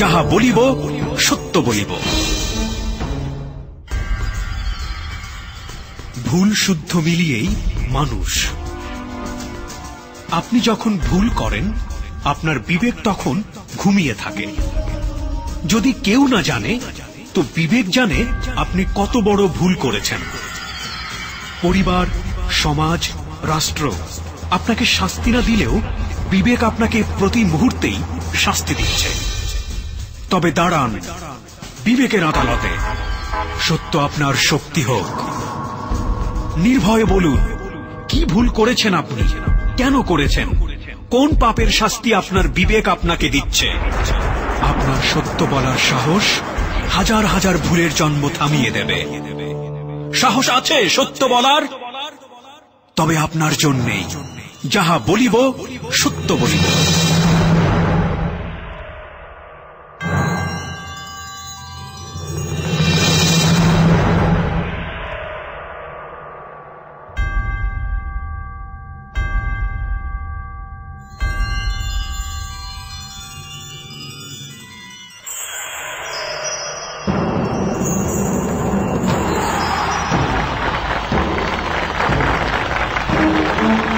যাহা বলিব সত্য বলিব। ভুল শুদ্ধ মিলিয়েই মানুষ। আপনি যখন ভুল করেন আপনার বিবেক তখন ঘুমিয়ে থাকে। যদি কেউ না জানে তো বিবেক জানে আপনি কত বড় ভুল করেছেন। পরিবার, সমাজ, রাষ্ট্র আপনাকে শাস্তি না দিলেও বিবেক আপনাকে প্রতি মুহূর্তেই শাস্তি দিচ্ছে। তবে দাঁড়ান বিবেকের আদালতে, সত্য আপনার শক্তি হোক। নির্ভয়ে বলুন কি ভুল করেছেন আপনি, কেন করেছেন, কোন পাপের শাস্তি আপনার বিবেক আপনাকে দিচ্ছে। আপনার সত্য বলার সাহস হাজার হাজার ভুলের জন্ম থামিয়ে দেবে। সাহস আছে সত্য বলার? তবে আপনার জন্যেই যাহা বলিব সত্য বলিব।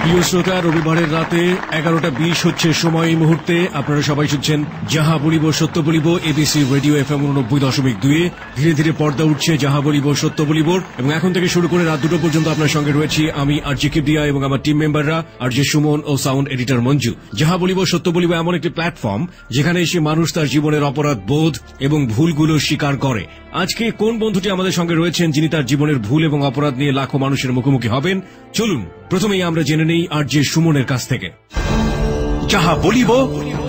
প্রিয় শ্রোতা, রবিবারের রাতে 11:20 হচ্ছে সময়। এই মুহূর্তে আপনারা সবাই শুনছেন যাহা বলিব সত্য বলিব এবিসি রেডিও FM 89.2। ধীরে ধীরে পর্দা উঠছে যাহা বলিব সত্য বলিব, এবং এখন থেকে শুরু করে রাত 2টা পর্যন্ত আপনার সঙ্গে রয়েছি আমি আরজে কিবরিয়া এবং আমার টিম মেম্বাররা আরজে সুমন ও সাউন্ড এডিটর মঞ্জু। যাহা বলিব সত্য বলিব এমন একটি প্ল্যাটফর্ম যেখানে এসে মানুষ তার জীবনের অপরাধ বোধ এবং ভুলগুলো স্বীকার করে। আজকে কোন বন্ধুটি আমাদের সঙ্গে রয়েছেন যিনি তার জীবনের ভুল এবং অপরাধ নিয়ে লাখো মানুষের মুখোমুখি হবেন, চলুন প্রথমেই আমরা জেনে নেই আরজে সুমনের কাছ থেকে। যাহা বলিব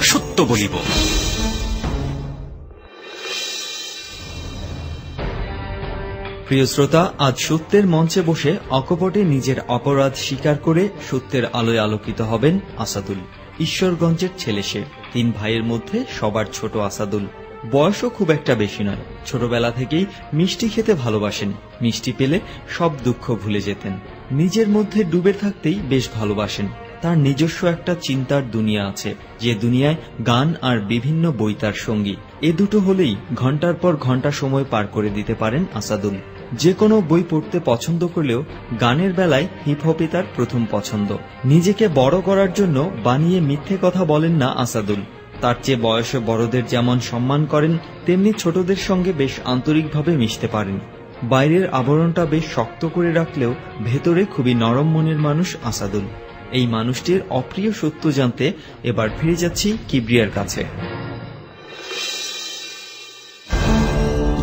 সত্য বলিব। প্রিয় শ্রোতা, আজ সত্যের মঞ্চে বসে অকপটে নিজের অপরাধ স্বীকার করে সত্যের আলোয় আলোকিত হবেন আসাদুল। ঈশ্বরগঞ্জের ছেলে সে। 3 ভাইয়ের মধ্যে সবার ছোট আসাদুল। বয়সও খুব একটা বেশি নয়। ছোটবেলা থেকেই মিষ্টি খেতে ভালোবাসেন। মিষ্টি পেলে সব দুঃখ ভুলে যেতেন। নিজের মধ্যে ডুবে থাকতেই বেশ ভালোবাসেন। তার নিজস্ব একটা চিন্তার দুনিয়া আছে, যে দুনিয়ায় গান আর বিভিন্ন বই তার সঙ্গী। এ দুটো হলেই ঘন্টার পর ঘন্টা সময় পার করে দিতে পারেন আসাদুল। যে কোনো বই পড়তে পছন্দ করলেও গানের বেলায় হিপহপই তার প্রথম পছন্দ। নিজেকে বড় করার জন্য বানিয়ে মিথ্যে কথা বলেন না আসাদুল। তার চেয়ে বয়সে বড়দের যেমন সম্মান করেন, তেমনি ছোটদের সঙ্গে বেশ আন্তরিকভাবে মিশতে পারেন। বাইরের আবরণটা বেশ শক্ত করে রাখলেও ভেতরে খুবই নরম মনের মানুষ আসাদুল। এই মানুষটির অপ্রিয় সত্য জানতে এবার ফিরে যাচ্ছি কিবরিয়ার কাছে।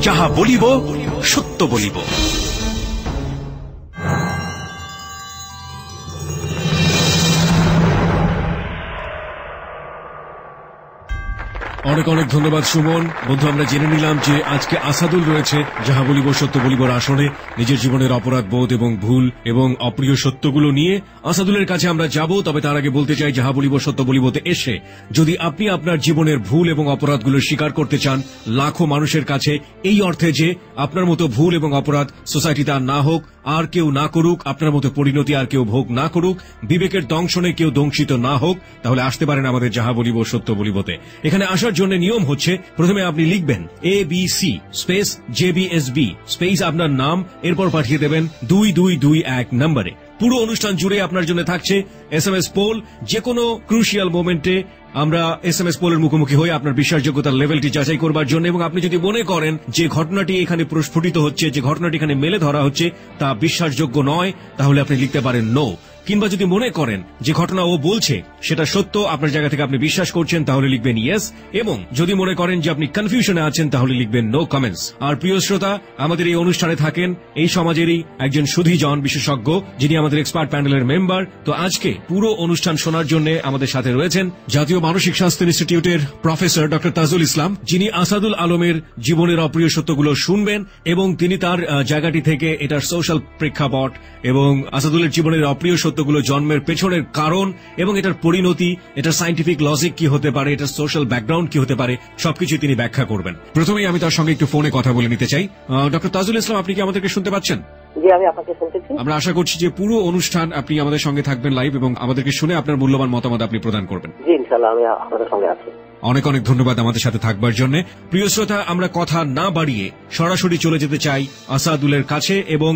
যাহা বলিব সত্য বলিব। অনেক অনেক ধন্যবাদ সুমন। বন্ধু, আমরা জেনে নিলাম যে আজকে আসাদুল রয়েছে যাহা বলিব সত্য বলিবর আসনে। নিজের জীবনের অপরাধ বোধ এবং ভুল এবং অপ্রিয় সত্যগুলো নিয়ে আসাদুলের কাছে আমরা যাব। তবে তার আগে বলতে চাই, যাহা বলিব সত্য বলিবতে এসে যদি আপনি আপনার জীবনের ভুল এবং অপরাধগুলো স্বীকার করতে চান লাখো মানুষের কাছে, এই অর্থে যে আপনার মতো ভুল এবং অপরাধ সোসাইটিতে আর না হোক, আর কেউ না করুক, আপনার মতো পরিণতি আর কেউ ভোগ না করুক, বিবেকের দংশনে কেউ দংশিত না হোক, তাহলে আসতে পারেন আমাদের যাহা বলিব সত্য বলিবতে। এখানে আসার জন্য নিয়ম হচ্ছে, প্রথমে আপনি লিখবেন ABC স্পেস JBSB স্পেস আপনার নাম, এরপর পাঠিয়ে দেবেন 2221 নম্বরে। পুরো অনুষ্ঠান জুড়ে আপনার জন্য থাকছে SMS পোল। যে কোনো ক্রুশিয়াল মোমেন্টে আমরা SMS পোলের মুখোমুখি হয়ে আপনার বিশ্বাসযোগ্যতার লেভেলটি যাচাই করবার জন্য, এবং আপনি যদি মনে করেন যে ঘটনাটি এখানে প্রস্ফুটিত হচ্ছে, যে ঘটনাটি এখানে মেলে ধরা হচ্ছে তা বিশ্বাসযোগ্য নয়, তাহলে আপনি লিখতে পারেন নো। কিংবা যদি মনে করেন যে ঘটনা ও বলছে সেটা সত্য, আপনার জায়গা থেকে আপনি বিশ্বাস করছেন, তাহলে লিখবেন ইয়েস। এবং যদি মনে করেন যে আপনি কনফিউশনে আছেন, তাহলে লিখবেন নো কমেন্টস। আর প্রিয় শ্রোতা, আমাদের এই অনুষ্ঠানে থাকেন এই সমাজেরই একজন সুধীজন বিশেষজ্ঞ, যিনি আমাদের এক্সপার্ট প্যানেলের মেম্বার। তো আজকে পুরো অনুষ্ঠান শোনার জন্য আমাদের সাথে রয়েছেন জাতীয় মানসিক স্বাস্থ্য ইনস্টিটিউটের প্রফেসর ডক্টর তাজুল ইসলাম, যিনি আসাদুল আলমের জীবনের অপ্রিয় সত্যগুলো শুনবেন এবং তিনি তার জায়গাটি থেকে এটার সোশ্যাল প্রেক্ষাপট এবং আসাদুলের জীবনের অপ্রিয় সত্যগুলো জন্মের পেছনের কারণ এবং এটার পরিণতি, এটার সায়েন্টিফিক লজিক কি হতে পারে, এটার সোশ্যাল ব্যাকগ্রাউন্ড কি হতে পারে, সবকিছু তিনি ব্যাখ্যা করবেন। প্রথমেই আমি তার সঙ্গে একটু ফোনে কথা বলে নিতে চাই। ডক্টর তাজুল ইসলাম, আপনি কি আমাদেরকে শুনতে পাচ্ছেন? জি, আমি আপনাকে শুনতেছি। আমরা আশা করছি যে পুরো অনুষ্ঠান আপনি আমাদের সঙ্গে থাকবেন লাইভ এবং আমাদেরকে শুনে আপনার মূল্যবান মতামত আপনি প্রদান করবেন। জি, ইনশাআল্লাহ আমি আপনাদের সঙ্গে আছি। অনেক অনেক ধন্যবাদ আমাদের সাথে থাকবার জন্য। প্রিয় শ্রোতা, আমরা কথা না বাড়িয়ে সরাসরি চলে যেতে চাই আসাদুলের কাছে, এবং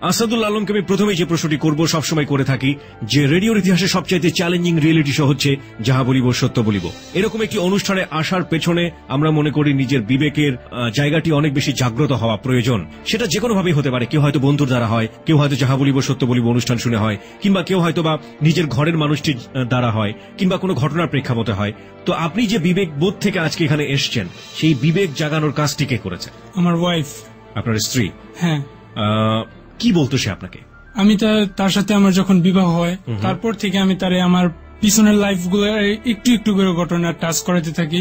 আসাদুল আলমকে আমি প্রথমেই যে প্রশ্নটি করব, সবসময় করে থাকি, যে রেডিওর ইতিহাসে সবচাইতে চ্যালেঞ্জিং রিয়েলিটি শো হচ্ছে যাহা বলিব সত্য বলিব। এরকম একটি অনুষ্ঠানে আসার পেছনে আমরা মনে করি নিজের বিবেকের জায়গাটি অনেক বেশি জাগ্রত হওয়া প্রয়োজন। সেটা যে কোনো ভাবেই হতে পারে। কেউ হয়তো বন্ধুর দ্বারা হয়, কেউ হয়তো যাহা বলিব সত্য বলিব অনুষ্ঠান শুনে হয়, কিংবা কেউ হয়তো বা নিজের ঘরের মানুষটির দ্বারা হয়, কিংবা কোনো ঘটনার প্রেক্ষাপটে হয়। তো আপনি যে বিবেক বোধ থেকে আজকে এখানে এসছেন, সেই বিবেক জাগানোর কাজটি কে করেছে? আমার ওয়াইফ। আপনার স্ত্রী? হ্যাঁ। কি বলতো সে আপনাকে? আমি তার সাথে আমার যখন বিবাহ হয় তারপর থেকে আমি তারে আমার পিছনের লাইফ গুলো একটু একটু করে ঘটনা টাচ করাতে থাকি।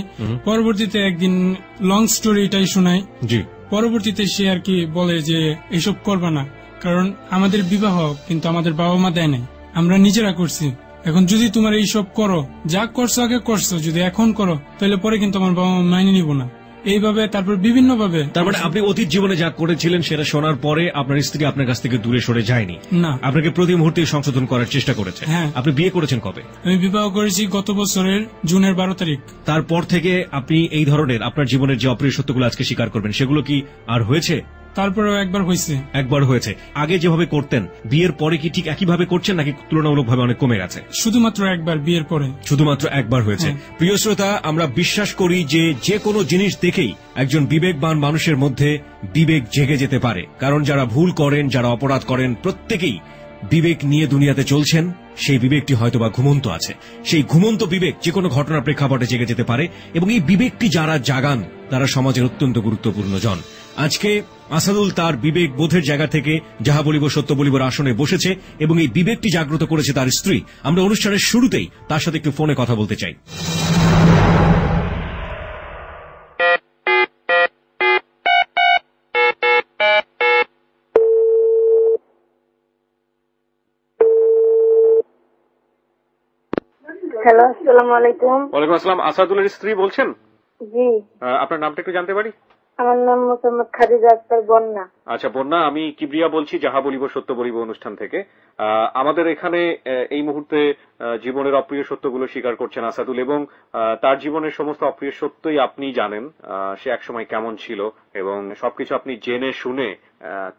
পরবর্তীতে একদিন লং স্টোরি এটাই শোনাই। জি। পরবর্তীতে সে আর কি বলে যে এসব করবা না, কারণ আমাদের বিবাহ কিন্তু আমাদের বাবা মা দেয় নাই, আমরা নিজেরা করছি। এখন যদি তোমার এইসব করো, যা করছো আগে করছো, যদি এখন করো তাহলে পরে কিন্তু আমার বাবা মা মাইনে নিব না। এইভাবে তারপর বিভিন্ন ভাবে। তার মানে আপনি অতীত জীবনে যা করেছিলেন সেটা শোনার পরে আপনার স্ত্রী আপনার কাছ থেকে দূরে সরে যায়নি? না, আপনাকে প্রতি মুহূর্তে সংশোধন করার চেষ্টা করেছে। হ্যাঁ। আপনি বিয়ে করেছেন কবে? আমি বিবাহ করেছি গত বছরের জুনের 12 তারিখ। তারপর থেকে আপনি এই ধরনের আপনার জীবনের যে অপ্রিয় সত্যগুলো আজকে স্বীকার করবেন, সেগুলো কি আর হয়েছে? তারপরেও একবার হয়েছে। একবার হয়েছে। আগে যেভাবে করতেন, বিয়ের পরে কি ঠিক একইভাবে করছেন, নাকি তুলনামূলকভাবে অনেক কমে গেছে? শুধুমাত্র একবার, বিয়ের পরে শুধুমাত্র একবার হয়েছে। প্রিয় শ্রোতা, আমরা বিশ্বাস করি যে কোনো জিনিস দেখেই একজন বিবেকবান মানুষের মধ্যে বিবেক জেগে যেতে পারে। কারণ যারা ভুল করেন, যারা অপরাধ করেন, প্রত্যেকেই বিবেক নিয়ে দুনিয়াতে চলছেন। সেই বিবেকটি হয়তোবা ঘুমন্ত আছে। সেই ঘুমন্ত বিবেক যে কোনো ঘটনার প্রেক্ষাপটে জেগে যেতে পারে, এবং এই বিবেকটি যারা জাগান তারা সমাজের অত্যন্ত গুরুত্বপূর্ণ জন। আজকে আসাদুল তার বিবেক বোধের জায়গা থেকে যাহা বলিব সত্য বলিবর আসনে বসেছে, এবং এই বিবেকটি জাগ্রত করেছে তার স্ত্রী। আমরা অনুষ্ঠানের শুরুতেই তার সাথে একটু ফোনে কথা বলতে চাই। হ্যালো, আসসালামু আলাইকুম। ওয়ালাইকুম আসসালাম। আসাদুলের স্ত্রী বলছেন? জি। আপনার নামটা একটু জানতে পারি? আমার নাম মোসাম্মদ খাদিজা আক্তার বন্যা। আচ্ছা বন্যা, আমি কিবরিয়া বলছি যাহা বলিব সত্য বলিব অনুষ্ঠান থেকে। আমাদের এখানে এই মুহূর্তে জীবনের অপ্রিয় সত্যগুলো স্বীকার করছেন আসাদুল, এবং তার জীবনের সমস্ত অপ্রিয় সত্যই আপনি জানেন। সে একসময় কেমন ছিল এবং সবকিছু আপনি জেনে শুনে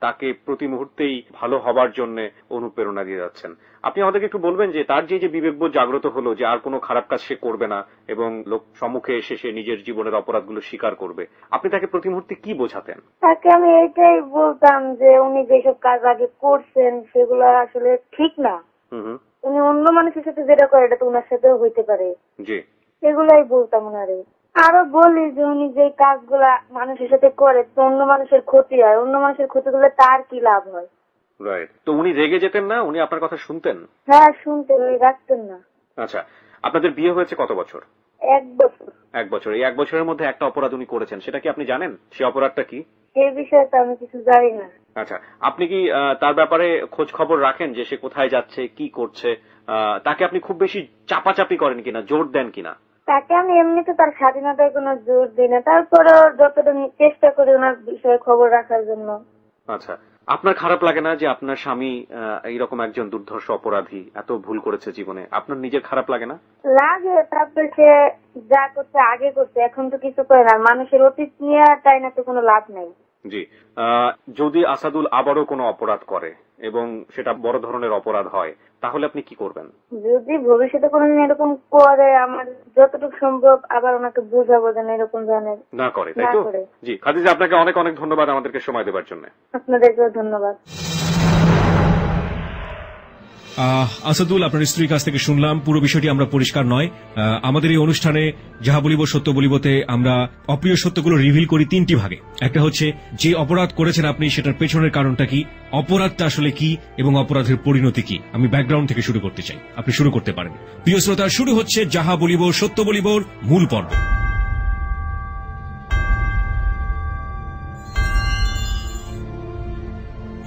তাকে প্রতি মুহূর্তেই ভালো হবার জন্য অনুপ্রেরণা দিয়ে যাচ্ছেন। আপনি আমাদেরকে একটু বলবেন যে তার যে বিবেকবোধ জাগ্রত হলো, যে আর কোনো খারাপ কাজ সে করবে না এবং লোক সম্মুখে এসে সে নিজের জীবনের অপরাধগুলো স্বীকার করবে, আপনি তাকে প্রতি মুহূর্তে কি বোঝাতেন? তাকে আমি এটাই বলতাম যে উনি যেসব কাজ আগে করছেন সেগুলো আসলে ঠিক না। উনি অন্য মানুষের সাথে যেটা করে এটা তো উনার সাথেও হইতে পারে। জি। এগুলাই বলতাম উনারে। আরো বলি যে উনি যে কাজগুলা মানুষের সাথে করে তো অন্য মানুষের ক্ষতি হয়, অন্য মানুষের ক্ষতি করলে তার কি লাভ হয়? রাইট। তো উনি রেগে যেতেন না? উনি আপনার কথা শুনতেন? হ্যাঁ, শুনতেন, রাখতেন না। আচ্ছা, আপনাদের বিয়ে হয়েছে কত বছর? 1 বছর। 1 বছর। এই 1 বছরের মধ্যে একটা অপরাধ উনি করেছেন, সেটা কি আপনি জানেন? সে অপরাধটা কি? এই বিষয়ে তো আমি কিছু জানি না। আচ্ছা, আপনি কি তার ব্যাপারে খোঁজ খবর রাখেন যে সে কোথায় যাচ্ছে, কি করছে? তাকে আপনি খুব বেশি চাপাচাপি করেন কিনা, জোর দেন কিনা? তাকে আমি এমনিতে তার স্বাধীনতায় কোনো জোর দিই না, তারপরেও যতটা চেষ্টা করি ওনার বিষয়ে খবর রাখার জন্য। আচ্ছা, আপনার খারাপ লাগে না যে আপনার স্বামী এইরকম একজন দুর্ধর্ষ অপরাধী, এত ভুল করেছে জীবনে? আপনার নিজের খারাপ লাগে না? লাগে। তারপরে সে যা করছে আগে করছে, এখন তো কিছু করে না। মানুষের অতীত নিয়ে তাই না তো কোনো লাভ নেই। জি। যদি আসাদুল আবারও কোনো অপরাধ করে এবং সেটা বড় ধরনের অপরাধ হয়, তাহলে আপনি কি করবেন? যদি ভবিষ্যতে কোনোদিন এরকম করে, আমার যতটুকু সম্ভব আবার ওনাকে বোঝাবো যেন এরকম জানেন না করে, তাই তো? জি খাদিজা, আপনাকে অনেক অনেক ধন্যবাদ আমাদেরকে সময় দেওয়ার জন্য। আপনাদেরকেও ধন্যবাদ। আসাদুল, আপনার স্ত্রীর কাছ থেকে শুনলাম, পুরো বিষয়টি আমরা পরিষ্কার নয়। আমাদের এই অনুষ্ঠানে যাহা বলিব সত্য বলিবতে আমরা অপ্রিয় সত্যগুলো রিভিল করি 3টি ভাগে। একটা হচ্ছে যে অপরাধ করেছেন আপনি, সেটার পেছনের কারণটা কি, অপরাধটা আসলে কি, এবং অপরাধের পরিণতি কি। আমি ব্যাকগ্রাউন্ড থেকে শুরু করতে চাই, আপনি শুরু করতে পারেন। প্রিয় শ্রোতা, শুরু হচ্ছে যাহা বলিব সত্য বলিবর মূল পর্ব।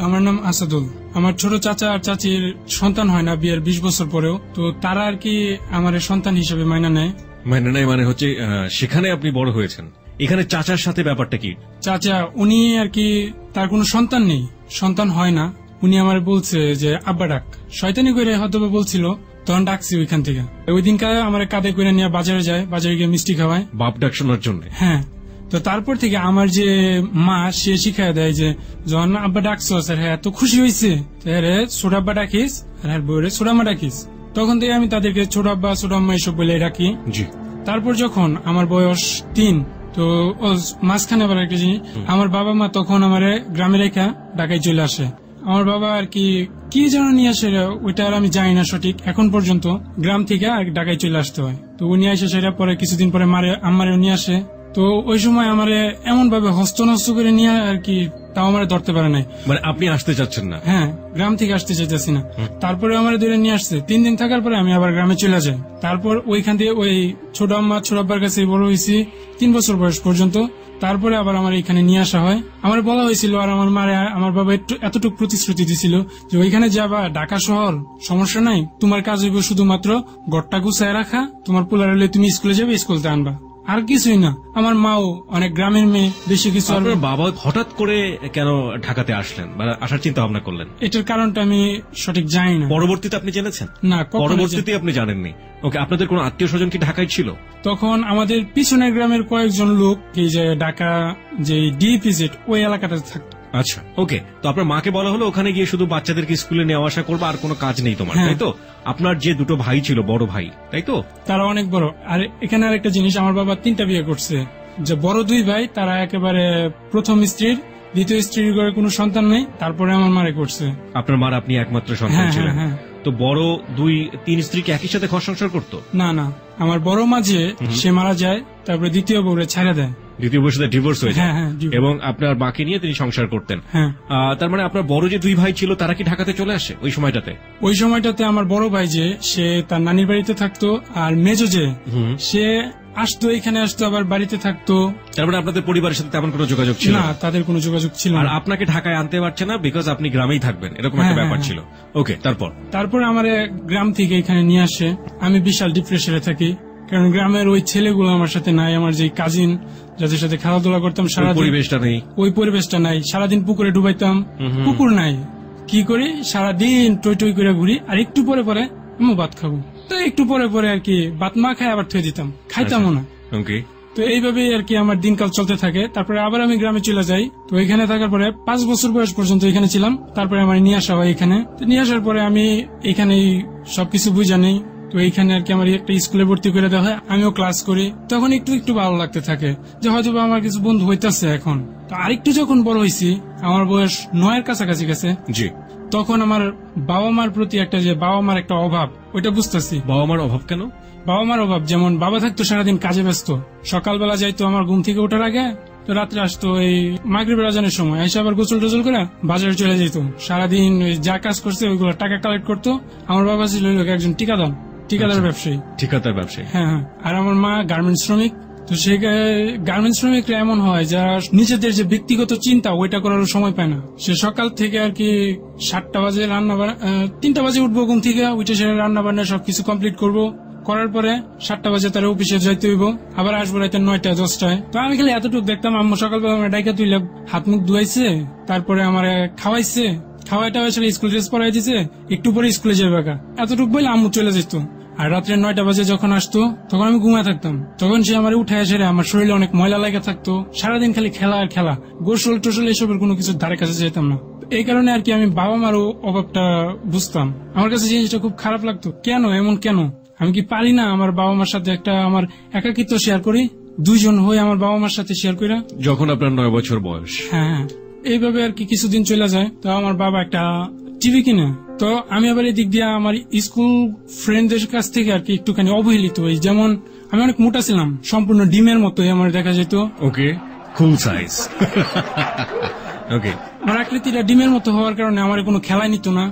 আমার নাম আসাদুল। আমার ছোট চাচা আর চাচির সন্তান হয় না বিয়ের 20 বছর পরেও, তো তারা আর কি আমার সন্তান হিসেবে মাইনা নেয়। মাইনা নেয় মানে হচ্ছে সেখানে আপনি বড় হয়েছেন। এখানে চাচার সাথে ব্যাপারটা কি? চাচা উনি আর কি, তার কোনো সন্তান নেই, সন্তান হয় না। উনি আমার বলছে যে আব্বা ডাক, শয়তানি করে হয়তো বলছিল। তখন ডাকছি ওইখান থেকে। ওই দিন আমার কাঁধে করে নিয়ে বাজারে যায়, বাজারে গিয়ে মিষ্টি খাওয়ায় বাপ ডাক শোনার জন্য। হ্যাঁ, তো তারপর থেকে আমার যে মা সে শিখায় দেয় যে যখন আব্বা ডাকছো স্যার, হ্যাঁ এত খুশি হয়েছে ছোট আব্বা ডাকিস আর হ্যাঁ বউরে ছোট আম্মা ডাকিস। তখন থেকে আমি তাদেরকে ছোট আব্বা ছোট আম্মা এসব বলে ডাকি। জি। তারপর যখন আমার বয়স 3, তো মাঝখানে আবার একটা জিনিস, আমার বাবা মা তখন আমার গ্রামে রেখা ঢাকায় চলে আসে। আমার বাবা আর কি যেন নিয়ে আসে ওইটা আর আমি জানি না সঠিক এখন পর্যন্ত। গ্রাম থেকে আর ঢাকায় চলে আসতে হয়, তো উনি আসে সেটা পরে কিছুদিন পরে আমারে নিয়ে আসে। তো ওই সময় আমার এমন ভাবে হস্ত করে নিয়ে আর কি, তাও আমার ধরতে পারে নাই। মানে আপনি আসতে চাচ্ছেন না? হ্যাঁ, গ্রাম থেকে আসতে চাইতেছি না। তারপরে আমার ধরে নিয়ে আসছে, 3 দিন থাকার পরে আমি আবার গ্রামে চলে যাই। তারপর ওইখান থেকে ওই ছোট আম্মা ছোট আব্বার কাছে বড় হয়েছি 3 বছর বয়স পর্যন্ত। তারপরে আবার আমার এখানে নিয়ে আসা হয়। আমার বলা হয়েছিল আর আমার মারে আমার বাবা এতটুকু প্রতিশ্রুতি দিছিল যে ওইখানে যাবা ঢাকা শহর, সমস্যা নাই, তোমার কাজ হইবে শুধুমাত্র ঘরটা গুছায় রাখা, তোমার পোলার হলে তুমি স্কুলে যাবে, স্কুলতে আনবা, আর কিছুই না। আমার মাও অনেক গ্রামের মেয়ে, বেশি কিছু। আপনার বাবা হঠাৎ করে কেন ঢাকাতে আসলেন বা আসার চিন্তা ভাবনা করলেন? এটার কারণটা আমি সঠিক জানি না। পরবর্তীতে আপনি জেনেছেন? না, পরবর্তীতে আপনি জানেননি। ওকে, আপনাদের কোন আত্মীয় স্বজন কি ঢাকায় ছিল? তখন আমাদের পিছনের গ্রামের কয়েকজন লোক এই যে ঢাকা যে ডিপিজেড ওই এলাকাটা থাকতো। আচ্ছা, ওকে। তো আপনার মাকে বলা হলো ওখানে গিয়ে শুধু বাচ্চাদেরকে স্কুলে নেওয়া আসা করবে, আর কোনো কাজ নেই তোমার, তাই তো? আপনার যে 2 ভাই ছিল, বড় ভাই, তাই তো? তারা অনেক বড়। আর এখানে আরেকটা জিনিস, আমার বাবা 3টা বিয়ে করছে। যে বড় 2 ভাই তারা একেবারে প্রথম স্ত্রীর, দ্বিতীয় স্ত্রীর ঘরে কোনো সন্তান নেই, তারপরে আমার মারে করছে। আপনার মার আপনি একমাত্র সন্তান ছিলেন? তো বড় 2-3 স্ত্রী কি একই সাথে ঘর সংসার করতো? না না, আমার বড় মা যে সে মারা যায়, তারপরে দ্বিতীয় বউরে ছেড়ে দেয়, দ্বিতীয় বউর সাথে ডিভোর্স হয়ে যায়, divorce। এবং আপনার বাকি নিয়ে তিনি সংসার করতেন। হ্যাঁ। তার মানে আপনার বড় যে 2 ভাই ছিল তারা কি ঢাকাতে চলে আসে ওই সময়টাতে? ওই সময়টাতে আমার বড় ভাই যে সে তার নানির বাড়িতে থাকতো, আর মেজো যে সে আসতো, এখানে আসতো, আবার বাড়িতে থাকতো। তার মানে আপনাদের পরিবারের সাথে তেমন কোনো যোগাযোগ ছিল না? তাদের কোনো যোগাযোগ ছিল না। আর আপনাকে ঢাকায় আনতে পারছে না বিকজ আপনি গ্রামেই থাকবেন, এরকম একটা ব্যাপার ছিল। ওকে, তারপর আমার গ্রাম থেকে এখানে নিয়ে আসে। আমি বিশাল ডিপ্রেশনে থাকি, কারণ গ্রামের ওই ছেলেগুলো আমার সাথে নাই। আমার যে কাজিন যাদের সাথে খেলাধুলা করতাম সারা পরিবেশটা নেই, ওই পরিবেশটা নাই। সারাদিন পুকুরে ডুবাইতাম, পুকুর নাই। কি করি, সারাদিন টই টই করে ঘুরি, আর একটু পরে পরে আমি ভাত খাবো, তো একটু পরে পরে আর কি ভাত মা খাই আবার থয়ে দিতাম, খাইতামও না। তো এইভাবে আর কি আমার দিনকাল চলতে থাকে। তারপরে আবার আমি গ্রামে চলে যাই। তো এখানে থাকার পরে 5 বছর বয়স পর্যন্ত এখানে ছিলাম। তারপরে আমার নিয়ে আসা হয় এখানে। তো নিয়ে আসার পরে আমি এখানেই সবকিছু বুঝা নেই। তো এইখানে আর কি আমার একটা স্কুলে ভর্তি করে দেওয়া হয়, আমিও ক্লাস করি। তখন একটু ভালো লাগতে থাকে যে হয়তো আমার কিছু বন্ধু হইতেছে এখন। তো আরেকটু যখন বড় হয়েছি, আমার বয়স 9-এর কাছাকাছি গেছে, তখন আমার বাবা মার প্রতি একটা যে বাবা মার একটা অভাব, ওইটা বুঝতেছি। বাবা মার অভাব কেন? বাবা মার অভাব যেমন, বাবা থাকতো সারাদিন কাজে ব্যস্ত, সকালবেলা যাইতো আমার ঘুম থেকে ওঠার আগে, তো রাত্রে আসতো এই মাগরিবের আজানের সময়, এসে আবার গোসল টোসল করে বাজারে চলে যেত। সারাদিন যা কাজ করছে ওইগুলো টাকা কালেক্ট করতো। আমার বাবা ছিল একজন ঠিকাদার ব্যবসায়ী। হ্যাঁ। আর আমার মা গার্মেন্টস শ্রমিক। তো সেই গার্মেন্টস শ্রমিকরা এমন হয় যারা নিজেদের যে ব্যক্তিগত চিন্তা ওইটা করার সময় পায় না। সে সকাল থেকে আর কি 7টা বাজে 3টা বাজে উঠবো ঘুম থেকে, উঠে সে রান্না বান্না সবকিছু কমপ্লিট করবো, করার পরে 7টা বাজে তারা অফিসে যাইতে হইব, আবার আসবো রাতে 9টা-10টায়। তো আমি খালি এতটুকু দেখতাম, আম্মু সকালবেলা আমার ডাইকা তুইলে হাত মুখ ধুয়াইছে, তারপরে আমার খাওয়াইছে, খাওয়াইটা আসলে স্কুল ড্রেস পরাই দিছে, একটু পরে স্কুলে যাবে একা, এতটুকু বলে আম্মু চলে যেত। আর রাত্রে 9টা বাজে যখন আসতো তখন আমি ঘুমায় থাকতাম। তখন সে আমার উঠে এসে আমার শরীরে অনেক ময়লা লেগে থাকতো, সারাদিন খালি খেলা আর খেলা, গোসল টোসল এসবের কোনো কিছু ধারে কাছে যেতাম না। এই কারণে আর কি আমি বাবা মারও অভাবটা বুঝতাম। আমার কাছে জিনিসটা খুব খারাপ লাগতো, কেন এমন, কেন আমি কি পারি না আমার বাবা মার সাথে একটা আমার একাকিত্ব শেয়ার করি, 2 জন হয়ে আমার বাবা মার সাথে শেয়ার করি। যখন আপনার 9 বছর বয়স, হ্যাঁ, এইভাবে আর কি কিছুদিন চলে যায়। তো আমার বাবা একটা টিভি কিনে, তো আমি আবার এদিক দিয়ে আমার স্কুল ফ্রেন্ডদের কাছ থেকে আর কি একটুখানি অবহেলিত হই। যেমন আমি অনেক মোটা ছিলাম, সম্পূর্ণ ডিমের মতোই আমার দেখা যেত। ওকে, ফুল সাইজ। ওকে, আমার আকৃতিটা ডিমের মতো হওয়ার কারণে আমার কোনো খেলায় নিত না,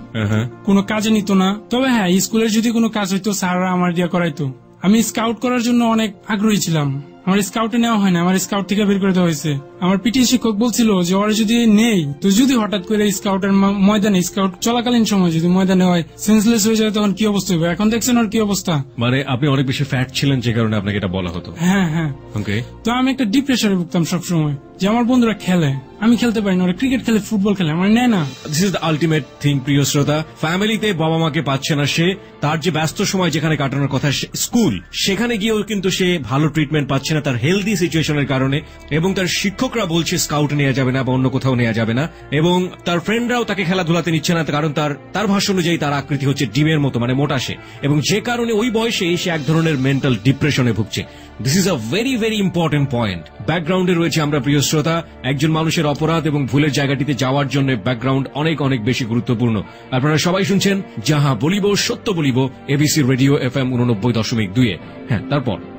কোনো কাজে নিত না। তবে হ্যাঁ, স্কুলের যদি কোনো কাজ হইতো স্যাররা আমার দিয়ে করাইতো। আমি স্কাউট করার জন্য অনেক আগ্রহী ছিলাম। আমার স্কাউটে নেওয়া হয় না, আমার স্কাউট থেকে বের করে দেওয়া হয়েছে। আমার পিটি শিক্ষক বলছিল যে ওরা যদি নেই, তো যদি হঠাৎ করে স্কাউটের ময়দানে, স্কাউট চলাকালীন সময় যদি ময়দানে হয় সেন্সলেস হয়ে যায়, তখন কি অবস্থা হবে। এখন দেখছেন ওর কি অবস্থা। মানে আপনি অনেক বেশি ফ্যাট ছিলেন, যে কারণে আপনাকে এটা বলা হতো। হ্যাঁ। ওকে। তো আমি একটা ডিপ্রেশনে ভুগতাম সবসময়, যে আমার বন্ধুরা খেলে, আমি খেলতে পারি না, ওরা ক্রিকেট খেলে, ফুটবল খেলে, আমার নেয় না। This is the ultimate thing, প্রিয় শ্রোতা। ফ্যামিলিতে বাবা মাকে পাচ্ছে না সে, তার যে ব্যস্ত সময় যেখানে কাটানোর কথা স্কুল, সেখানে গিয়েও কিন্তু সে ভালো ট্রিটমেন্ট পাচ্ছে না তার হেলদি সিচুয়েশনের কারণে, এবং তার শিক্ষকরা বলছে স্কাউট নেওয়া যাবে না বা অন্য কোথাও নেওয়া যাবে না, এবং তার ফ্রেন্ডরাও তাকে খেলাধুলাতে নিচ্ছে না, কারণ তার ভাষ্য অনুযায়ী তার আকৃতি হচ্ছে ডিমের মতো, মানে মোটা সে, এবং যে কারণে ওই বয়সে সে এক ধরনের মেন্টাল ডিপ্রেশনে ভুগছে। This is a very very important point. ব্যাকগ্রাউন্ডে রয়েছে আমরা, প্রিয় শ্রোতা, একজন মানুষের অপরাধ এবং ভুলের জায়গাটিতে যাওয়ার জন্য ব্যাকগ্রাউন্ড অনেক অনেক বেশি গুরুত্বপূর্ণ। আপনারা সবাই শুনছেন যাহা বলিব সত্য বলিব, এবিসি রেডিও FM 89.2। হ্যাঁ,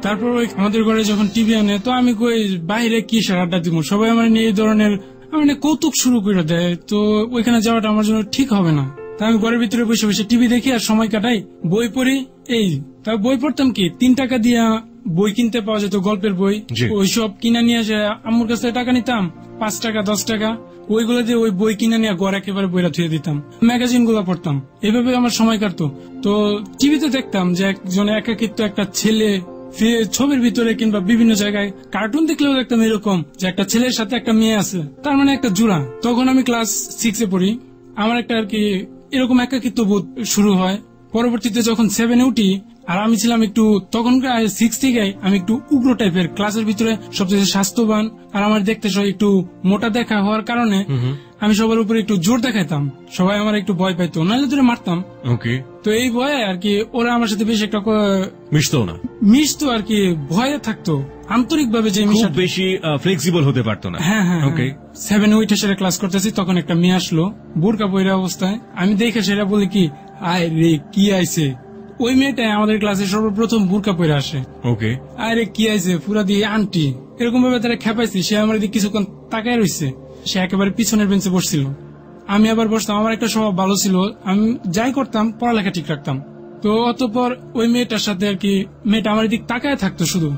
তারপর ওই আমাদের ঘরে যখন টিভি আনে, তো আমি কই বাইরে কি সারাটা দিব, সবাই আমার নিয়ে এই ধরনের কৌতুক শুরু করে দেয়, তো ওইখানে যাওয়াটা আমার জন্য ঠিক হবে না। তা আমি ঘরের ভিতরে বসে বসে টিভি দেখি আর সময় কাটাই, বই পড়ি। তা বই পড়তাম কি, 3 টাকা দিয়া বই কিনতে পাওয়া যেত, গল্পের বই, ওইসব কিনা নিয়ে এসে আম্মুর কাছে টাকা নিতাম, 5 টাকা 10 টাকা, ওইগুলো দিয়ে ওই বই কিনে নিয়ে ঘর একেবারে বইরা ধুয়ে দিতাম, ম্যাগাজিন গুলা পড়তাম, এভাবে আমার সময় কাটতো। তো টিভিতে দেখতাম যে একজন একাকিত্ব একটা ছেলে ছবির ভিতরে কিংবা বিভিন্ন জায়গায় কার্টুন দেখলেও দেখতাম এরকম যে একটা ছেলের সাথে একটা মেয়ে আছে, তার মানে একটা জোড়া। তখন আমি ক্লাস 6 এ পড়ি, আমার একটা আর কি এরকম একাকিত্ব বোধ শুরু হয়। পরবর্তীতে যখন 7 এ উঠি, আর আমি ছিলাম একটু তখন 6 থেকে আমি একটু উগ্র টাইপের, ক্লাসের ভিতরে সবচেয়ে স্বাস্থ্যবান, আর আমার দেখতে সবাই একটু মোটা দেখা হওয়ার কারণে আমি সবার উপরে একটু জোর দেখাইতাম, সবাই আমার একটু ভয় পাইতো, নাহলে ধরে মারতাম। তো এই ভয়ে আর কি ওরা আমার সাথে বেশি একটা মিশতো আর কি, ভয়ে থাকতো আন্তরিক ভাবে, যে বেশি ফ্লেক্সিবল হতে পারতো না। হ্যাঁ হ্যাঁ, 7 এ উঠে সেটা ক্লাস করতেছি, তখন একটা মেয়ে আসলো বোরকা পরা অবস্থায়, আমি দেখে সেটা বলি কি, আয় রে কি আইছে। ওই মেয়েটাই আমাদের ক্লাসে সর্বপ্রথম বোরকা পরে আসে। আরে কি আইছে, পুরা দিয়ে আন্টি, এরকম ভাবে তারা খেপাইছি। সে আমার দিকে কিছুক্ষণ তাকায় রয়েছে, সে একেবারে পিছনের বেঞ্চে বসছিল, আমি আবার বসতাম। আমার একটা স্বভাব ভালো ছিল, আমি যাই করতাম পড়ালেখা ঠিক রাখতাম। তো অতঃপর ওই মেয়েটার সাথে আর কি, মেয়েটা আমার দিক তাকায় থাকতো শুধু।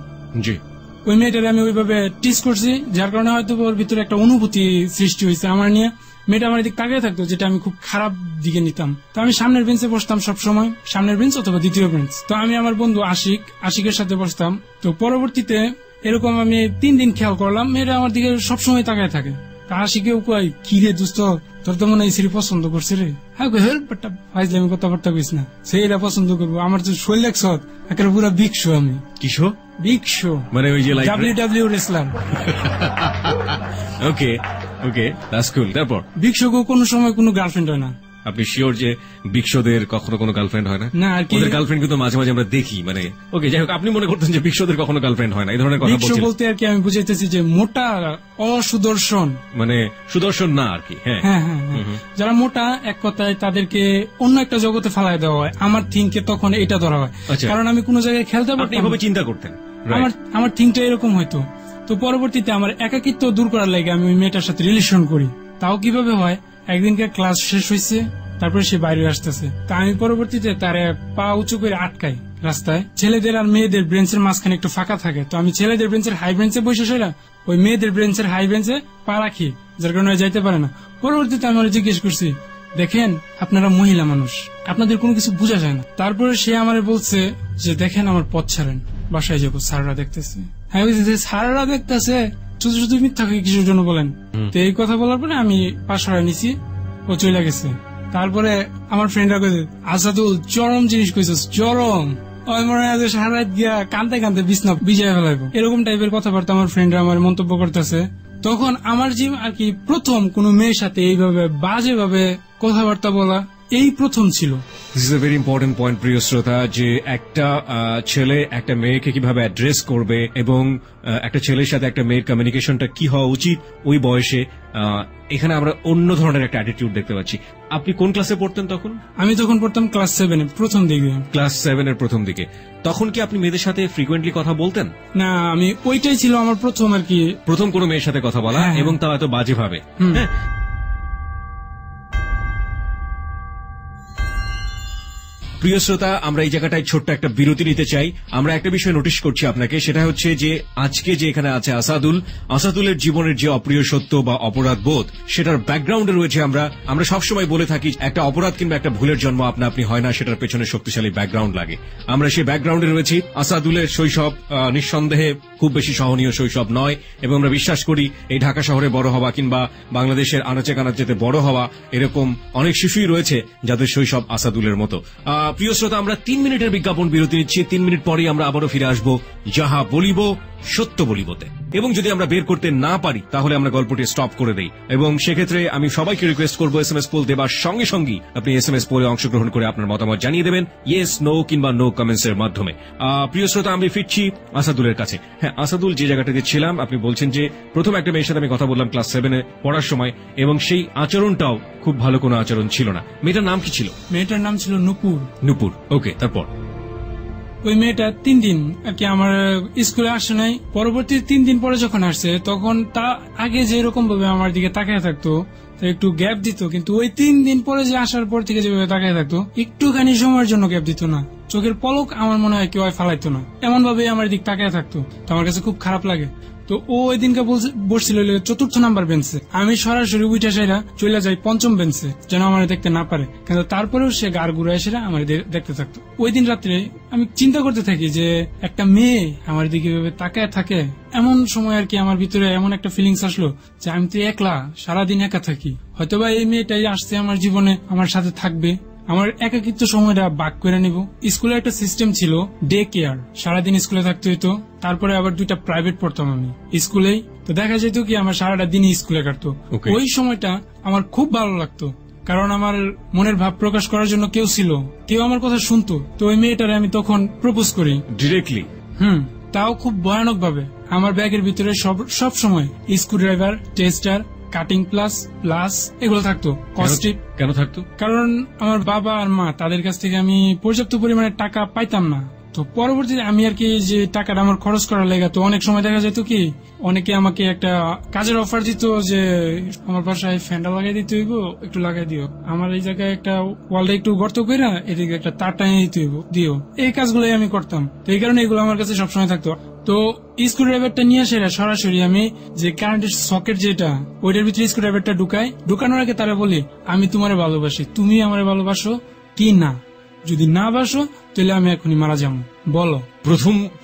ওই মেয়েটারে আমি ওইভাবে টিস করছি, যার কারণে হয়তো ওর ভিতরে একটা অনুভূতি সৃষ্টি হয়েছে আমার নিয়ে। মেয়েটা আমার দিক তাকিয়ে থাকতো, যেটা আমি খুব খারাপ দিকে নিতাম। তো আমি সামনের বেঞ্চে বসতাম সবসময়, সামনের বেঞ্চ অথবা দ্বিতীয় বেঞ্চ। তো আমি আমার বন্ধু আশিকের সাথে বসতাম। তো পরবর্তীতে এরকম আমি 3 দিন খেয়াল করলাম, মেয়েটা আমার দিকে সবসময় তাকায় থাকে। তা আশিকেও কয়, কি রে দোস্ত, তোর তো মনে হয় সিঁড়ি পছন্দ করছে রে। হ্যাঁ আমি কথাবার্তা কইস না, সেইটা পছন্দ করবো। আমার তো শৈল লাগছ একেবারে পুরা বিগ শো। আমি কি শো? বিগ শো, মানে ওই যে WWE wrestler. Okay okay, that's কুল। তারপর বিগ শো কোনো সময় কোনো গার্লফ্রেন্ড হয় না। আপনি শিওর যে বিশ্বদের কখনো কোনো গার্লফ্রেন্ড হয় না? না, আর কি ওদের গার্লফ্রেন্ড কিন্তু মাঝে মাঝে আমরা দেখি, মানে ওকে যাই হোক, আপনি মনে করতেন যে বিশ্বদের কখনো গার্লফ্রেন্ড হয় না, এই ধরনের কথা বলছেন? বিগ শো বলতে আর কি আমি বুঝাইতেছি যে মোটা অসুদর্শন, মানে সুদর্শন না আর কি। হ্যাঁ হ্যাঁ হ্যাঁ, যারা মোটা, এক কথায় তাদেরকে অন্য একটা জগতে ফেলাই দেওয়া হয়। আমার থিঙ্কে তখন এটা ধরা হয়, কারণ আমি কোনো জায়গায় খেলতে পারতাম। আপনি এভাবে চিন্তা করতেন? আমার থিঙ্কটা এরকম হয়তো। তো পরবর্তীতে আমার একাকিত্ব দূর করার লাগে আমি ওই মেয়েটার সাথে রিলেশন করি। তাও কিভাবে হয়, একদিনকে ক্লাস শেষ হয়েছে, তারপরে সে বাইরে আসতেছে, তা আমি পরবর্তীতে তারে পা উঁচু করে আটকাই রাস্তায়। ছেলেদের আর মেয়েদের বেঞ্চের মাঝখানে একটু ফাঁকা থাকে, তো আমি ছেলেদের বেঞ্চের হাই বেঞ্চে বসে সেরা ওই মেয়েদের বেঞ্চের হাই বেঞ্চে পা রাখি, যার কারণে যাইতে পারে না। পরবর্তীতে আমি জিজ্ঞেস করছি, দেখেন আপনারা মহিলা মানুষ, আপনাদের কোনো কিছু বোঝা যায় না। তারপরে সে আমার বলছে যে দেখেন আমার পথ ছাড়েন, বাসায় যাবো, স্যাররা দেখতেছে। হ্যাঁ বলছি, স্যাররা দেখতেছে, শুধু শুধু মিথ্যা কিছুর জন্য বলেন। তো এই কথা বলার পরে আমি পা সরাই নিছি, ও চলে গেছে। তারপরে আমার ফ্রেন্ডরা কইছে, আসাদুল চরম জিনিস কইছিস, চরম, ওই মনে হয় সারা রাত গিয়া কানতে কানতে বিছনা ভিজায় ফেলাইবো, এরকম টাইপের কথাবার্তা আমার ফ্রেন্ডরা আমার মন্তব্য করতেছে। তখন আমার জীবন আর কি প্রথম কোন মেয়ের সাথে এইভাবে বাজে ভাবে কথাবার্তা বলা এই প্রথম ছিল। This is a very important point, প্রিয় শ্রোতা, যে একটা ছেলে একটা মেয়েকে কিভাবে অ্যাড্রেস করবে এবং একটা ছেলের সাথে একটা মেয়ের কমিউনিকেশনটা কি হওয়া উচিত ওই বয়সে, এখানে আমরা অন্য ধরনের একটা অ্যাটিটিউড দেখতে পাচ্ছি। আপনি কোন ক্লাসে পড়তেন তখন? আমি তখন পড়তাম ক্লাস 7 প্রথম দিকে। ক্লাস 7 এর প্রথম দিকে। তখন কি আপনি মেয়েদের সাথে ফ্রিকোয়েন্টলি কথা বলতেন? না, আমি ওইটাই ছিল আমার প্রথম আর কি, প্রথম কোনো মেয়ের সাথে কথা বলা, এবং তাও এত বাজে ভাবে। হ্যাঁ, প্রিয় শ্রোতা, আমরা এই জায়গাটায় ছোট্ট একটা বিরতি নিতে চাই। আমরা একটা বিষয় নোটিশ করছি আপনাকে, সেটা হচ্ছে যে আজকে যে এখানে আছে আসাদুলের জীবনের যে অপ্রিয় সত্য বা অপরাধ বোধ, সেটার ব্যাকগ্রাউন্ডে রয়েছে আমরা সবসময় বলে থাকি একটা অপরাধ কিংবা একটা ভুলের জন্ম আপনা আপনি হয় না, সেটার পেছনে শক্তিশালী ব্যাকগ্রাউন্ড লাগে। আমরা সেই ব্যাকগ্রাউন্ডে রয়েছি। আসাদুলের শৈশব নিঃসন্দেহে খুব বেশি সহনীয় শৈশব নয়, এবং আমরা বিশ্বাস করি এই ঢাকা শহরে বড় হওয়া কিংবা বাংলাদেশের আনাচে কানাচেতে বড় হওয়া এরকম অনেক শিশুই রয়েছে যাদের শৈশব আসাদুলের মতো। প্রিয় শ্রোতা, আমরা 3 মিনিটের বিজ্ঞাপন বিরতি নিচ্ছি। 3 মিনিট পরেই আমরা আবারও ফিরে আসবো যাহা বলিব সত্য বলিবতে। এবং যদি আমরা বের করতে না পারি তাহলে আমরা গল্পটি স্টপ করে দেই। এবং সেক্ষেত্রে আমি সবাইকে রিকোয়েস্ট করবো SMS পোল দেবার সঙ্গে সঙ্গেই আপনি SMS পোলে অংশগ্রহণ করে আপনার মতামত জানিয়ে দেবেন ইয়েস, নো কিংবা নো কমেন্টস এর মাধ্যমে। প্রিয় শ্রোতা, আমি ফিরছি আসাদুলের কাছে। হ্যাঁ, আসাদুল যে জায়গাটাতে ছিলাম, আপনি বলছেন যে প্রথম একটা মেয়ের সাথে আমি কথা বললাম ক্লাস 7-এ পড়ার সময়, এবং সেই আচরণটাও খুব ভালো কোনো আচরণ ছিল না। মেয়েটার নাম কি ছিল? মেয়েটার নাম ছিল নুপুর। ওকে, তারপর? ওই মেয়েটা 3 দিন আর কি আমার স্কুলে আসে নাই। পরবর্তী 3 দিন পরে যখন আসছে, তখন তা আগে যে এরকম ভাবে আমার দিকে তাকিয়ে থাকতো, একটু গ্যাপ দিত, কিন্তু ওই 3 দিন পরে যে আসার পর থেকে যেভাবে তাকিয়ে থাকতো, একটুখানি সময়ের জন্য গ্যাপ দিত না। চোখের পলক আমার মনে হয় কেউ ফালাইতো না, এমন ভাবে আমার দিক তাকিয়ে থাকতো। তো আমার কাছে খুব খারাপ লাগে। তো ও ওই দিনকে বসছিল 4th নাম্বার বেঞ্চে, আমি সরাসরি উইটা সেরা চলে যাই 5ম বেঞ্চে, যেন আমার দেখতে না পারে। কিন্তু তারপরেও সে গার ঘুরায় সেরা আমার দেখতে থাকতো। ওই দিন রাত্রে আমি চিন্তা করতে থাকি যে একটা মেয়ে আমার দিকে তাকায় থাকে। এমন সময় আর কি আমার ভিতরে এমন একটা ফিলিংস আসলো যে আমি তো একলা, সারাদিন একা থাকি, হয়তোবা এই মেয়েটাই আসছে আমার জীবনে, আমার সাথে থাকবে, আমার একাকিত্ব সময়টা বাক করে নিব। স্কুলে একটা সিস্টেম ছিল ডে কেয়ার, সারাদিন স্কুলে থাকতে হইতো, তারপরে আবার 2টা প্রাইভেট পড়তাম আমি স্কুলেই। তো দেখা যেত কি আমার সারাটা দিনই স্কুলে কাটতো। ওই সময়টা আমার খুব ভালো লাগতো, কারণ আমার মনের ভাব প্রকাশ করার জন্য কেউ ছিল, কেউ আমার কথা শুনতো। তো ওই মেয়েটারে আমি তখন প্রপোজ করি ডিরেক্টলি। তাও খুব ভয়ানক ভাবে। আমার ব্যাগের ভিতরে সব সময় screw driver, tester, cutting plus এগুলো থাকতো। কস্টিপ কেন থাকতো? কারণ আমার বাবা আর মা, তাদের কাছ থেকে আমি পর্যাপ্ত পরিমাণে টাকা পাইতাম না। তো পরবর্তীতে আমি আর কি যে টাকাটা আমার খরচ করার লেগে, তো অনেক সময় দেখা যেত কি অনেকে আমাকে একটা কাজের অফার দিত যে আমার বাসায় ফ্যানটা লাগাই দিতে হইব, একটু লাগাই দিও, আমার এই জায়গায় একটা ওয়ালটা একটু গর্ত করে এদিকে একটা তার টানিয়ে দিতে হইব, দিও। এই কাজগুলোই আমি করতাম। তো এই কারণে এগুলো আমার কাছে সবসময় থাকতো। তো স্ক্রু ড্রাইভারটা নিয়ে আসে সরাসরি আমি যে কারেন্টের সকেট যেটা, ওইটার ভিতরে স্ক্রু ড্রাইভারটা ঢুকানোর আগে তারা বলি আমি তোমারে ভালোবাসি, তুমি আমারে ভালোবাসো কি না? যদি না বাসো তাহলে আমি এখনই মারা যাবো, বলো।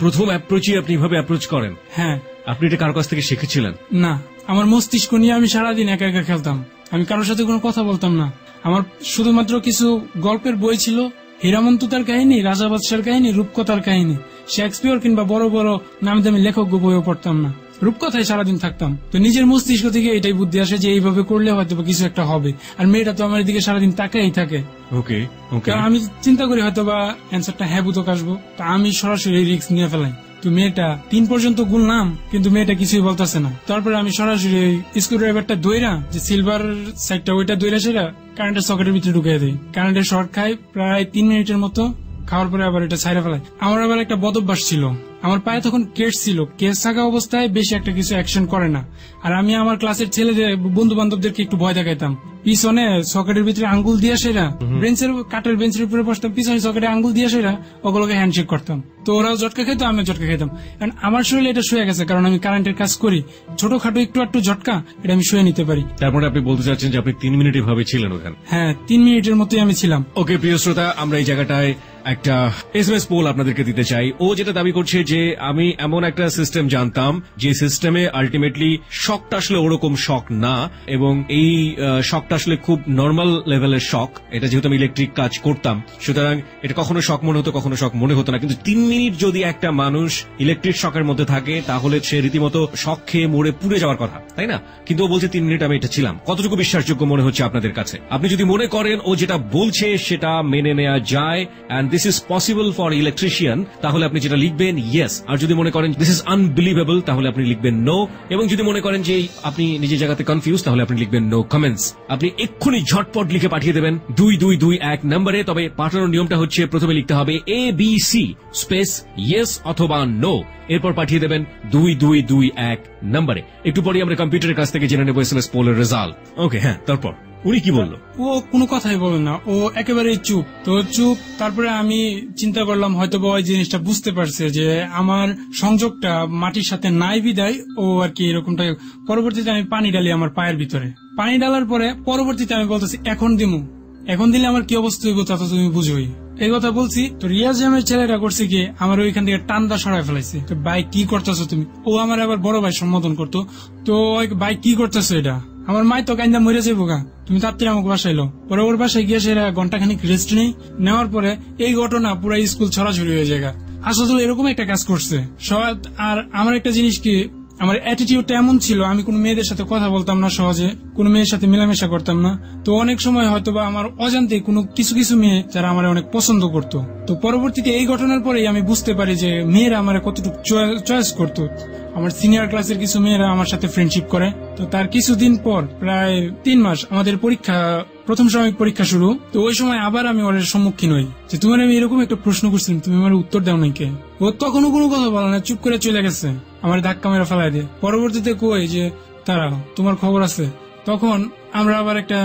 প্রথম অ্যাপ্রোচই আপনি এভাবে অ্যাপ্রোচ করেন? হ্যাঁ। আপনি এটা কারোর কাছ থেকে শিখেছিলেন? না, আমার মস্তিষ্ক নিয়ে আমি সারাদিন একা একা খেলতাম। আমি কারোর সাথে কোনো কথা বলতাম না। আমার শুধুমাত্র কিছু গল্পের বই ছিল, হীরামন্তুতার কাহিনী, রাজা বাদশার কাহিনী, রূপকথার কাহিনী, শেক্সপিয়র কিংবা বড় বড় নামি দামি লেখক বইও পড়তাম না, রূপকথায় সারাদিন থাকতাম। তো নিজের মস্তিষ্ক থেকে এটাই বুদ্ধি আসে যে এইভাবে করলে হয়তো কিছু একটা হবে। আর মেয়েটা তো আমার দিকে সারাদিন তাকাই থাকে। ওকে, আমি চিন্তা করি হয়তো বা অ্যান্সারটা হ্যাঁ বুঝতে আসবো, তা আমি সরাসরি রিস্ক নিয়ে ফেলাই। তো মেয়েটা 3 পর্যন্ত গুনলাম, কিন্তু মেয়েটা কিছুই বলতেছে না। তারপরে আমি সরাসরি স্ক্রু ড্রাইভারটা দইরা, যে সিলভার সাইডটা ওইটা দইরা সেটা কারেন্টের সকেটের ভিতরে ঢুকিয়ে দিই। কারেন্টের শর্ট খাই প্রায় 3 মিনিটের মতো, খাওয়ার পরে আবার এটা ছাইরা ফেলাই। আমার আবার একটা বদভ্যাস ছিল, আমার পায়ে তখন কেস ছিল, কেস থাকা অবস্থায় বেশি একটা কিছু অ্যাকশন করে না। আর আমি আমার ক্লাসের ছেলেদের বন্ধু বান্ধবদেরকে একটু ভয় দেখাইতাম। পিছনে সকেটের ভিতরে আঙ্গুল দিয়ে সেরা, বেঞ্চের কাঠের বেঞ্চের উপরে বসতাম, পিছনে সকেটে আঙ্গুল দিয়ে সেরা ওগুলোকে হ্যান্ডশেক করতাম। তো ওরাও ঝটকা খেত, আমিও ঝটকা খেতাম। কারণ আমার শরীরে এটা শুয়ে গেছে, কারণ আমি কারেন্টের কাজ করি, ছোটখাটো একটু ঝটকা এটা আমি শুয়ে নিতে পারি। তারপরে আপনি বলতে চাচ্ছেন যে আপনি 3 মিনিট ভাবে ছিলেন ওখানে? হ্যাঁ, 3 মিনিটের মতোই আমি ছিলাম। ওকে প্রিয় শ্রোতা, আমরা এই জায়গাটায় একটা SMS পোল আপনাদেরকে দিতে চাই। ও যেটা দাবি করছে যে আমি এমন একটা সিস্টেম জানতাম যে সিস্টেমে আলটিমেটলি শকটা আসলে ওরকম শক না, এবং এই শকটা আসলে খুব নর্মাল লেভেলের শক। এটা যেহেতু আমি ইলেকট্রিক কাজ করতাম, সুতরাং এটা কখনো শক মনে হতো, কখনো শক মনে হতো না। কিন্তু 3 মিনিট যদি একটা মানুষ ইলেকট্রিক শকের মধ্যে থাকে তাহলে সে রীতিমতো শক খেয়ে মরে পুড়ে যাওয়ার কথা, তাই না? কিন্তু ও বলছে 3 মিনিট আমি এটা ছিলাম। কতটুকু বিশ্বাসযোগ্য মনে হচ্ছে আপনাদের কাছে? আপনি যদি মনে করেন ও যেটা বলছে সেটা মেনে নেওয়া যায় and this is possible for electrician, তাহলে আপনি যেটা লিখবেন ইয়েস। আর যদি মনে করেন this is unbelievable, তাহলে আপনি লিখবেন নো। এবং যদি মনে করেন যে আপনি নিজের জায়গাতে কনফিউজ, তাহলে আপনি লিখবেন নো কমেন্টস। আপনি এক্ষুনি ঝটপট লিখে পাঠিয়ে দেবেন 2221 নম্বরে। তবে পাঠানোর নিয়মটা হচ্ছে প্রথমে লিখতে হবে ABC স্পেস ইয়েস অথবা নো, এরপর পাঠিয়ে দেবেন 2221 নম্বরে। একটু পরে আমরা কম্পিউটারের কাছ থেকে জেনে নেব SMS পোলের রেজাল্ট। ওকে, হ্যাঁ, তারপর উনি কি বললো? ও কোনো কথাই বলে না, ও একেবারেই চুপ। তো চুপ, তারপরে আমি চিন্তা করলাম হয়তো ওই জিনিসটা বুঝতে পারছে যে আমার সংযোগটা মাটির সাথে নাই বিদায় ও আর কি এরকমটা। পরবর্তীতে আমি পানি ডালি আমার পায়ের ভিতরে, পানি ডালার পরে পরবর্তীতে আমি বলতেছি এখন দিলে আমার কি অবস্থা হইব তা তো তুমি বুঝোই। এই কথা বলছি তো রিয়াজ জামের ছেলেটা করছে কি আমার ওইখান থেকে টান্দা সরাই ফেলাইছে। তো ভাই কি করতেছো তুমি? ও আমার আবার বড় ভাই সম্বোধন করতো। তো ভাই কি করতেছো এটা? আমার মাই তো কাইন্দা মরে যাবো গা, তুমি তাড়াতাড়ি আমাকে বাসাইলো। পরে ওর বাসায় গিয়ে সেরা ঘন্টাখানিক রেস্ট নেওয়ার পরে এই ঘটনা পুরো স্কুল ছড়াছড়ি হয়ে যায়। আসলে এরকম একটা কাজ করছে সবাই। আর আমার একটা জিনিস কি, আমার অ্যাটিটিউডটা এমন ছিল, আমি কোনো মেয়েদের সাথে কথা বলতাম না সহজে, কোনো মেয়ের সাথে মেলামেশা করতাম না। তো অনেক সময় হয়তো বা আমার অজান্তে কোনো কিছু মেয়ে যারা আমার অনেক পছন্দ করতো। তো পরবর্তীতে এই ঘটনার পরেই আমি বুঝতে পারি যে মেয়েরা আমার কতটুকু চয়েস করতো। আমার সিনিয়র ক্লাসের কিছু মেয়েরা আমার সাথে ফ্রেন্ডশিপ করে। তো তার কিছুদিন পর প্রায় 3 মাস আমাদের পরীক্ষা, প্রথম সাময়িক পরীক্ষা শুরু। তো ওই সময় আবার আমি ওর সম্মুখীন হই যে তোমার আমি এরকম একটা প্রশ্ন করছিলাম, তুমি আমার উত্তর দাও নাই কে? ও তখনও কোনো কথা বলে না, চুপ করে চলে গেছে, আমার ধাক্কা মেরে ফেলাই দিয়ে। পরবর্তীতে কই যে তারা তোমার খবর আছে। তখন আমরা আবার একটা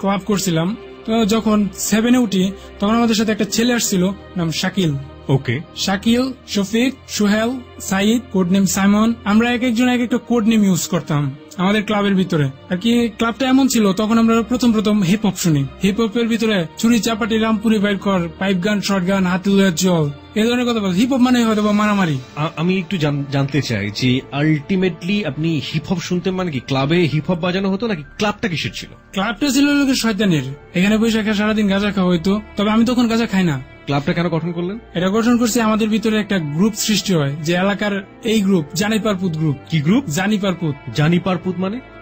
ক্লাব করছিলাম। তো যখন 7-এ উঠি তখন আমাদের সাথে একটা ছেলে আসছিল, নাম Shakil. Okay, Shakil, Shafiq, Sohel, Sayeed, code name Simon. আমরা এক একজন এক একটা কোড নেম ইউজ করতাম আমাদের ক্লাবের ভিতরে। আর কি ক্লাবটা এমন ছিল, তখন আমরা প্রথম হিপ হপ শুনি। হিপ হপের ভিতরে চুরি চাপাটি, রামপুরি বাইর কর, পাইপ গান, শর্ট গান, হাতুলের জল, এই ধরনের কথা বল। হিপ হপ মানে হয়তো মারামারি। আমি একটু জানতে চাই যে আলটিমেটলি আপনি হিপ হপ শুনতেন মানে কি ক্লাবে হিপ হপ বাজানো হতো নাকি ক্লাবটা কিসের ছিল? ক্লাবটা ছিল লোকের শয়তানের, এখানে বসে সারাদিন গাঁজা খাওয়া হইতো। তবে আমি তখন গাঁজা খাই না। ক্লাবটা কেন গঠন করলেন? এটা গঠন করছে আমাদের ভিতরে একটা গ্রুপ সৃষ্টি হয়, যে এলাকার এই গ্রুপ জানিপারপুত গ্রুপ। কি গ্রুপ? জানিপারপুত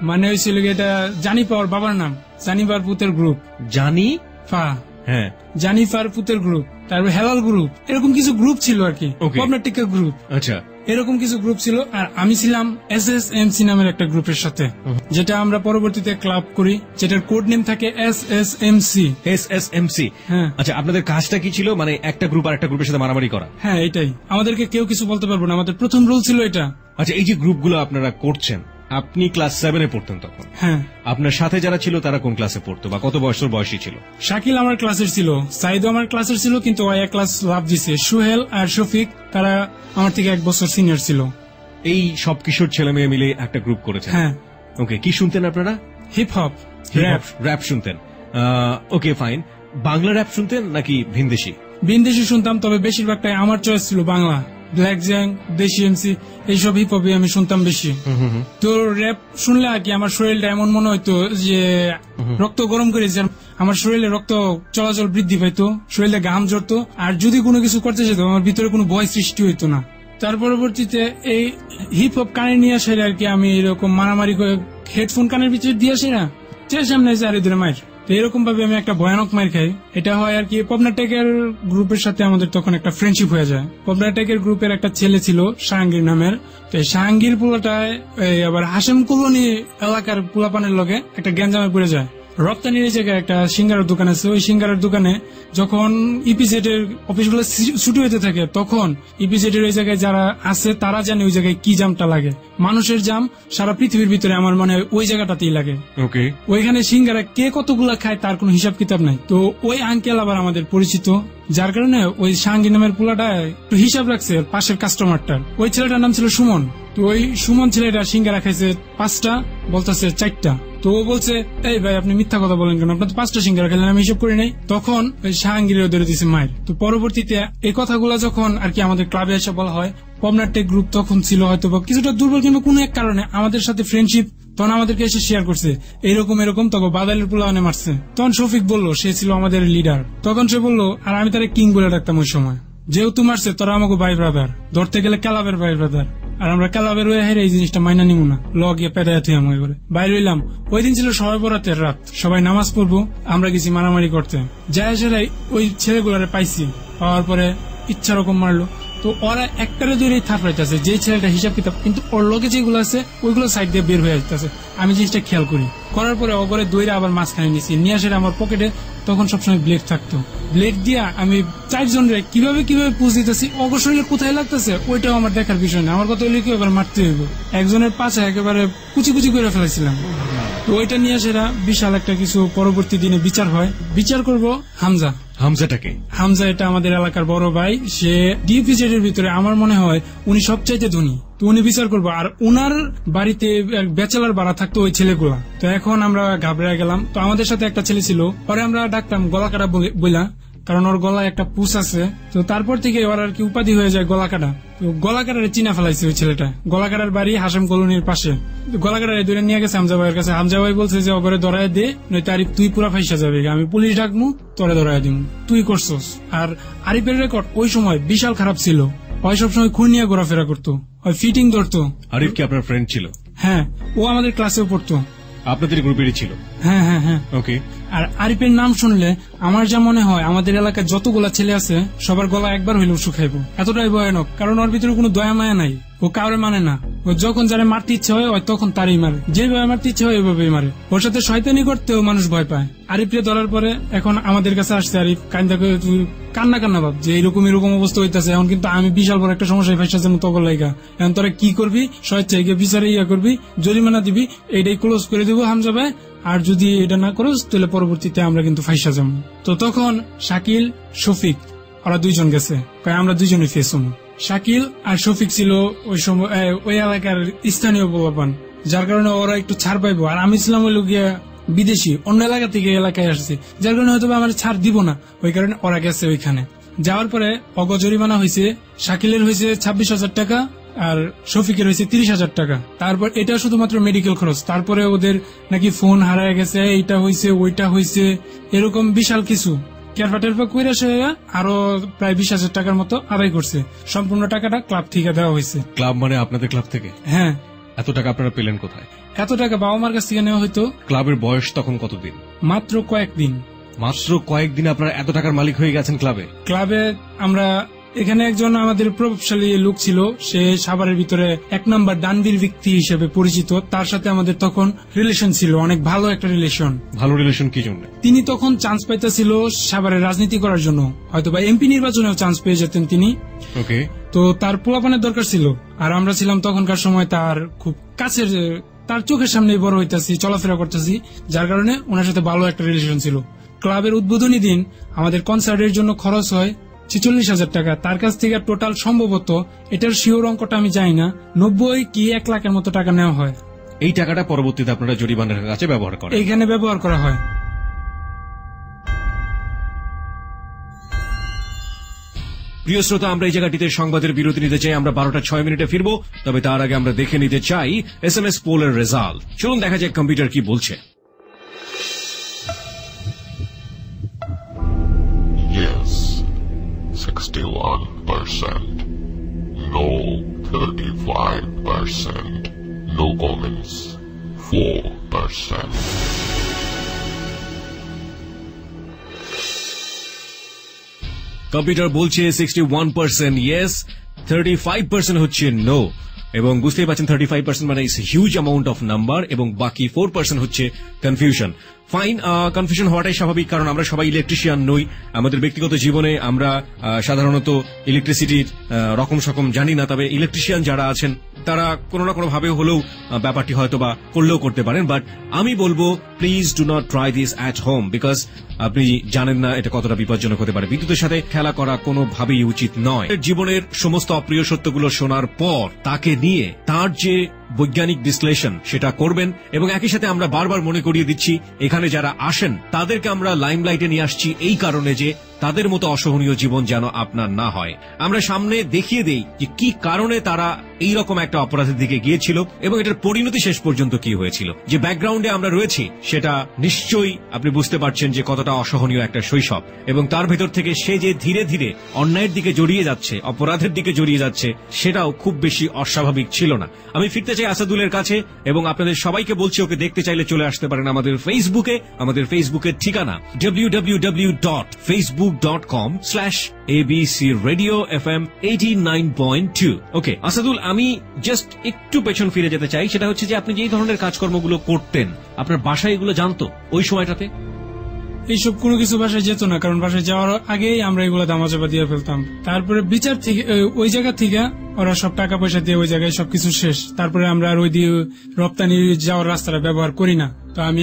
মানে হয়েছিল এটা জানি পাওয়ার বাবার নাম, জানিপারপুতের গ্রুপ। হ্যাঁ, জানিপারপুতের গ্রুপ, তারপর হেলাল গ্রুপ, এরকম কিছু গ্রুপ ছিল আর কি। পবনাটিকা গ্রুপ, আচ্ছা এরকম কিছু গ্রুপ ছিল। আর আমি ছিলাম SSMC নামের একটা গ্রুপের সাথে, যেটা আমরা পরবর্তীতে ক্লাব করি, যেটার কোড নেম থাকে SSMC। হ্যাঁ, আচ্ছা আপনাদের কাজটা কি ছিল? মানে একটা গ্রুপ আর একটা গ্রুপের সাথে মারামারি করা? হ্যাঁ, এটাই। আমাদেরকে কেউ কিছু বলতে পারবো না, আমাদের প্রথম রুল ছিল এটা। আচ্ছা, এই যে গ্রুপগুলো আপনারা করছেন, আপনি ক্লাস 7-এ পড়তেন তখন। হ্যাঁ, আপনার সাথে যারা ছিল তারা কোন ক্লাসে পড়তো বা কত বয়সী ছিল? শাকিল আমার ক্লাসের ছিল, সাইদও আমার ক্লাসের ছিল, কিন্তু ওই এক ক্লাস লাভ দিছে। সোহেল আর শফিক তারা আমার থেকে 1 বছর সিনিয়র ছিল। এই সব কিশোর ছেলে মেয়ে মিলে একটা গ্রুপ করেছেন? হ্যাঁ। ওকে, কি শুনতেন আপনারা? হিপ হপ, র‍্যাপ শুনতেন? Okay fine. বাংলা র‍্যাপ শুনতেন নাকি ভিনদেশি শুনতাম, তবে বেশিরভাগটাই আমার চয়েস ছিল বাংলা। ব্ল্যাক জ্যাং, দেশি এমসি, এইসব হিপ হপই আমি শুনতাম বেশি। তো র‍্যাপ শুনলে আর কি আমার শরীরটা এমন মনে হইতো যে রক্ত গরম করে, আমার শরীরে রক্ত চলাচল বৃদ্ধি পাইতো, শরীরে ঘাম ঝরতো। আর যদি কোনো কিছু করতে যেত আমার ভিতরে কোনো ভয় সৃষ্টি হইতো না। তার পরবর্তীতে এই হিপ হপ কানে নিয়ে আসে আর কি আমি এরকম মারামারি করে হেডফোন কানের ভিতরে দিয়ে আসি না, সামনে চারিদিকে মার। তো এরকম ভাবে আমি একটা ভয়ানক মার খাই। এটা হয় আর কি পবনাটেকের গ্রুপের সাথে আমাদের তখন একটা ফ্রেন্ডশিপ হয়ে যায়। পবনাটেকের গ্রুপের একটা ছেলে ছিল শাহাঙ্গীর নামের। তো এই শাহাঙ্গীর পোলাটায় আবার হাসেম কলোনি এলাকার পোলাপানের লগে একটা গ্যাঞ্জামে পড়ে যায়। রপ্তানির জায়গায় একটা সিঙ্গারের দোকান আছে, ওই সিঙ্গারের দোকানে যখন ইপিজেডের অফিসগুলো ছুটি হইতে থাকে তখন ইপিজেডের ওই জায়গায় যারা আছে তারা জানে ওই জায়গায় কি জামটা লাগে। মানুষের জাম সারা পৃথিবীর ভিতরে আমার মনে হয় ওই জায়গাটাতেই লাগে। ওকে, ওইখানে সিঙ্গারা কে কতগুলা খায় তার কোনো হিসাব কিতাব নাই। তো ওই আঙ্কেল আবার আমাদের পরিচিত, যার কারণে ওই শাহাঙ্গী নামের পোলাটা একটু হিসাব রাখছে পাশের কাস্টমারটার। ওই ছেলেটার নাম ছিল সুমন। তো ওই সুমন ছেলেটা সিঙ্গারা খাইছে 5টা, বলতেছে 4টা। তো ও বলছে, এই ভাই আপনি মিথ্যা কথা বলেন কেন, আপনার তো 5টা সিঙ্গারা খেলেন, আমি হিসাব করি নাই। তখন ওই শাহাঙ্গীরেও ধরে দিয়েছে মায়ের। তো পরবর্তীতে এই কথাগুলো যখন আর কি আমাদের ক্লাবে এসে বলা হয়, পবনাটেক গ্রুপ তখন ছিল হয়তো বা কিছুটা দুর্বল, কিংবা কোনো এক কারণে আমাদের সাথে ফ্রেন্ডশিপ, তখন আমাদেরকে এসে শেয়ার করছে এরকম তখন বাদালের পোলাওয়ানে মারছে। তখন শফিক বলল, সে ছিল আমাদের লিডার। তখন সে বলল, আর আমি তারা কিং বলে ডাকতাম ওই সময়, যেহেতু মারছে তোরা আমাকে ভাই ব্রাদার, ধরতে গেলে ক্লাবের ভাই ব্রাদার। আর আমরা ক্লাবের হয়ে হেরে এই জিনিসটা মাইনা নিব না, লগে পেটায় তুই আমি করে বাইরে হইলাম। ওই দিন ছিল সবাই বরাতের রাত, সবাই নামাজ পড়বো, আমরা গেছি মারামারি করতে। যায় সেরাই ওই ছেলেগুলারে পাইছি, পাওয়ার পরে ইচ্ছা রকম মারলো। তো ওরা একটারে দুইটাই থাপড়াইতেছে, যে ছেলেটা হিসাব কিতাব, কিন্তু ওর লোকে যেগুলো আছে ওইগুলো সাইড দিয়ে বের হয়ে আসতেছে। আমি জিনিসটা খেয়াল করি, করার পরে অগরে দইরা আবার মাঝখানে নিছি, নিয়ে আসে আমার পকেটে তখন সবসময় ব্লেড থাকতো। ব্লেড দিয়া আমি 4 জনের কিভাবে পুষ দিতেছি, অগর শরীরে কোথায় লাগতেছে ওইটাও আমার দেখার বিষয় না। আমার কথা হইলে কি এবার মারতে হইব, একজনের পাশে একেবারে কুচি করে ফেলেছিলাম। তো ওইটা নিয়ে সেটা বিশাল একটা কিছু পরবর্তী দিনে বিচার হয়। বিচার করব হামজাটাকে। হামজা এটা আমাদের এলাকার বড় ভাই, সে ডিএফিজেড এর ভিতরে আমার মনে হয় উনি সবচাইতে ধনী। তো উনি বিচার করবো, আর উনার বাড়িতে ব্যাচেলার ভাড়া থাকতো ওই ছেলেগুলা। তো এখন আমরা ঘাবড়ে গেলাম। তো আমাদের সাথে একটা ছেলে ছিল, পরে আমরা ডাকতাম গলাকাটা বইলা, কারণ ওর গলায় একটা পুষ আছে। তো তারপর থেকে ওর আর কি উপাধি হয়ে যায় গলাকাটা। তো গলাকাটারে চিনা ফেলাইছে ওই ছেলেটা। গলাকাটার বাড়ি হাসেম কলোনির পাশে। গলাকাটারে দূরে নিয়ে গেছে হামজা ভাইয়ের কাছে। হামজা ভাই বলছে যে ওগরে ধরায় দে, নয়তো আরিফ তুই পুরা ফাইসা যাবে, আমি পুলিশ ডাকমু, তোরে ধরায় দিমু, তুই করছস। আর আরিফের রেকর্ড ওই সময় বিশাল খারাপ ছিল, ওই সবসময় খুন নিয়ে ঘোরাফেরা করতো, ওই ফিটিং ধরতো। আরিফ কি আপনার ফ্রেন্ড ছিল? হ্যাঁ, ও আমাদের ক্লাসেও পড়তো। আপনাদের গ্রুপেরই ছিল? হ্যাঁ হ্যাঁ হ্যাঁ। ওকে। আর আরিফের নাম শুনলে আমার যা মনে হয় আমাদের এলাকায় যতগুলা ছেলে আছে সবার গলা একবার হইলেও শুকাইবো, এতটাই ভয়ানক। কারণ ওর ভিতরে কোনো দয়া মায়া নাই, ও কাউরে মানে না। ও যখন যারা মারতে ইচ্ছে হয় তখন তারই মারে, যেভাবে মারতে ইচ্ছে হয় ওইভাবেই মারে। ওর সাথে শয়তানি করতেও মানুষ ভয় পায়। আরিফকে ধরার পরে এখন আমাদের কাছে আসছে আরিফ, কান্না ভাব যে এরকম অবস্থা হইতেছে। এখন কিন্তু আমি বিশাল বড় একটা সমস্যায় ফাইসার জন্য তখন লাইগা। এখন তোরা কি করবি, স্বেচ্ছায় গিয়ে বিচারে করবি, জরিমানা দিবি, এইটাই ক্লোজ করে দিব হামজা ভাই। আর যদি এটা না করো তাহলে পরবর্তীতে আমরা কিন্তু ফাইসা যাবো। তো তখন শাকিল, শফিক ওরা 2 জন গেছে, আমরা 2 জনই ফেস হবো। শাকিল আর শফিক ছিল ওই সময় ওই এলাকার স্থানীয় পোলাপান, যার কারণে ওরা একটু ছাড় পাইবো। আর আমি ছিলাম ওই লোকিয়া বিদেশি, অন্য এলাকা থেকে এলাকায় আসছি, যার কারণে হয়তো আমার ছাড় দিব না। ওই কারণে ওরা গেছে ওইখানে। যাওয়ার পরে অগ জরিমানা হয়েছে, শাকিলের হয়েছে 26,000 টাকা আর শফিকের হয়েছে 30,000 টাকা। তারপর এটা শুধুমাত্র মেডিকেল খরচ। তারপরে ওদের নাকি ফোন হারায় গেছে, এইটা হয়েছে ওইটা হয়েছে, এরকম বিশাল কিছু কেয়ারফা কইরা সে আরো প্রায় 20,000 টাকার মতো আদায় করছে। সম্পূর্ণ টাকাটা ক্লাব থেকে দেওয়া হয়েছে। ক্লাব মানে আপনাদের ক্লাব থেকে? হ্যাঁ। এত টাকা আপনারা পেলেন কোথায়? এত টাকা বাবা মার কাছ থেকে নেওয়া হইতো। ক্লাবের বয়স তখন কতদিন? মাত্র কয়েকদিন। মাত্র কয়েকদিন আপনারা এত টাকার মালিক হয়ে গেছেন ক্লাবে? আমরা এখানে একজন আমাদের প্রভাবশালী লোক ছিল, সে সাভারের ভিতরে 1 নম্বর ডানবির ব্যক্তি হিসেবে পরিচিত। তার সাথে আমাদের তখন রিলেশন ছিল, অনেক ভালো একটা রিলেশন। ভালো রিলেশন কি জন্য? তিনি তখন চান্স পাইতেছিল সাভারের রাজনীতি করার জন্য, হয়তো বা এমপি নির্বাচনেও চান্স পেয়ে যেতেন তিনি। ওকে। তো তার পোলাপানের দরকার ছিল, আর আমরা ছিলাম তখনকার সময় তার খুব কাছের, তার চোখের সামনে বড় হইতাছি, চলাফেরা করতেছি, যার কারণে ওনার সাথে ভালো একটা রিলেশন ছিল। ক্লাবের উদ্বোধনী দিন আমাদের কনসার্টের জন্য খরচ হয় 46,000 টাকা। তার কাছ থেকে টোটাল সম্ভবত, এটার শিওর অঙ্কটা আমি জানি না, 90 কি 1 লাখের মতো টাকা নেওয়া হয়। এই টাকাটা পরবর্তীতে আপনারা জরিমানার কাছে ব্যবহার করেন? এইখানে ব্যবহার করা হয়। প্রিয় শ্রোতা, আমরা এই জায়গাটিতে সংবাদের বিরতি নিতে চাই। আমরা 12:06 ফিরবো, তবে তার আগে আমরা দেখে নিতে চাই SMS পোলের রেজাল্ট। চলুন দেখা যাক কম্পিউটার কি বলছে। Yes, 61%. No, 35%. No comments, 4%. Computer বলছে 61% ইয়েস, 35% হচ্ছে নো। এবং বুঝতেই পারছেন 35% মানে it's huge amount of number, এবং বাকি 4% হচ্ছে কনফিউশন। ফাইন, কনফিউশন হওয়াটাই স্বাভাবিক, কারণ আমরা সবাই ইলেকট্রিশিয়ান নই। আমাদের ব্যক্তিগত জীবনে আমরা সাধারণত ইলেকট্রিসিটির রকম সকম জানি না, তবে ইলেকট্রিশিয়ান যারা আছেন তারা কোনো না কোনো ভাবে হলেও ব্যাপারটি হয়তো বা করলেও করতে পারেন। বাট আমি বলবো please do not try this at home, because আপনি জানেন না এটা কতটা বিপজ্জনক হতে পারে। বিদ্যুতের সাথে খেলা করা কোনোভাবেই উচিত নয়। জীবনের সমস্ত অপ্রিয় সত্যগুলো শোনার পর তাকে নিয়ে তার যে বৈজ্ঞানিক বিশ্লেষণ সেটা করবেন, এবং একই সাথে আমরা বারবার মনে করিয়ে দিচ্ছি এখানে যারা আসেন তাদেরকে আমরা লাইমলাইটে নিয়ে আসছি এই কারণে যে তাদের মতো অসহনীয় জীবন যেন আপনার না হয়। আমরা সামনে দেখিয়ে দেই যে কি কারণে তারা এইরকম একটা অপরাধের দিকে গিয়েছিল এবং এটার পরিণতি শেষ পর্যন্ত কি হয়েছিল, যে ব্যাকগ্রাউন্ডে আমরা রয়েছি সেটা নিশ্চয়ই আপনি বুঝতে পারছেন যে কতটা অসহনীয় একটা শৈশব, এবং তার ভেতর থেকে সে যে ধীরে ধীরে অন্যায়ের দিকে জড়িয়ে যাচ্ছে, অপরাধের দিকে জড়িয়ে যাচ্ছে, সেটাও খুব বেশি অস্বাভাবিক ছিল না। আমি ফিরতে চাই আসাদুলের কাছে এবং আপনাদের সবাইকে বলছি ওকে দেখতে চাইলে চলে আসতে পারেন আমাদের ফেসবুকে। আমাদের ফেসবুকের ঠিকানা www.facebook.com/abcradiofm89.2। ওকে আসাদুল, আমি জাস্ট একটু পেছন ফিরে যেতে চাই। সেটা হচ্ছে যে আপনি যেই ধরনের কাজকর্মগুলো করতেন, আপনার বাসায় এগুলো জানতো ওই সময়টাতে? এইসব কোনো কিছু বাসায় যেত না, কারণ বাসায় যাওয়ার আগেই আমরা এগুলো দামাচাপা দিয়ে ফেলতাম। তারপরে বিচার থেকে ওই জায়গা থেকে ওরা সব টাকা পয়সা দিয়ে ওই জায়গায় সবকিছু শেষ। তারপরে আমরা আর ওই দিয়ে রপ্তানি যাওয়ার রাস্তাটা ব্যবহার করি না। তো আমি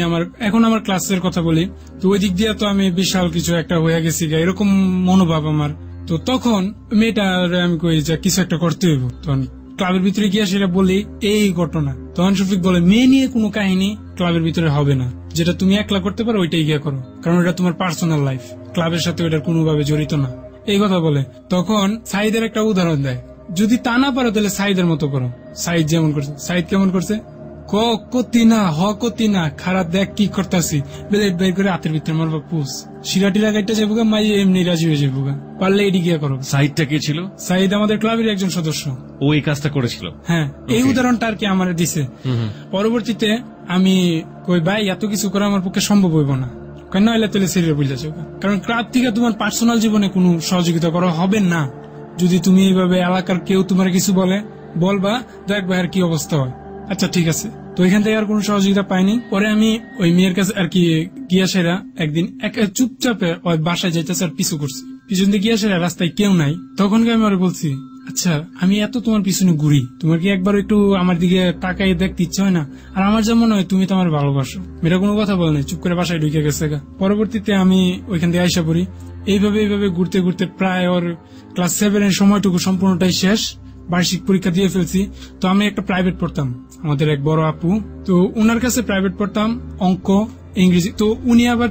এখন আমার ক্লাসের কথা বলি, তো ওই দিক দিয়ে তো আমি বিশাল কিছু একটা হয়ে গেছি, এরকম মনোভাব আমার। তো তখন মেয়েটা আমি কই যে কিছু একটা করতে হইব। তখন ক্লাবের ভিতরে গিয়ে সেটা বলি এই ঘটনা। তখন শফিক বলে মেয়ে নিয়ে কোনো কাহিনী ক্লাবের ভিতরে হবে না, যেটা তুমি একলা করতে পারো ওইটাই গিয়ে করো, কারণ এটা তোমার পার্সোনাল লাইফ, ক্লাবের সাথে ওইটার কোনোভাবে জড়িত না, এই কথা বলে। তখন সাইদের একটা উদাহরণ দেয়, যদি তা না পারো তাহলে সাইদের মতো করো। সাইদ যেমন করছে, সাইদ কেমন করছে, কতি না কতি না খারাপ দেখ কি করতেছি, ব্লেড বের করে হাতের ভিতরে মারবা পুষ, শিরাটিরা গাইটা যাবো গা, মাই এমনি রাজি হয়ে যাবো গা, পারলে এটি গিয়ে করো। সাইদটা কে ছিল? সাইদ আমাদের ক্লাবের একজন সদস্য। ও এই কাজটা করেছিল? হ্যাঁ, এই উদাহরণটা আর কি আমার দিছে। পরবর্তীতে আমি কই ভাই এত কিছু করা আমার পক্ষে সম্ভব হইব না, কেন এলে তুলে সিরিয়াল বুঝলে, কারণ ক্লাব থেকে তোমার পার্সোনাল জীবনে কোনো সহযোগিতা করা হবে না। যদি তুমি এইভাবে এলাকার কেউ তোমার কিছু বলবা দেখবা আর কি অবস্থা হয়। আচ্ছা ঠিক আছে, তো এখান থেকে আর কোন সহযোগিতা পাইনি। পরে আমি ওই মেয়ের কাছে আর কি গিয়াসেরা একদিন চুপচাপে ওই বাসায় যাইতেছে আর পিছু করছি, পিছন দিয়ে গিয়াসেরা রাস্তায় কেউ নাই। তখন আমি আর বলছি, আচ্ছা আমি এত তোমার পিছনে ঘুরি, তোমার কি একবার একটু আমার দিকে তাকাই দেখতে ইচ্ছা হয় না? আর আমার যেমন হয় তুমি তো আমার ভালোবাসো। মেয়েরা কোনো কথা বলে নাই, চুপ করে বাসায় ঢুকে গেছে। পরবর্তীতে আমি ওইখান থেকে আইসা পড়ি। এইভাবে ঘুরতে ঘুরতে প্রায় ওর ক্লাস 7 এর সময়টুকু সম্পূর্ণটাই শেষ, বার্ষিক পরীক্ষা দিয়ে ফেলছি। তো আমি একটা প্রাইভেট পড়তাম, আমাদের এক বড় আপু, তো উনার কাছে প্রাইভেট পড়তাম, অঙ্ক ইংরেজি। তো উনি আবার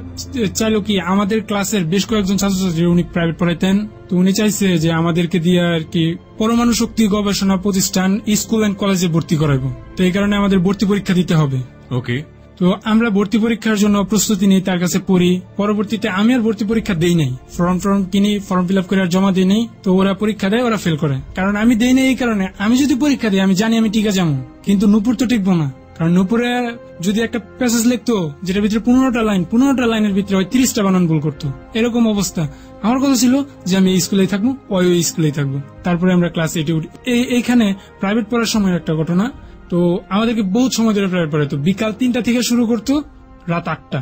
চাইলো কি আমাদের ক্লাসের বেশ কয়েকজন ছাত্রছাত্রী উনি প্রাইভেট পড়াইতেন, তো উনি চাইছে যে আমাদেরকে দিয়ে আর কি পরমাণু শক্তি গবেষণা প্রতিষ্ঠান স্কুল এন্ড কলেজে ভর্তি করাইবো। তো এই কারণে আমাদের ভর্তি পরীক্ষা দিতে হবে। ওকে, তো আমরা ভর্তি পরীক্ষার জন্য প্রস্তুতি নিই, তার কাছে পড়ি। পরবর্তীতে আমি আর ভর্তি পরীক্ষা দেই নাই, ফর্ম কিনি, ফর্ম ফিল আপ করে আর জমা দিই নাই। তো ওরা পরীক্ষা দেয়, ওরা ফেল করে। কারণ আমি দেই নাই এই কারণে, আমি যদি পরীক্ষা দিই আমি জানি আমি টিকা যাবো, কিন্তু নূপুর তো টিকবো না। কারণ নূপুরে যদি একটা প্যাসেজ লিখতো যেটার ভিতরে 15টা লাইনের ভিতরে 30টা বানান ভুল করতো, এরকম অবস্থা। আমার কথা ছিল যে আমি এই স্কুলেই থাকবো, ওই স্কুলেই থাকবো। তারপরে আমরা ক্লাস 8 উঠি। এইখানে প্রাইভেট পড়ার সময় একটা ঘটনা, তো আমাদেরকে বহুত সময় ধরে প্রাইভেট পড়াতো। বিকাল 3টা থেকে শুরু করতো, রাত 8টা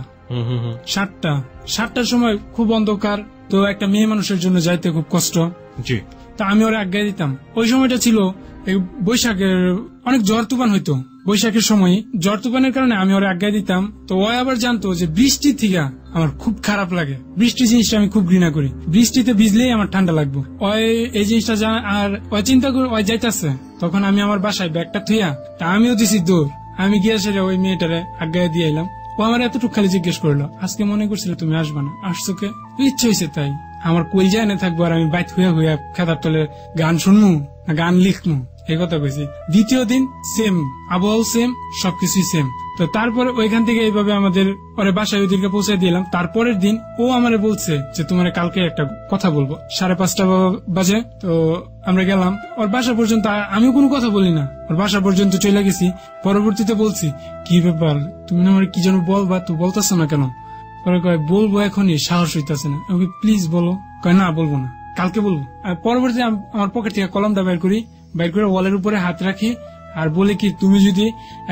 7টার সময় খুব অন্ধকার, তো একটা মেয়ে মানুষের জন্য যাইতে খুব কষ্ট। তা আমি ওরা আজ্ঞা দিতাম। ওই সময়টা ছিল বৈশাখের, অনেক ঝড় তুফান হইতো বৈশাখের সময়। ঝড় তুফানের কারণে আমি ওরা আজ্ঞা দিতাম। তো ওই আবার জানতো যে বৃষ্টি থেকে আমার খুব খারাপ লাগে, বৃষ্টি জিনিসটা আমি খুব ঘৃণা করি, বৃষ্টিতে ভিজলেই আমার ঠান্ডা লাগবে। ওই এই জিনিসটা জানা, আর ওই চিন্তা করে ওই যাইতেছে। তখন আমি আমার বাসায় ব্যাগটা থুইয়া, তা আমিও দিছি দৌড়, আমি গিয়ে সেটা ওই মেয়েটারে আজ্ঞা দিয়ে এলাম। ও আমার এতটুকু খালি জিজ্ঞেস করলো, আজকে মনে করছিল তুমি আসবা না, আসছো কে? ইচ্ছা হয়েছে তাই। আমার কই যায় না থাকবো, আর আমি বাইত হইয়া খেতার তলে গান শুনমু না গান লিখমু, এই কথা কইছি। দ্বিতীয় দিন সেম আবহাওয়া, সেম সবকিছুই সেম। তো তারপরে ওইখান থেকে এইভাবে আমাদের ওরে বাসায় ওইদিকে পৌঁছে দিলাম। তারপরের দিন ও আমারে বলছে যে তোমার কালকে একটা কথা বলবো, 5:30 বাজে। তো আমরা গেলাম ওর বাসা পর্যন্ত, আমিও কোনো কথা বলি না, ওর বাসা পর্যন্ত চলে গেছি। পরবর্তীতে বলছি, কি ব্যাপার তুমি আমার কি যেন বলবা, তো বলতেছো না কেন? পরে কয় বলবো এখনই, সাহস হইতেছে না। ওকে প্লিজ বলো। কয় না বলবো না, কালকে বলবো। আর পরবর্তীতে আমার পকেট থেকে কলমটা বের করে ওয়ালের উপরে হাত রাখি আর বলে কি তুমি যদি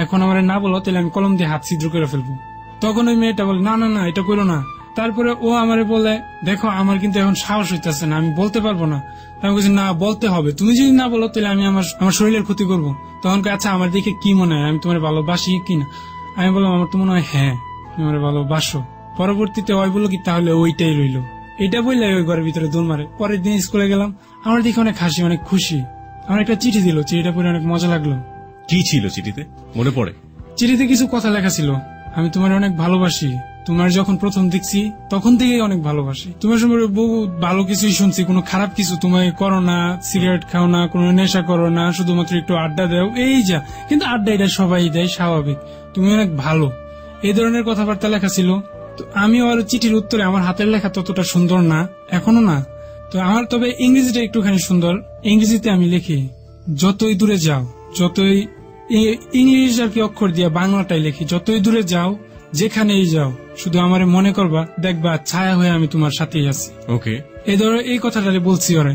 এখন আমার না বলো তাহলে আমি কলম দিয়ে হাত ছিদ্র করে ফেলবো। তখন ওই মেয়েটা বলে না না না এটা করো না। তারপরে ও আমারে বলে দেখো আমার কিন্তু এখন সাহস হইতেছে না, আমি বলতে পারবো না। আমি বলছি না বলতে হবে, তুমি যদি না বলো তাহলে আমি আমার শরীরের ক্ষতি করবো। তখন আচ্ছা আমার দেখে কি মনে হয়, আমি তোমার ভালোবাসি কিনা? আমি বললাম আমার তো মনে হয় হ্যাঁ তুমি আমার ভালোবাসো। পরবর্তীতে ওই বললো কি তাহলে ওইটাই রইলো, এটা বললে ওই ঘরের ভিতরে দৌড় মারে। পরের দিন স্কুলে গেলাম, আমার দেখে অনেক হাসি, অনেক খুশি। আমার একটা চিঠি দিল, চিঠিটা পড়ে অনেক মজা লাগলো। কি ছিল চিঠিতে মনে পড়ে? চিঠিতে কিছু কথা লেখা ছিল, আমি তোমার অনেক ভালোবাসি, তোমার যখন প্রথম দেখছি তখন থেকেই অনেক ভালোবাসি। তোমার সম্পর্কে বহু ভালো কিছুই শুনছি, কোনো খারাপ কিছু তুমি করো না, সিগারেট খাও না, কোনো নেশা করো না, শুধুমাত্র একটু আড্ডা দাও, এই যা। কিন্তু আড্ডা এটা সবাই দেয়, স্বাভাবিক। তুমি অনেক ভালো, এই ধরনের কথাবার্তা লেখা ছিল। তো আমি আর চিঠির উত্তরে আমার হাতের লেখা ততটা সুন্দর না, এখনো না। তো আমার তবে ইংরেজিটা একটুখানি সুন্দর। ইংরেজিতে আমি লিখি, যতই দূরে যাও, যতই ইংলিশ আর কি অক্ষর দিয়ে বাংলাটাই লিখি, যতই দূরে যাও, যেখানেই যাও, শুধু আমারে মনে করবা, দেখবা ছায়া হয়ে আমি তোমার সাথেই আছি। ওকে, এই ধরো এই কথাটা বলছি ওরে।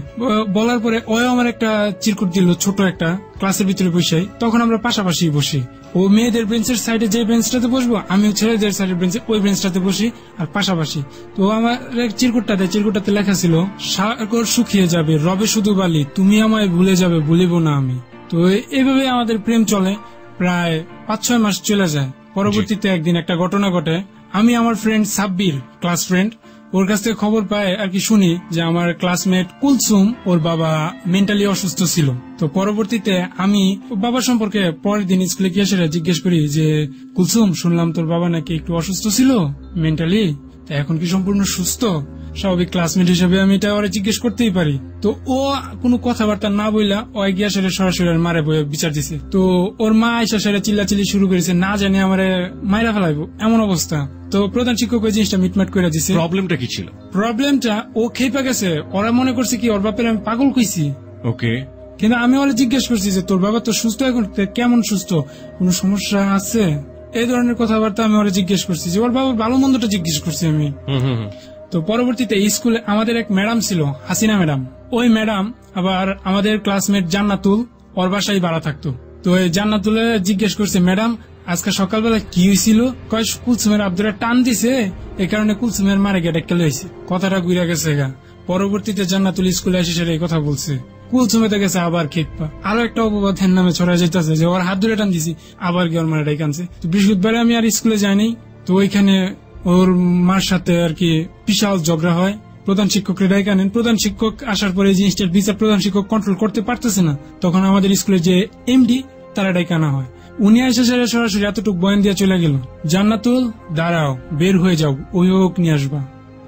বলার পরে ও আমার একটা চিরকুট দিল, ছোট একটা, ক্লাসের ভিতরে বসে। তখন আমরা পাশাপাশি বসি, ও মেয়েদের বেঞ্চের সাইডে যে বেঞ্চটাতে বসবো, আমিও ছেলেদের সাইডের বেঞ্চে ওই বেঞ্চটাতে বসি, আর পাশাপাশি। তো আমার চিরকুটটা দেয়, চিরকুটটাতে লেখা ছিল, সাগর শুকিয়ে যাবে, রবে শুধু বালি, তুমি আমায় ভুলে যাবে, ভুলিব না আমি। তো এইভাবে আমাদের প্রেম চলে, প্রায় 5-6 মাস চলে যায়। পরবর্তীতে একদিন একটা ঘটনা ঘটে। আমি আমার ফ্রেন্ড সাব্বির, ক্লাস ফ্রেন্ড, ওর কাছ থেকে খবর পায় আর কি, শুনি যে আমার ক্লাসমেট কুলসুম, ওর বাবা মেন্টালি অসুস্থ ছিল। তো পরবর্তীতে আমি বাবা সম্পর্কে পরের দিন স্কুলে গিয়ে সেটা জিজ্ঞেস করি যে, কুলসুম, শুনলাম তোর বাবা নাকি একটু অসুস্থ ছিল মেন্টালি, তা এখন কি সম্পূর্ণ সুস্থ? স্বাভাবিক ক্লাসমেট হিসেবে আমি এটা ওরা জিজ্ঞেস করতেই পারি। তো ও কোনো কথাবার্তা না বইলা ও গিয়া সেটা সরাসরি মারে বইয়ে বিচার দিছে। তো ওর মা এসে সেটা চিল্লাচিল্লি শুরু করেছে, না জানি আমারে মাইরা ফেলাইবো, এমন অবস্থা। তো প্রধান শিক্ষক ওই জিনিসটা মিটমাট করে দিছে। প্রবলেমটা কি ছিল? প্রবলেমটা ও খেপে গেছে, ওরা মনে করছে কি ওর বাপের আমি পাগল কইছি। ওকে, কিন্তু আমি ওরা জিজ্ঞেস করছি যে, তোর বাবা তো সুস্থ, এখন কেমন সুস্থ, কোনো সমস্যা আছে? এই ধরনের কথাবার্তা আমি ওরা জিজ্ঞেস করছি, যে ওর বাবার ভালো মন্দটা জিজ্ঞেস করছি আমি। তো পরবর্তীতে স্কুলে আমাদের এক ম্যাডাম ছিল, হাসিনা ম্যাডাম। ওই ম্যাডাম আবার আমাদের ক্লাসমেট জান্নাতুল, ওর বাসায় ভাড়া থাকতো। তো এই জান্নাতুলে জিজ্ঞেস করছে, ম্যাডাম আজকে সকালবেলা কি হয়েছিল? কয়, কুলসুমের আব্দুরা টান দিছে, এই কারণে কুলসুমের মারে গিয়ে ডেক্কেল হয়েছে। কথাটা ঘুরে গেছে গা। পরবর্তীতে জান্নাতুল স্কুলে এসে সেটা এই কথা বলছে। কুলসুমেতে গেছে আবার খেপা, আরো একটা অপবাদ হেন নামে ছড়া যেতেছে যে ওর হাত ধরে টান দিছি, আবার গিয়ে ওর মারে ডেকে আনছে। তো বৃহস্পতিবারে আমি আর স্কুলে যাইনি। তো ওইখানে ওর মার সাথে আর কি বিশাল ঝগড়া হয়। প্রধান শিক্ষককে ডাইকা আনেন। প্রধান শিক্ষক আসার পরে এই জিনিসটার বিচার প্রধান শিক্ষক কন্ট্রোল করতে পারতেছে না। তখন আমাদের স্কুলের যে এমডি, তারা ডাইকা আনা হয়। উনি এসে সরাসরি এতটুকু বয়ান দিয়ে চলে গেল, জান্নাতুল দাঁড়াও, বের হয়ে যাও, অভিভাবক নিয়ে আসবা।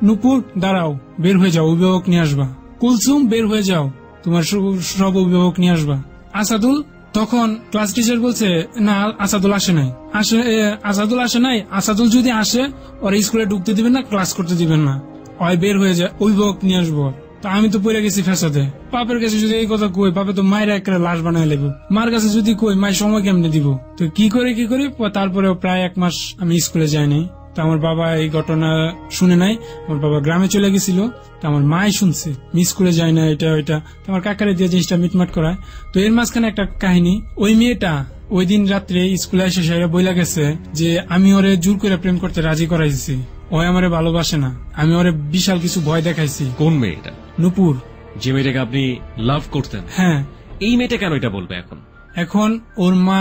নুপুর দাঁড়াও, বের হয়ে যাও, অভিভাবক নিয়ে আসবা। কুলসুম বের হয়ে যাও, তোমার সব অভিভাবক নিয়ে আসবা। আসাদুল, তখন ক্লাস টিচার বলছে, না আসাদুল আসে নাই, আসাদুল আসে নাই, আসাদুল যদি আসে ওরা স্কুলে ঢুকতে দিবেন না, ক্লাস করতে দিবেন না, ওই বের হয়ে যায়, অভিভাবক নিয়ে আসবো। তা আমি তো পড়ে গেছি ফেসাতে। বাপের কাছে যদি এই কথা কই, বাপে তো মায়ের একটা লাশ বানায় লেবে। মার কাছে যদি কই, মায়ের সময় কেমনে দিব? তো কি করি তারপরে প্রায় 1 মাস আমি স্কুলে যাইনি। তো আমার বাবা এই ঘটনা শুনে নাই, আমার বাবা গ্রামে চলে গেছিল। তো আমার মাই শুনছে, আমি স্কুলে যাই না, এটা ওইটা। তো আমার কাকারে দিয়ে জিনিসটা মিটমাট করায়। তো এর মাঝখানে একটা কাহিনী, ওই মেয়েটা ওই দিন রাত্রে স্কুলে এসে সেরা বইলা গেছে যে আমি ওরে জোর করে প্রেম করতে রাজি করাইছি, ওই আমারে ভালোবাসে না, আমি ওরে বিশাল কিছু ভয় দেখাইছি। কোন মেয়েটা? নুপুর, যে মেয়েটাকে আপনি লাভ করতেন। হ্যাঁ। এই মেয়েটা কেন এটা বলবে এখন ওর মা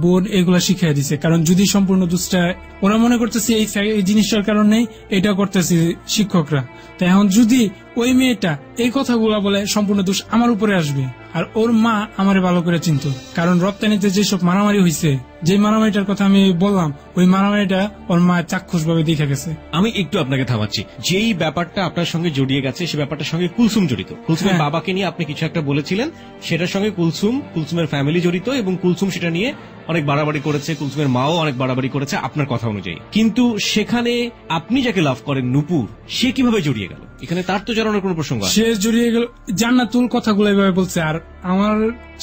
বোন এগুলা শিখাই দিছে, কারণ যদি সম্পূর্ণ দুষ্টা ওরা মনে করতেছে এই জিনিসটার কারণে এটা করতেছে শিক্ষকরা। তাই এখন যদি ওই মেয়েটা এই কথাগুলা বলে, সম্পূর্ণ দোষ আমার উপরে আসবে। আর ওর মা আমারে ভালো করে চিনত, কারণ রপ্তানিতে যেসব মারামারি হয়েছে, যে মারামারিটার কথা আমি বললাম, ওই মারামারিটা ওর মা চাক্ষুষ ভাবে দেখে গেছে। আমি একটু আপনাকে থামাচ্ছি, যেই ব্যাপারটা আপনার সঙ্গে জড়িয়ে গেছে সে ব্যাপারটার সঙ্গে কুলসুম জড়িত। কুলসুমের বাবাকে নিয়ে আপনি কিছু একটা বলেছিলেন, সেটার সঙ্গে কুলসুমের ফ্যামিলি জড়িত, এবং কুলসুম সেটা নিয়ে অনেক বাড়াবাড়ি করেছে, কুলসুমের মাও অনেক বাড়াবাড়ি করেছে আপনার কথা অনুযায়ী। কিন্তু সেখানে আপনি যাকে লাভ করেন নুপুর, সে কিভাবে জড়িয়ে গেল? এখানে তার তো জানানোর কোনো প্রসঙ্গ আছে? সে জড়িয়ে গেল, জান্নাতুল কথাগুলো এভাবে বলছে। আর আমার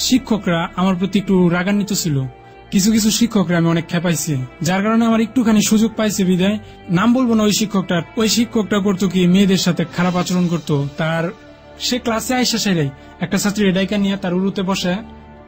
শিক্ষকরা আমার প্রতি একটু রাগান্বিত ছিল, কিছু কিছু শিক্ষকরা আমি অনেক খেপাইছি, যার কারণে আমার একটুখানি সুযোগ পাইছে বিদায়। নাম বলবো না ওই শিক্ষকটা করতো কি, মেয়েদের সাথে খারাপ আচরণ করতো। তার সে ক্লাসে আইসা সেরাই একটা ছাত্রী ডাইকা নিয়ে তার উরুতে বসে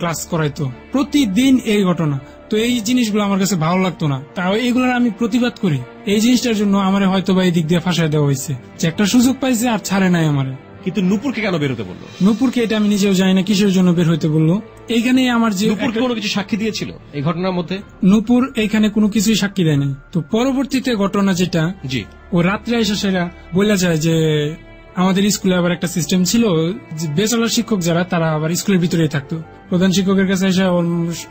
ক্লাস করাইতো প্রতিদিন, এই ঘটনা। তো এই জিনিসগুলো আমার কাছে ভালো লাগতো না, তাও এইগুলোর আমি প্রতিবাদ করি। এই জিনিসটার জন্য আমার হয়তো বা এই দিক দিয়ে ফাঁসাই দেওয়া হয়েছে, যে একটা সুযোগ পাইছে আর ছাড়ে নাই আমারে। কিন্তু নূপুরকে কেন বের হতে বললো? নূপুরকে এটা আমি নিজেও জানি না কিসের জন্য বের হইতে বললো। এইখানে আমার যে নূপুর কোনো কিছু সাক্ষী দিয়েছিল এই ঘটনার মধ্যে? নূপুর এইখানে কোনো কিছুই সাক্ষী দেয় নাই। তো পরবর্তীতে ঘটনা যেটা, জি, ও রাত্রে এসে সেটা বলা যায় যে আমাদের স্কুলে আবার একটা সিস্টেম ছিল, যে বেচলার শিক্ষক যারা, তারা আবার স্কুলের ভিতরেই থাকতো। প্রধান শিক্ষকের কাছে এসে ওর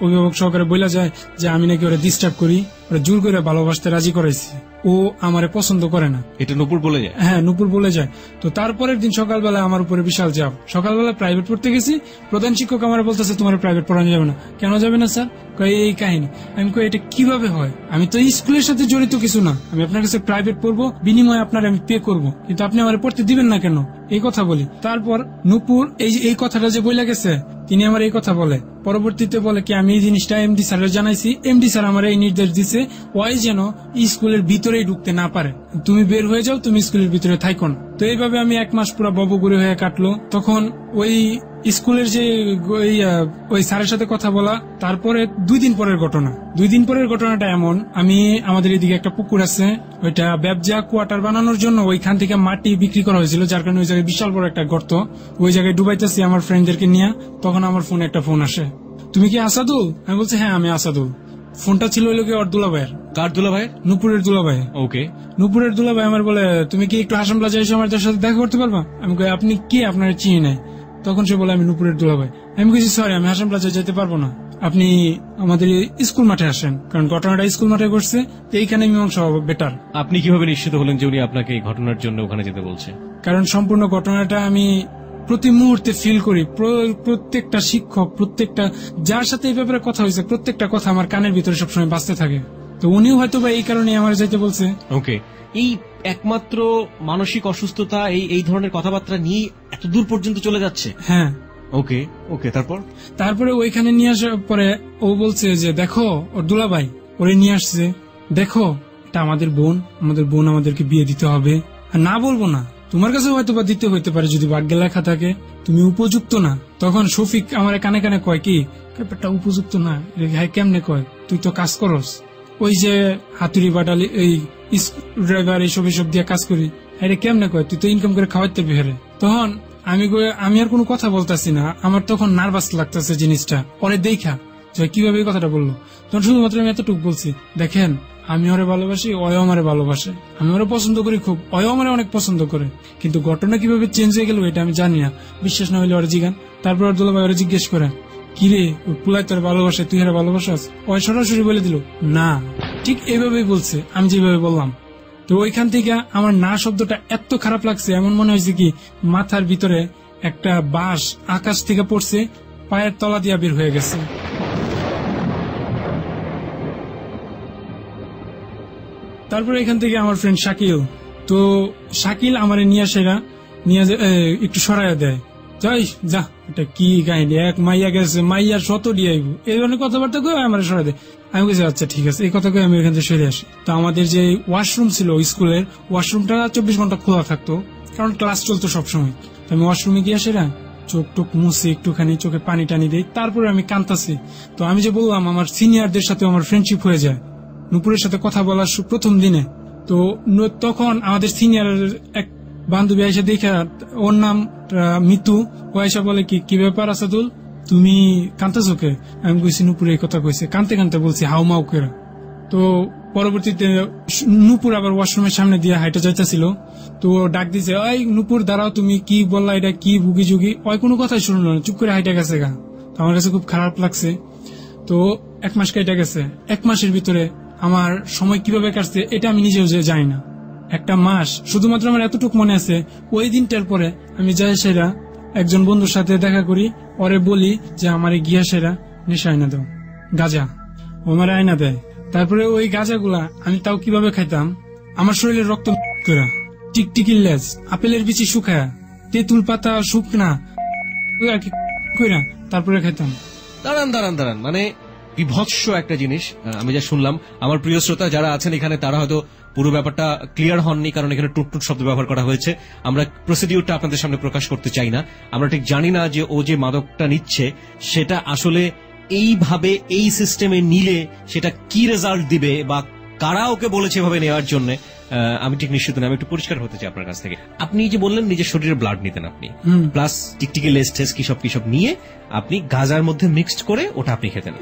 অভিভাবক সহকারে বলা যায় যে আমি নাকি ওরা ডিস্টার্ব করি, ওরা জোর করে ভালোবাসতে রাজি করাইছি, ও আমারে পছন্দ করে না। এটা নূপুর বলে যায়? হ্যাঁ, নূপুর বলে যায়। তো তারপরের দিন সকালবেলা আমার উপরে বিশাল চাপ। সকালবেলা প্রাইভেট পড়তে গেছি, প্রধান শিক্ষক আমার বলতেছে তোমার প্রাইভেট পড়ানো যাবে না। কেন যাবে না স্যার? এই কাহিনী। আমি কই এটা কিভাবে হয়? আমি তো স্কুলের সাথে জড়িত কিছু না, আমি আপনার কাছে প্রাইভেট পড়বো, বিনিময়ে আপনার আমি পে করবো, কিন্তু আপনি আমার পড়তে দিবেন না কেন? এই কথা বলি। তারপর নূপুর এই কথাটা যে বইলা গেছে, তিনি আমার এই কথা বলে, পরবর্তীতে বলে কি আমি এই জিনিসটা এমডি স্যারের জানাইছি, এমডি স্যার আমার এই নির্দেশ দিছে ওই যেন স্কুলের ভিতরেই ঢুকতে না পারে, তুমি বের হয়ে যাও, তুমি স্কুলের ভিতরে থাইকো না। তো এইভাবে আমি 1 মাস পুরো ববগুড়ি হয়ে কাটলো। তখন ওই স্কুলের যে ওই স্যারের সাথে কথা বলা, তারপরে 2 দিন পরের ঘটনা। 2 দিন পরের ঘটনাটা এমন, আমি আমাদের এদিকে একটা পুকুর আছে, ওইটা ব্যবসা কোয়ার্টার বানানোর জন্য ওইখান থেকে মাটি বিক্রি করা হয়েছিল, যার কারণে ওই জায়গায় বিশাল বড় একটা গর্ত, ওই জায়গায় ডুবাইতেছি আমার ফ্রেন্ডদেরকে নিয়ে। তখন আমার ফোনে একটা ফোন আসে, তুমি কি আসাদুল? আমি বলছি হ্যাঁ আমি আসাদুল। ফোনটা ছিল ওই লোকে ওর দুলাভাইয়ের। কার দুলাভাই? নূপুরের দুলাভাই। ওকে। নূপুরের দুলাভাই আমার বলে তুমি কি একটু হাসান প্লাজা এসে আমার সাথে দেখা করতে পারবা? আমি কই আপনি কি, আপনার চিনি নাই। তখন সে বলে আমি নূপুরের দুলাভাই। আমি বলছি সরি, আমি হাসান প্লাজায় যেতে পারবো না, আপনি আমাদের স্কুল মাঠে আসেন, কারণ ঘটনাটা স্কুল মাঠে ঘটছে, তো এইখানে মীমাংসা হবে বেটার। আপনি কিভাবে নিশ্চিত হলেন যে উনি আপনাকে এই ঘটনার জন্য ওখানে যেতে বলছে? কারণ সম্পূর্ণ ঘটনাটা আমি প্রতি মুহূর্তে ফিল করি, প্রত্যেকটা শিক্ষক, প্রত্যেকটা যার সাথে এই ব্যাপারে কথা হয়েছে, প্রত্যেকটা কথা আমার কানের ভিতরে সবসময় বাজতে থাকে। তো উনিও হয়তো বা এই কারণে আমার যেতে বলছে। ওকে। এই একমাত্র মানসিক অসুস্থতা এই ধরনের কথাবার্তা নিয়ে এত দূর পর্যন্ত চলে যাচ্ছে? হ্যাঁ। ওকে ওকে। তারপরে ওইখানে নিয়ে আসার পরে ও বলছে যে দেখো ওর দুলাভাই ওরে নিয়ে আসছে, দেখো এটা আমাদের বোন আমাদেরকে বিয়ে দিতে হবে। আর না বলবো না, তোমার কাছে হয়তো বা দিতে হইতে পারে যদি ভাগ্যে লেখা থাকে, তুমি উপযুক্ত না। তখন শফিক আমার কানে কানে কয় কি ব্যাপারটা উপযুক্ত না, হ্যাঁ কেমনে কয়, তুই তো কাজ করস, ওই যে হাতুড়ি বাটালি এই ড্রাইভার এইসব দিয়ে কাজ করি, এটা কেমনে কয়, তুই তো ইনকাম করে খাওয়াইতে বেহারে। তখন আমি আর কোনো কথা বলতেছি না, আমার তখন নার্ভাস লাগতেছে জিনিসটা পরে দেখা যে কিভাবে এই কথাটা বললো। তখন শুধুমাত্র আমি এতটুকু বলছি, দেখেন আমি ওরে ভালোবাসি, অয় আমারে ভালোবাসে, আমি ওরে পছন্দ করি খুব, অয় আমারে অনেক পছন্দ করে, কিন্তু ঘটনা কিভাবে চেঞ্জ হয়ে গেল এটা আমি জানি না। বিশ্বাস না হইলে ওরা জিগান। তারপর ওর দুলাভাই ওরা জিজ্ঞেস করে কিরে পুলাই তোর ভালোবাসে, তুই এরা ভালোবাসাস? ওই সরাসরি বলে দিল না, ঠিক এইভাবেই বলছে আমি যেভাবে বললাম। তো ওইখান থেকে আমার না শব্দটা এত খারাপ লাগছে, এমন মনে হয়েছে কি মাথার ভিতরে একটা বাঁশ আকাশ থেকে পড়ছে, পায়ের তলা দিয়া বের হয়ে গেছে। তারপরে এখান থেকে আমার ফ্রেন্ড শাকিল, তো শাকিল আমার নিয়ে একটু সরাইয়া দেয়, যাই যা এটা কি কাহিনী, এক মাইয়া গেছে, মাইয়ার শত দিয়ে আইব, এই ধরনের কথাবার্তা কয়ে আমার সরাই দেয়। আমি বলছি আচ্ছা ঠিক আছে, এই কথা কয়ে আমি এখান থেকে সরে আসি। তো আমাদের যে ওয়াশরুম ছিল স্কুলের, ওয়াশরুমটা 24 ঘন্টা খোলা থাকতো, কারণ ক্লাস চলতো সবসময়। তো আমি ওয়াশরুমে গিয়ে সেরা চোখ টোক মুছে একটুখানি চোখে পানি টানি দেই, তারপরে আমি কাঁদতাছি। তো আমি যে বললাম আমার সিনিয়রদের সাথে আমার ফ্রেন্ডশিপ হয়ে যায় নূপুরের সাথে কথা বলার প্রথম দিনে। তো তখন আমাদের সিনিয়র এক বান্ধবী আইসা দেখা, ওর নাম মিতু, ও আইসা বলে কি ব্যাপার আসাদুল তুমি কাঁদতেছো কে? আমি কইছি নূপুর এই কথা কইছে, কানতে কানতে বলছি হাউ মাউ কেরা। তো পরবর্তীতে নূপুর আবার ওয়াশরুমের সামনে দিয়ে হাইটা যাইতেছিল, তো ডাক দিছে ওই নূপুর দাঁড়াও, তুমি কি বললা, এটা কি বুগি যুগি? ওই কোনো কথাই শুনলো না, চুপ করে হাইটা গেছে গা। তো আমার কাছে খুব খারাপ লাগছে। তো 1 মাস কেটে গেছে, 1 মাসের ভিতরে আমার সময় কিভাবে কাটছে এটা আমি নিজেও জানি না। একটা মাস শুধুমাত্র আমার এতটুকু মনে আছে, ওই দিনটার পরে আমি যাই সেরা একজন বন্ধুর সাথে দেখা করি, ওরে বলি যে আমার গিয়া সেরা নেশা আইনা দাও, গাঁজা, ও আমার আয়না দেয়। তারপরে ওই গাঁজাগুলা আমি তাও কিভাবে খাইতাম, আমার শরীরের রক্ত করা, টিকটিকির লেজ, আপেলের বিচি শুকায়া, তেঁতুল পাতা শুকনা কইরা তারপরে খাইতাম। দাঁড়ান, মানে বিভৎস একটা জিনিস আমি যা শুনলাম। আমার প্রিয় শ্রোতা যারা আছেন এখানে তারা হয়তো পুরো ব্যাপারটা ক্লিয়ার হননি, কারণ এখানে টুটটুট শব্দ ব্যবহার করা হয়েছে। আমরা প্রসিডিউরটা আপনাদের সামনে প্রকাশ করতে চাই না। আমরা ঠিক জানি না যে ও যে মাদকটা নিচ্ছে সেটা আসলে এইভাবে এই সিস্টেমে নিলে সেটা কি রেজাল্ট দিবে, বা কারা ওকে বলেছে এভাবে নেওয়ার জন্য, আমি ঠিক নিশ্চিত না। আমি একটু পরিষ্কার হতে চাই আপনার কাছ থেকে। আপনি যে বললেন নিজের শরীরে ব্লাড নিতেন আপনি, প্লাস টিকটিকি লেস টেস কিসব নিয়ে আপনি গাজার মধ্যে মিক্সড করে ওটা আপনি খেতেন,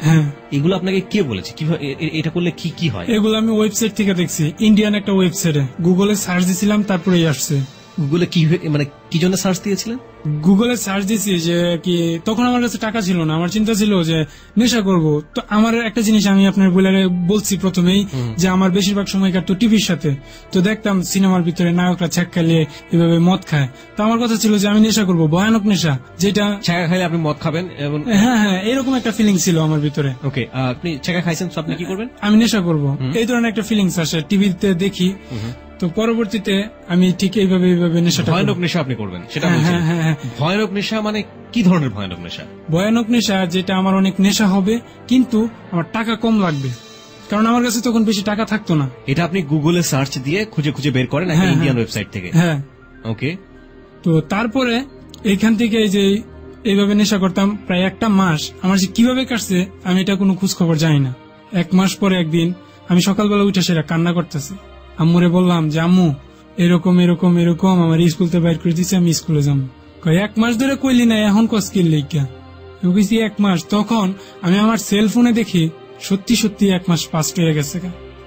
এগুলো আপনাকে কে বলেছে? কিভাবে এটা করলে কি হয়? এগুলো আমি ওয়েবসাইট থেকে দেখছি, ইন্ডিয়ান একটা ওয়েবসাইটে গুগলে সার্চ দিছিলাম, তারপরে আসছে। গুগলে মানে কি জন্য সার্চ দিয়েছিলেন? গুগলে সার্চ দিছি যে কি, তখন আমার কাছে টাকা ছিল না, আমার চিন্তা ছিল যে নেশা করব। তো আমার একটা জিনিস আমি আপনার বলছি প্রথমেই, যে আমার বেশিরভাগ সময় কাটতো টিভির সাথে। তো দেখতাম সিনেমার ভিতরে নায়করা ছ্যাক খেলিয়ে এভাবে মদ খায়। তো আমার কথা ছিল যে আমি নেশা করব, ভয়ানক নেশা, যেটা ছ্যাঁকা খাইলে আপনি মদ খাবেন। হ্যাঁ হ্যাঁ, এরকম একটা ফিলিং ছিল আমার ভিতরে। ওকে, আপনি ছ্যাঁকা খাইছেন, তো আপনি কি করবেন? আমি নেশা করব, এই ধরনের একটা ফিলিংস আসে, টিভিতে দেখি। তো পরবর্তীতে আমি ঠিক এইভাবে নেশাটা, ভয়ানক নেশা আপনি করবেন সেটা বলছেন? হ্যাঁ। ভয়ানক নেশা মানে কি ধরনের ভয়ানক নেশা? ভয়ানক নেশা যেটা আমার অনেক নেশা হবে, কিন্তু আমার টাকা কম লাগবে, কারণ আমার কাছে তখন বেশি টাকা থাকতো না। এটা আপনি গুগলে সার্চ দিয়ে খুঁজে খুঁজে বের করেন একটা ইন্ডিয়ান ওয়েবসাইট থেকে? হ্যাঁ। ওকে, তো তারপরে এখান থেকে যে এইভাবে নেশা করতাম প্রায় একটা মাস, আমার যে কিভাবে কাটছে আমি এটা কোনো খোঁজ খবর জানি না। 1 মাস পরে একদিন আমি সকালবেলা উঠে সেটা কান্না করতেছি। আম্মুরে বললাম যে আম্মু এরকম এরকম এরকম আমার স্কুল থেকে বাইর করে দিচ্ছে, আমি স্কুলে যাবো। 1 মাস ধরে কইলি না, এখন কস কিনলি কে? 1 মাস। তখন আমি আমার সেলফোনে দেখি সত্যি সত্যি 1 মাস পাস্ট হয়ে গেছে,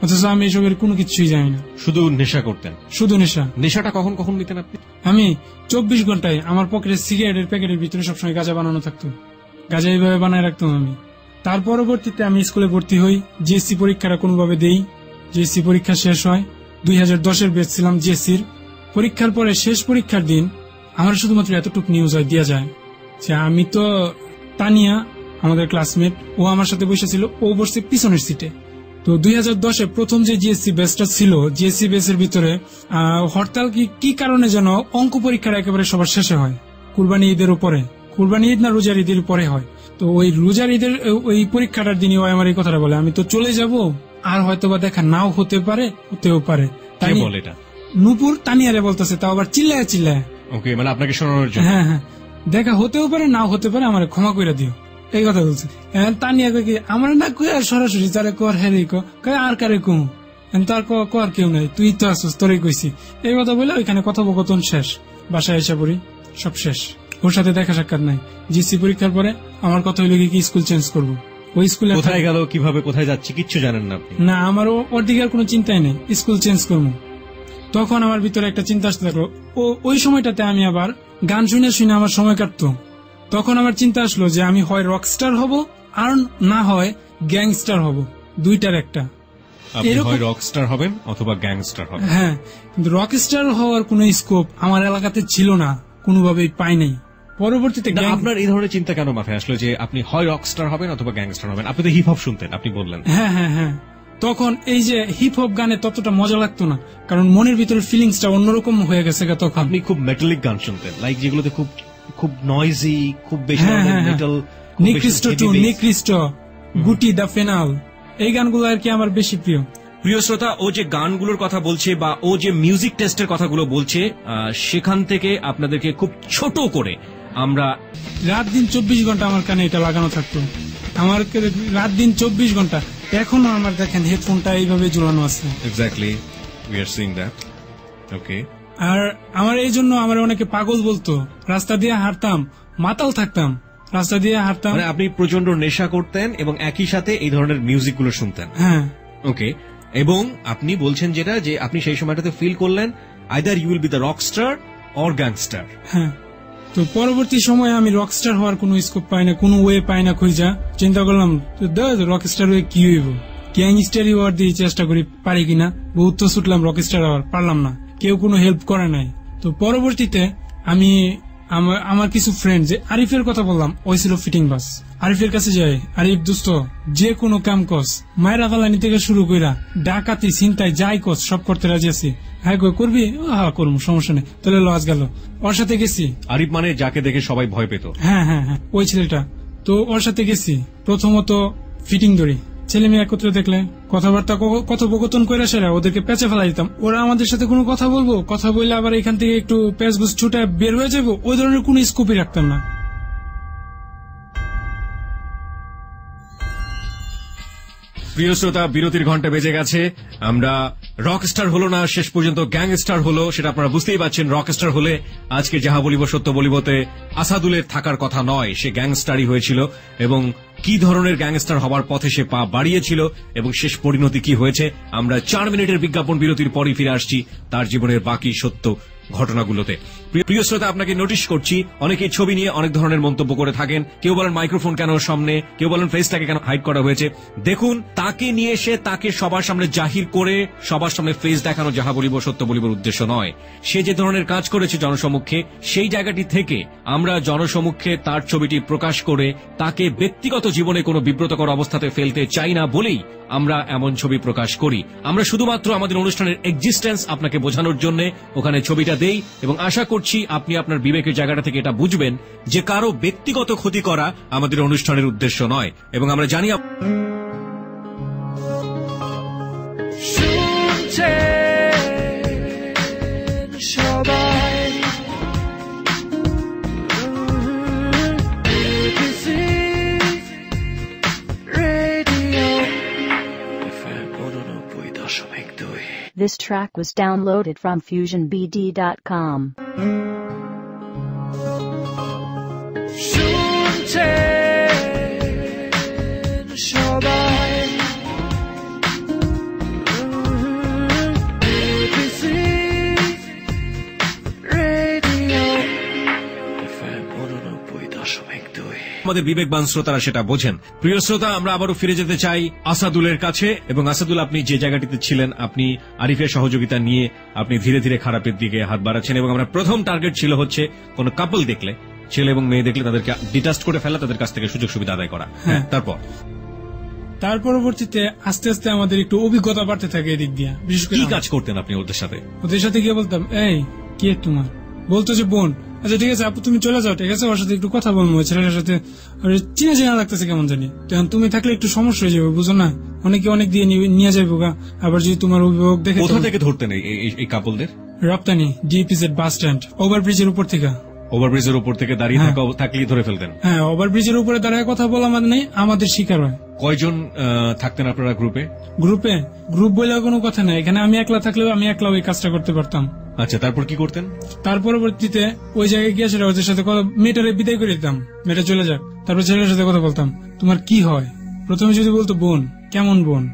অথচ আমি এসবের কোনো কিছুই জানি না। শুধু নেশা করতেন? শুধু নেশা। নেশাটা কখন কখন নিতেন আপনি? আমি 24 ঘন্টায় আমার পকেটে সিগারেটের প্যাকেটের ভিতরে সবসময় গাঁজা বানানো থাকতো, গাঁজা এইভাবে বানায় রাখতাম আমি। তার পরবর্তীতে আমি স্কুলে ভর্তি হই, জিএসসি পরীক্ষাটা কোনোভাবে দেই। জিএসসি পরীক্ষা শেষ হয়, 2010-এর ব্যাচ ছিলাম জিএসসির। পরীক্ষার পরে শেষ পরীক্ষার দিন আমার শুধুমাত্র এতটুকু নিউজ হয় দেওয়া যায় যে আমি তো, তানিয়া আমাদের ক্লাসমেট, ও আমার সাথে বসেছিল, ও বসছে পিছনের সিটে। তো 2010-এ প্রথম যে জিএসসি ব্যাচটা ছিল, জিএসসি ব্যাচের ভিতরে হরতাল কি কারণে যেন অঙ্ক পরীক্ষার একেবারে সবার শেষে হয়, কুরবানি ঈদের উপরে, কুরবানি ঈদ না রোজার ঈদের পরে হয়। তো ওই রোজার ঈদের ওই পরীক্ষাটার দিনই আমার এই কথাটা বলে, আমি তো চলে যাব, আর হয়তো বা দেখা নাও হতে পারে, হতেও পারে। তাই বলে এটা নূপুর তানিয়ারে বলতেছে, তাও আবার চিল্লায় চিল্লায়। ওকে, মানে আপনাকে শোনানোর জন্য। হ্যাঁ হ্যাঁ, দেখা হতেও পারে নাও হতে পারে, আমার ক্ষমা করে দিও, এই কথা বলছে। তানিয়া কি আমার না কই, আর সরাসরি তারে কর, হ্যাঁ কয় আর কারে কম, তার কর কেউ নাই, তুই তো আসছিস, তোরই কইছি, এই কথা বলে ওইখানে কথোপকথন শেষ। বাসায় এসে পড়ি, সব শেষ, ওর সাথে দেখা সাক্ষাৎ নাই। জিসি পরীক্ষার পরে আমার কথা হইলো কি স্কুল চেঞ্জ করবো। ওই স্কুলে কোথায় গেল, কিভাবে কোথায় যাচ্ছে কিচ্ছু জানেন না আপনি? না, আমার ওর দিকে আর কোনো চিন্তাই নেই, স্কুল চেঞ্জ করবো। তখন আমার ভিতরে একটা চিন্তা আসতে থাকলো, ওই সময়টাতে আমি আবার গান শুনে শুনে আমার সময় কাটতো। তখন আমার চিন্তা আসলো যে আমি হয় রকস্টার হব, আর না হয় গ্যাংস্টার হব, দুইটার একটা। হয় রকস্টার হবেন অথবা গ্যাংস্টার হবেন। হ্যাঁ, কিন্তু রকস্টার হওয়ার কোনো স্কোপ আমার এলাকাতে ছিল না, কোনোভাবেই পাই নাই। পরবর্তীতে আপনার এই ধরনের চিন্তা কেন মাথায় আসলো যে আপনি হয় রকস্টার হবেন অথবা গ্যাংস্টার হবেন? আপনি তো হিপ হপ শুনতেন, আপনি বললেন। হ্যাঁ হ্যাঁ হ্যাঁ, তখন এই যে হিপ হপ গানে ততটা মজা লাগতো না, কারণ মনের ভিতরে ফিলিংসটা অন্যরকম হয়ে গেছে। তখন আপনি খুব মেটালিক গান শুনতেন, লাইক যেগুলোতে খুব খুব নয়েজি, খুব বেশি মেটাল, নিকৃষ্ট টু নিকৃষ্ট, গুটি দা ফেনাল, এই গানগুলো আর কি আমার বেশি প্রিয়। প্রিয় শ্রোতা, ও যে গানগুলোর কথা বলছে বা ও যে মিউজিক টেস্টের কথাগুলো বলছে, সেখান থেকে আপনাদেরকে খুব ছোট করে আমরা রাত দিন 24 ঘন্টা আমার কানে এটা লাগানো থাকতো, আমার রাত দিন 24 ঘন্টা। এখনো আমার দেখেন হেডফোনটা এইভাবে ঝুলানো আছে। Exactly, we are seeing that. Okay, আর আমার এই জন্য আমার অনেকে পাগল বলতো, রাস্তা দিয়ে হাঁটতাম মাতাল থাকতাম, রাস্তা দিয়ে হাঁটতাম। মানে আপনি প্রচন্ড নেশা করতেন এবং একই সাথে এই ধরনের মিউজিক গুলো শুনতেন। হ্যাঁ, ওকে। এবং আপনি বলছেন যেটা, যে আপনি সেই সময়টাতে ফিল করলেন either you will be the rockstar or gangster. হ্যাঁ, তো পরবর্তী সময়ে আমি রকস্টার হওয়ার কোনো স্কোপ পাই না, কোনো ওয়ে পাই না খুঁজা। চিন্তা করলাম রকস্টার হয়ে কি হইব, গ্যাংস্টার হওয়ার দিয়ে চেষ্টা করি, পারি কিনা। বহুত তো ছুটলাম রকস্টার হওয়ার, পারলাম না, কেউ কোনো হেল্প করে নাই। তো পরবর্তীতে আমি আমার কিছু ফ্রেন্ড, যে আরিফের কথা বললাম, ওই ছিল ফিটিং বাস। আরিফের কাছে যাই, আরিফ দোস্ত যে কোনো কাম কস, মায়েরা ফালানি থেকে শুরু কইরা ডাকাতি ছিনতাই যাই কস সব করতে রাজি আছি। হ্যাঁ করবি, হ্যাঁ করবো, সমস্যা নেই, তাহলে লজ গেল। ওর সাথে গেছি। আরিফ মানে যাকে দেখে সবাই ভয় পেত? হ্যাঁ হ্যাঁ হ্যাঁ, ওই ছেলেটা। তো ওর সাথে গেছি, প্রথমত ফিটিং ধরি, ছেলে মেয়ে একত্রে দেখলে কথাবার্তা কথোপকথন করে সেরা ওদেরকে পেঁচে ফেলা দিতাম। ওরা আমাদের সাথে কোনো কথা বলবো, কথা বললে আবার এখান থেকে একটু প্যাচ বুস ছুটে বের হয়ে যাবো, ওই ধরনের কোনো স্কোপই রাখতাম না। প্রিয় শ্রোতা, বিরতির ঘন্টা বেজে গেছে। আমরা রকস্টার হলো না, শেষ পর্যন্ত গ্যাংস্টার হলো, সেটা আপনারা বুঝতেই পারছেন। রকস্টার হলে আজকে যাহা বলিব সত্য বলিবতে আসাদুলের থাকার কথা নয়, সে গ্যাংস্টারই হয়েছিল। এবং কি ধরনের গ্যাংস্টার হবার পথে সে পা বাড়িয়েছিল এবং শেষ পরিণতি কি হয়েছে, আমরা 4 মিনিটের বিজ্ঞাপন বিরতির পরই ফিরে আসছি তার জীবনের বাকি সত্য ঘটনাগুলোতে। প্রিয় শ্রোতা, আপনাকে নোটিশ করছি অনেকেই ছবি নিয়ে অনেক ধরনের মন্তব্য করে থাকেন। কেউ বলেন মাইক্রোফোন কেন সামনে, কেউ বলেন ফেসটাকে কেন হাইড করা হয়েছে। দেখুন, তাকে নিয়ে এসে তাকে সবার সামনে জাহির করে সবার সামনে ফেস দেখানো যাহা বলিব সত্য বলিবার উদ্দেশ্য নয়। সে যে ধরনের কাজ করেছে জনসমক্ষে, সেই জায়গাটি থেকে আমরা জনসমক্ষে তার ছবিটি প্রকাশ করে তাকে ব্যক্তিগত জীবনে কোনো বিব্রতকর অবস্থাতে ফেলতে চাই না বলেই আমরা এমন ছবি প্রকাশ করি। আমরা শুধুমাত্র আমাদের অনুষ্ঠানের এক্সিস্টেন্স আপনাকে বোঝানোর জন্য ওখানে ছবিটা দেই, এবং আশা করছি আপনি আপনার বিবেকের জায়গাটা থেকে এটা বুঝবেন যে কারো ব্যক্তিগত ক্ষতি করা আমাদের অনুষ্ঠানের উদ্দেশ্য নয়। এবং আমরা জানি This track was downloaded from FusionBD.com. আমাদের বিবেকবান শ্রোতারা সেটা বোঝেন। প্রিয় শ্রোতা, আমরা আবারও ফিরে যেতে চাই আসাদুলের কাছে। এবং আসাদুল, আপনি যে জায়গাটিতে ছিলেন, আপনি আরিফের সহযোগিতা নিয়ে আপনি ধীরে ধীরে খারাপের দিকে হাত বাড়াচ্ছেন। এবং আমরা প্রথম টার্গেট ছিল হচ্ছে কোন কাপল দেখলে, ছেলে এবং মেয়ে দেখলে তাদেরকে ডিটাস্ট করে ফেলা, তাদের কাছ থেকে সুযোগ সুবিধা আদায় করা। তার পরবর্তীতে আস্তে আস্তে আমাদের একটু অভিজ্ঞতা বাড়তে থাকে এদিক দিয়ে। বিশেষ করে কি কাজ করতেন আপনি ওদের সাথে? ওদের সাথে গিয়ে বলতাম, এই কে তোমার? বলতো যে বোন। আচ্ছা ঠিক আছে আপু, তুমি চলে যাও, ঠিক আছে, ওর সাথে একটু কথা বলবো, ছেলেটার সাথে চিনা চিনা লাগতেছে কেমন জানি। তখন তুমি থাকলে একটু সমস্যা হয়ে যাবে, বুঝো না, অনেকে অনেক দিয়ে নিয়ে যাবো গা। আবার যদি তোমার অভিভাবক দেখে। কোথা থেকে ধরতেন এই কাপলদের? রপ্তানি ডিপিজেড বাস স্ট্যান্ড, ওভারব্রিজের উপর থেকে। ওভারব্রিজের উপর থেকে দাঁড়িয়ে থাকলেই ধরে ফেলতেন? হ্যাঁ, ওভারব্রিজের উপরে দাঁড়িয়ে কথা বলা মানে নেই, আমাদের শিকার হয়। কয়জন থাকতেন আপনারা গ্রুপে? গ্রুপ বলে কোনো কথা নেই, এখানে আমি একলা থাকলেও আমি একলা ওই কাজটা করতে পারতাম। আচ্ছা, তারপর কি করতেন? তার পরবর্তীতে ওই জায়গায় গিয়ে সেটা ওদের সাথে মেয়েটারে বিদায় করে দিতাম, মেয়েটা চলে যাক। তারপর ছেলের সাথে কথা বলতাম, তোমার কি হয়? প্রথমে যদি বলতো বোন, কেমন বোন?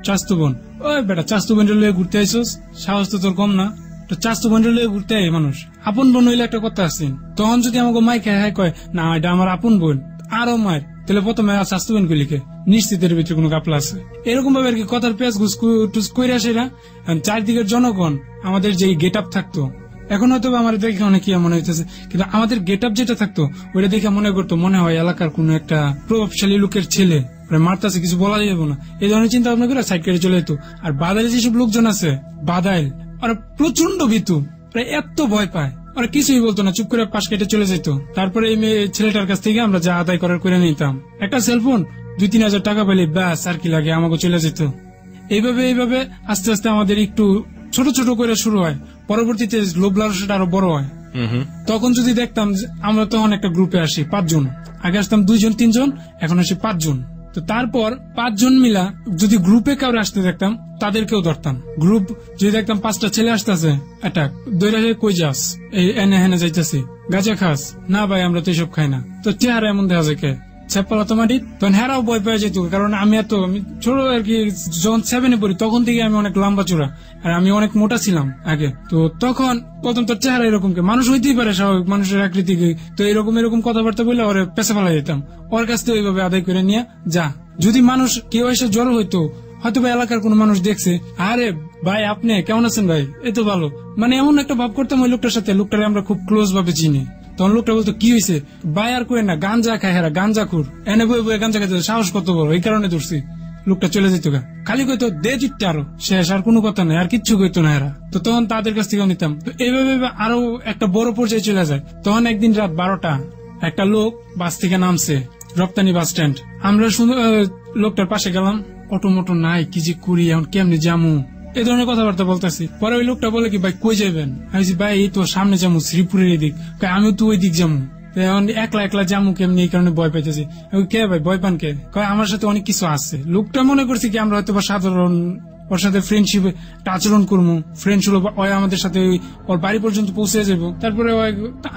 চাস্তু বোন। ওই বেটা, চাস্তু বোনের লয়ে ঘুরতে আইসোস, সাহস তো তোর কম না? তো চাস্তু বোনের লয়ে ঘুরতে আই মানুষ, আপন বোন হইলে একটা কথা আসছেন। তখন যদি আমাকে মাই খায় কয় না এটা আমার আপন বোন, আরো মায়ের, তাহলে প্রথমে চাস্তু বোন গুলিকে নিশ্চিতের ভিতরে কোনো কাপলা আছে। এরকম ভাবে আর কি কথার পেঁয়াজ ঘুষ করে আসে না। চারদিকের জনগণ আমাদের যে গেট আপ থাকতো, এখন হয়তো আমার দেখে অনেক কি মনে হইতেছে, কিন্তু আমাদের গেট আপ যেটা থাকতো ওইটা দেখে মনে করতো মনে হয় এলাকার কোন একটা প্রভাবশালী লোকের ছেলে, মারতাছে, কিছু বলা যাবে না, এই ধরনের চিন্তা ভাবনা করে সাইড কেটে চলে যেত। আর বাদাইল যেসব লোকজন আছে, বাদাইল ওরা প্রচন্ড ভীতু, প্রায় এত ভয় পায়, ওরা কিছুই বলতো না, চুপ করে পাশ কেটে চলে যেত। তারপরে এই ছেলেটার কাছ থেকে আমরা যা আদায় করার করে নিতাম, একটা সেলফোন 2-3 হাজার টাকা পেলে ব্যাস, আর কি লাগে, আমাকে চলে যেত। এইভাবে আস্তে আস্তে আমাদের একটু ছোট ছোট করে শুরু হয়, পরবর্তীতে লোভ লালসাটা আরো বড় হয়। তখন যদি দেখতাম, আমরা তখন একটা গ্রুপে আসি 5 জন, আগে আসতাম 2 জন 3 জন, এখন আসি 5 জন। তো তারপর 5 জন মিলা যদি গ্রুপে কাউরে আসতে দেখতাম তাদেরকেও ধরতাম। গ্রুপ যদি দেখতাম 5টা ছেলে আসতেছে, অ্যাটাক দৈরা কই যাস, এই এনে হেনে যাইতেছি, গাঁজা খাস? না ভাই, আমরা তো এসব খাই না। তো চেহারা এমন দেখা যায় কে চেপ্পালা তোমার, তখন হেরাও ভয় পেয়ে যেত। কারণ আমি ছোট আর কি, যখন 7-এ পড়ি তখন থেকে আমি অনেক লম্বা চূড়া, আর আমি অনেক মোটা ছিলাম আগে। তো তখন প্রথম তোর চেহারা এরকম কে, মানুষ হইতেই পারে স্বাভাবিক, মানুষের আকৃতি। তো এরকম কথাবার্তা বলে ওরে পেছে ফেলা যেতাম, ওর কাছ থেকে ওইভাবে আদায় করে নিয়ে যা। যদি মানুষ কেউ এসে জড়ো হইতো, হয়তো বা এলাকার কোন মানুষ দেখছে, আরে ভাই আপনি কেমন আছেন ভাই, এই তো ভালো, মানে এমন একটা ভাব করতাম ওই লোকটার সাথে, লোকটারে আমরা খুব ক্লোজ ভাবে চিনি। তখন লোকটা বলতো কি হয়েছে ভাই, আর কই না, গাঞ্জা খায় হেরা, গাঞ্জা খুর, এনে বই বই গাঞ্জা খাইতে, সাহস কত বড়, এই কারণে ধরছি। লোকটা চলে যেত গা, খালি কইতো দে চিটটা, আরো শেষ, আর কোনো কথা নেই, আর কিচ্ছু কইতো না এরা। তো তখন তাদের কাছ থেকে নিতাম। তো এইভাবে আরো একটা বড় পর্যায়ে চলে যায়। তখন একদিন রাত 12টা একটা লোক বাস থেকে নামছে, রপ্তানি বাস স্ট্যান্ড। আমরা লোকটার পাশে গেলাম, অটো মোটো নাই, কি যে করি এখন, কেমনি জামু, এই ধরনের কথাবার্তা বলতেছি। পরে ওই লোকটা বলে কি ভাই কই যাবেন? আমি ভাই এই তো সামনে যাবো, শ্রীপুরের এই দিক। আমিও তো ওই দিক যাবো, একলা একলা যাবো কেমনি, এই কারণে ভয় পাইতেছি। কে ভাই ভয় পান কে? আমার সাথে অনেক কিছু আছে। লোকটা মনে করছি কি আমরা হয়তো সাধারণ ওর সাথে ফ্রেন্ডশিপে একটা আচরণ করবো, ফ্রেন্ড হলো, আমাদের সাথে ওর বাড়ি পর্যন্ত পৌঁছে যাবো। তারপরে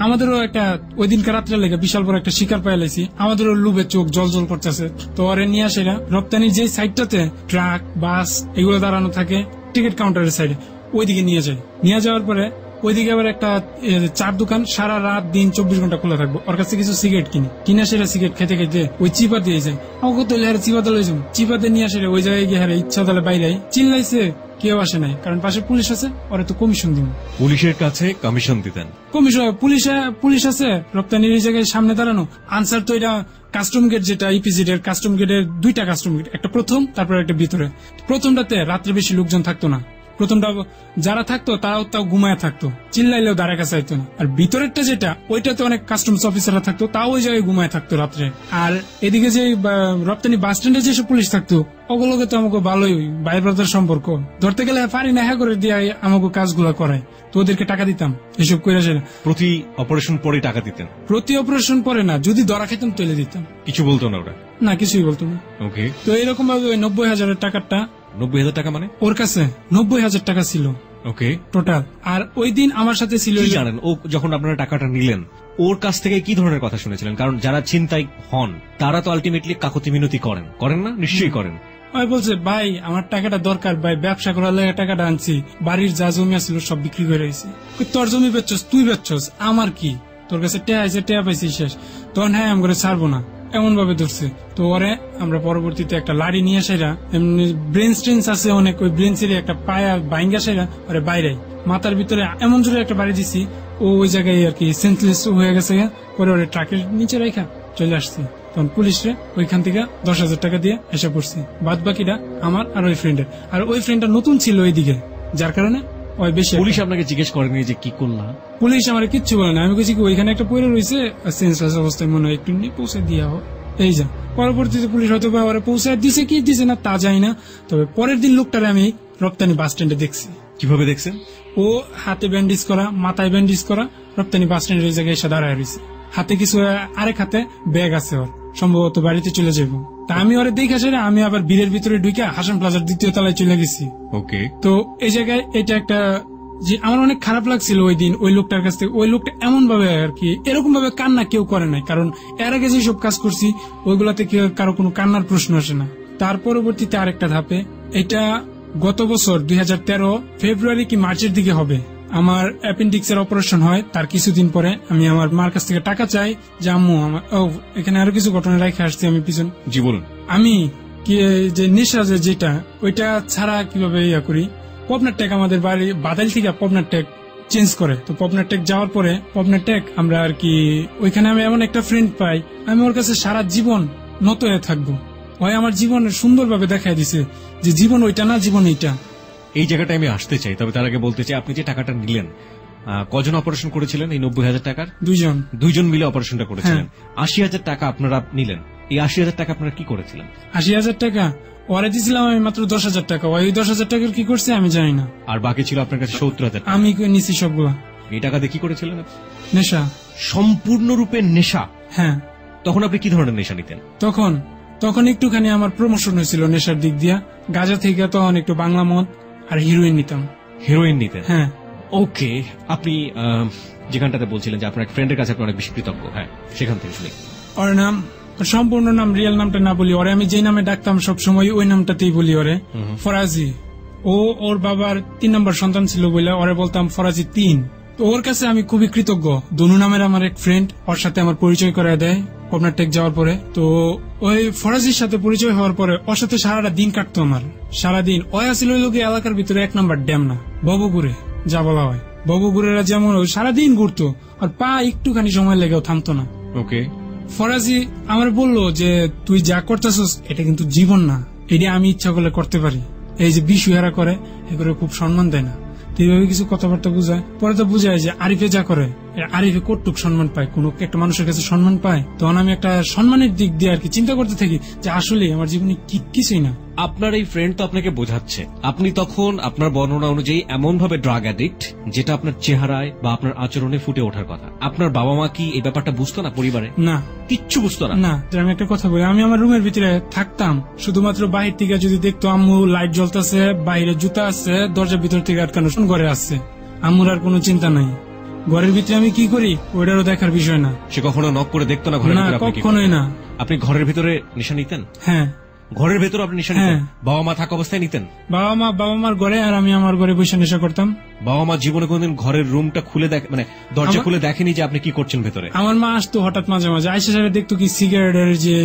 আমাদেরও একটা ওই দিনকার রাত্রে লেগে বিশাল বড় একটা শিকার পাইলাইছি, আমাদেরও লুবে চোখ জল জল করতেছে। তো ওরে নিয়ে আসে রপ্তানির যে সাইডটাতে ট্রাক বাস এগুলো দাঁড়ানো থাকে, টিকিট কাউন্টারের সাইডে, ওইদিকে নিয়ে যায়। নিয়ে যাওয়ার পরে ওইদিকে আবার একটা চার দোকান, সারা রাত দিন 24 ঘন্টা খোলা থাকবো। ওর কাছে কিছু সিগারেট কিনা সেটা সিগারেট খেতে খেতে ওই চিপা দিয়ে যায়। আমাকে তো চিপাতে লইছে, চিপাতে নিয়ে আসে ওই জায়গায় গিয়ে হারে ইচ্ছা তাহলে বাইরে চিল্লাইছে, কেউ আসে নাই, কারণ পাশে পুলিশ আছে, ওরা তো কমিশন দিব। পুলিশের কাছে কমিশন দিতেন? কমিশন পুলিশ আছে, রপ্তানির এই জায়গায় সামনে দাঁড়ানো। আনসার তো এটা কাস্টম গেট, যেটা ইপিজিড এর কাস্টম গেটের 2টা কাস্টম গেট, একটা প্রথম তারপর একটা ভিতরে। প্রথমটাতে রাত্রে বেশি লোকজন থাকতো না, প্রথমটা যারা থাকতো তারাও তাও ঘুমায় থাকতো, চিল্লাইলেও দাঁড়া কাছে আইতো না। আর ভিতরেরটা যেটা, ওইটাতে অনেক কাস্টমস অফিসাররা থাকতো, তাও ওই জায়গায় ঘুমায় থাকতো রাত্রে। আর এদিকে যে রপ্তানি বাস স্ট্যান্ডে যেসব পুলিশ থাকতো, ওগুলোকে তো আমাকে ভালোই ভাই ব্রাদার সম্পর্ক, ধরতে গেলে পারি না হ্যাঁ করে দিয়ে আমাকে কাজগুলো করায়, তো ওদেরকে টাকা দিতাম এসব করে। প্রতি অপারেশন পরে টাকা দিতেন? প্রতি অপারেশন পরে না, যদি ধরা খেতাম তুলে দিতাম। কিছু বলতো না ওরা? না, কিছুই বলতো না। ওকে। তো এরকম ভাবে 90,000 টাকাটা, 90,000 টাকা মানে ওর কাছে 90,000 টাকা ছিল। ওকে, টোটাল। আর ওই দিন আমার সাথে ছিল, জানেন ও যখন আপনারা টাকাটা নিলেন ওর কাছ থেকে কি ধরনের কথা শুনেছিলেন? কারণ যারা ছিনতাই হন তারা তো আলটিমেটলি কাকুতি মিনতি করেন না? নিশ্চয়ই করেন। ওই বলছে, ভাই আমার টাকাটা দরকার, ভাই ব্যবসা করার লাগে টাকাটা আনছি, বাড়ির যা জমি আছিল সব বিক্রি করে আইছি। তোর জমি বেচছস, তুই বেচছস, আমার কি? তোর কাছে টেয়া আছে, টেয়া পাইছি শেষ, তখন হ্যাঁ আমি করে ছাড়বো না, এমন ভাবে ধরছে। তো ওরে আমরা পরবর্তীতে একটা লাড়ি নিয়ে সেরা, এমনি ব্রেন স্ট্রেন্স আছে অনেক, ওই ব্রেন সেরে একটা পায়া বাইঙ্গা সেরা ওরে বাইরে মাথার ভিতরে এমন জোরে একটা বাড়ি দিছি, ও ওই জায়গায় আর কি সেন্সলেস হয়ে গেছে। পরে ওরে ট্রাকের নিচে রেখা চলে আসছি। তখন পুলিশরে ওইখান থেকে 10,000 টাকা দিয়ে এসে পড়ছি। বাদ বাকিটা আমার আর ওই ফ্রেন্ডের। আর ওই ফ্রেন্ডটা নতুন ছিল ওইদিকে, যার কারণে ওই বেশি। পুলিশ আপনাকে জিজ্ঞেস করেনি যে কি করলাম? পুলিশ আমার কিচ্ছু বলে না। আমি বলছি কি ওইখানে একটা পড়ে রয়েছে, সেন্সলেস অবস্থায় মনে হয়, একটু নিয়ে পৌঁছে দিয়া হোক, এই যা। পরবর্তীতে পুলিশ হয়তো পৌঁছে দিছে কি দিছে না তা যায় না। তবে পরের দিন লোকটারে আমি রপ্তানি বাস স্ট্যান্ডে দেখছি। কিভাবে দেখছেন? ও হাতে ব্যান্ডেজ করা, মাথায় ব্যান্ডেজ করা, রপ্তানি বাস স্ট্যান্ডের ওই জায়গায় এসে দাঁড়ায় রয়েছে। হাতে কিছু, আরেক হাতে ব্যাগ আছে ওর, সম্ভবত বাড়িতে চলে যাবো। তা আমি ওরে দেখে আসে আমি আবার বীরের ভিতরে ঢুকে হাসান প্লাজার 2য় তলায় চলে গেছি। ওকে। তো এই জায়গায় এটা একটা যে আমার অনেক খারাপ লাগছিল ওই দিন ওই লোকটার কাছ থেকে। ওই লোকটা এমন ভাবে আর কি, এরকম ভাবে কান্না কেউ করে নাই, কারণ এর আগে যেসব কাজ করছি ওইগুলাতে কারো কোনো কান্নার প্রশ্ন আসে না। তার পরবর্তীতে আরেকটা ধাপে, এটা গত বছর 2013 ফেব্রুয়ারি কি মার্চের দিকে হবে, আমার অ্যাপেন্ডিক্সের অপারেশন হয়। তার কিছুদিন পরে আমি আমার মার কাছ থেকে টাকা চাই যে আম্মু আমার, এখানে আরো কিছু ঘটনা রেখে আসছি আমি পিছন। জি বলুন। আমি কি যে নেশা যেটা, ওইটা ছাড়া কিভাবে ইয়া করি। পপনার ট্যাগ আমাদের বাড়ি বাদাইল থেকে পপনার ট্যাগ চেঞ্জ করে। তো পপনার ট্যাগ যাওয়ার পরে পপনার ট্যাগ আমরা আর কি ওইখানে আমি এমন একটা ফ্রেন্ড পাই, আমি ওর কাছে সারা জীবন নত হয়ে থাকবো। ওই আমার জীবন সুন্দরভাবে দেখাই দিছে যে জীবন ওইটা না, জীবন এইটা। এই জায়গাটা আমি আসতে চাই, তবে তার আগে বলতে চাই আপনি যে টাকাটা নিলেন, কজন অপারেশন করেছিলেন এই 90,000 টাকার? 2জন মিলে অপারেশনটা করেছিলেন। 80,000 টাকা আপনারা নিলেন, এই 80,000 টাকা আপনারা কি করেছিলেন? 80,000 টাকা ওরে দিয়েছিলাম আমি মাত্র 10,000 টাকা। ওই 10,000 টাকার কি করছে আমি জানি না। আর বাকি ছিল আপনার কাছে 70,000 টাকা। আমি নিছি সবগুলা। এই টাকা দিয়ে কি করেছিলেন? নেশা। সম্পূর্ণরূপে নেশা? হ্যাঁ। তখন আপনি কি ধরনের নেশা নিতেন? তখন একটুখানি আমার প্রমোশন হয়েছিল নেশার দিক দিয়া। গাঁজা থেকে তখন একটু বাংলা মদ আর হিরোইন নিতাম। হিরোইন নিতেন? হ্যাঁ। ওকে, আপনি যেখানটাতে বলছিলেন যে আপনার ফ্রেন্ডের কাছে আপনি অনেক বেশি কৃতজ্ঞ, হ্যাঁ, সেখান থেকে শুনি। ওর নাম, সম্পূর্ণ নাম, রিয়েল নামটা না বলি, ওরে আমি যে নামে ডাকতাম সবসময় ওই নামটাতেই বলি ওরে, ফরাজি। ওর বাবার 3 নম্বর সন্তান ছিল বলে ওরে বলতাম ফরাজি 3। তো ওর কাছে আমি খুবই কৃতজ্ঞ। দনু নামের আমার এক ফ্রেন্ড, ওর সাথে আমার পরিচয় করায় দেয় পপনার টেক যাওয়ার পরে। তো ওই ফরাজির সাথে পরিচয় হওয়ার পরে ওর সাথে সারাটা দিন কাটতো আমার। সারাদিন ওই আসলে ওই লোকে এলাকার ভিতরে 1 নম্বর ড্যাম না, ববগুড়ে যা বলা হয়। ববগুড়েরা যেমন সারাদিন ঘুরতো, আর পা একটুখানি সময় লেগেও থামতো না। ওকে। ফরাজি আমার বললো যে তুই যা করতেছস এটা কিন্তু জীবন না, এটা আমি ইচ্ছা করলে করতে পারি। এই যে বিশুহারা করে এগুলো খুব সম্মান দেয় না, এইভাবে কিছু কথাবার্তা বুঝায়। পরে তো বুঝায় যে আরিফে যা করে, আরিফে কতটুক সম্মান পায়, কোন একটা মানুষের কাছে সম্মান পায়। তখন আমি একটা সম্মানের দিক দিয়ে আর কি চিন্তা করতে থাকি যে আসলে আমার জীবনে কিছুই না। আপনার এই ফ্রেন্ড তো আপনাকে বোঝাচ্ছে, আপনি তখন আপনার বর্ণনা অনুযায়ী এমন ভাবে ড্রাগ অ্যাডিক্ট যেটা আপনার চেহারায় বা আপনার আচরণে ফুটে ওঠার কথা। আপনার বাবা মা কি এই ব্যাপারটা বুঝতো না? পরিবারে না, কিচ্ছু বুঝতো না? না। আমি একটা কথা বলি, আমি আমার রুমের ভিতরে থাকতাম, শুধুমাত্র বাহির থেকে যদি দেখতো আম্মু লাইট জ্বলতেছে, বাইরে জুতা আছে, দরজার ভিতর থেকে আটকানো, ঘরে আসছে, আম্মুর আর কোনো চিন্তা নাই। ঘরের ভিতরে আমি কি করি ওইটারও দেখার বিষয় না। সে কখনো নক করে দেখতো না ঘরের ভিতরে? কখনোই না। আপনি ঘরের ভিতরে নেশা নিতেন? হ্যাঁ। ঘরের ভেতর আপনি নেশা নিতেন? বাবা মা থাকা অবস্থায় নিতেন? বাবা মার ঘরে আর আমি আমার ঘরে বসে নেশা করতাম। বাবা মা জীবনে কোনদিন ঘরের রুমটা খুলে মানে দরজা খুলে দেখেনি যে আপনি কি করছেন ভেতরে? আমার মা আসতো হঠাৎ মাঝে মাঝে, আইসা সাথে দেখতো কি সিগারেটের যে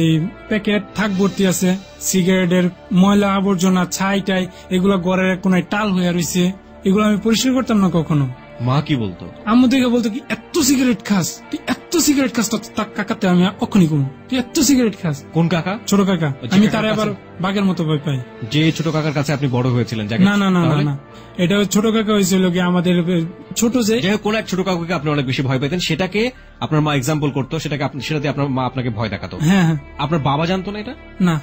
প্যাকেট থাক ভর্তি আছে, সিগারেটের ময়লা আবর্জনা ছাই টাই এগুলা ঘরের কোনায় টাল হয়ে রয়েছে, এগুলো আমি পরিষ্কার করতাম না কখনো। মা কি বলতো? আম্মু দেখে বলতো কি এত সিগারেট খাস, তুই এত সিগারেট খাস, তার কাকাতে আমি অক্ষণই কম, তুই এত সিগারেট খাস। কোন কাকা? ছোট কাকা। আমি তারা আবার বাঘের মতো ভয় পাই। যে ছোট কাকার কাছে আপনি বড় হয়েছিলেন? না না না না, এটা ছোট কাকা হয়েছিল কি আমাদের ছোট, যে কোন এক ছোট কাকুকে আপনি অনেক বেশি ভয় পেতেন, সেটাকে আপনার মা এক্সাম্পল করতো, সেটাতে আপনার মা আপনাকে ভয় দেখাতো। হ্যাঁ। আপনার বাবা জানতো না এটা? না,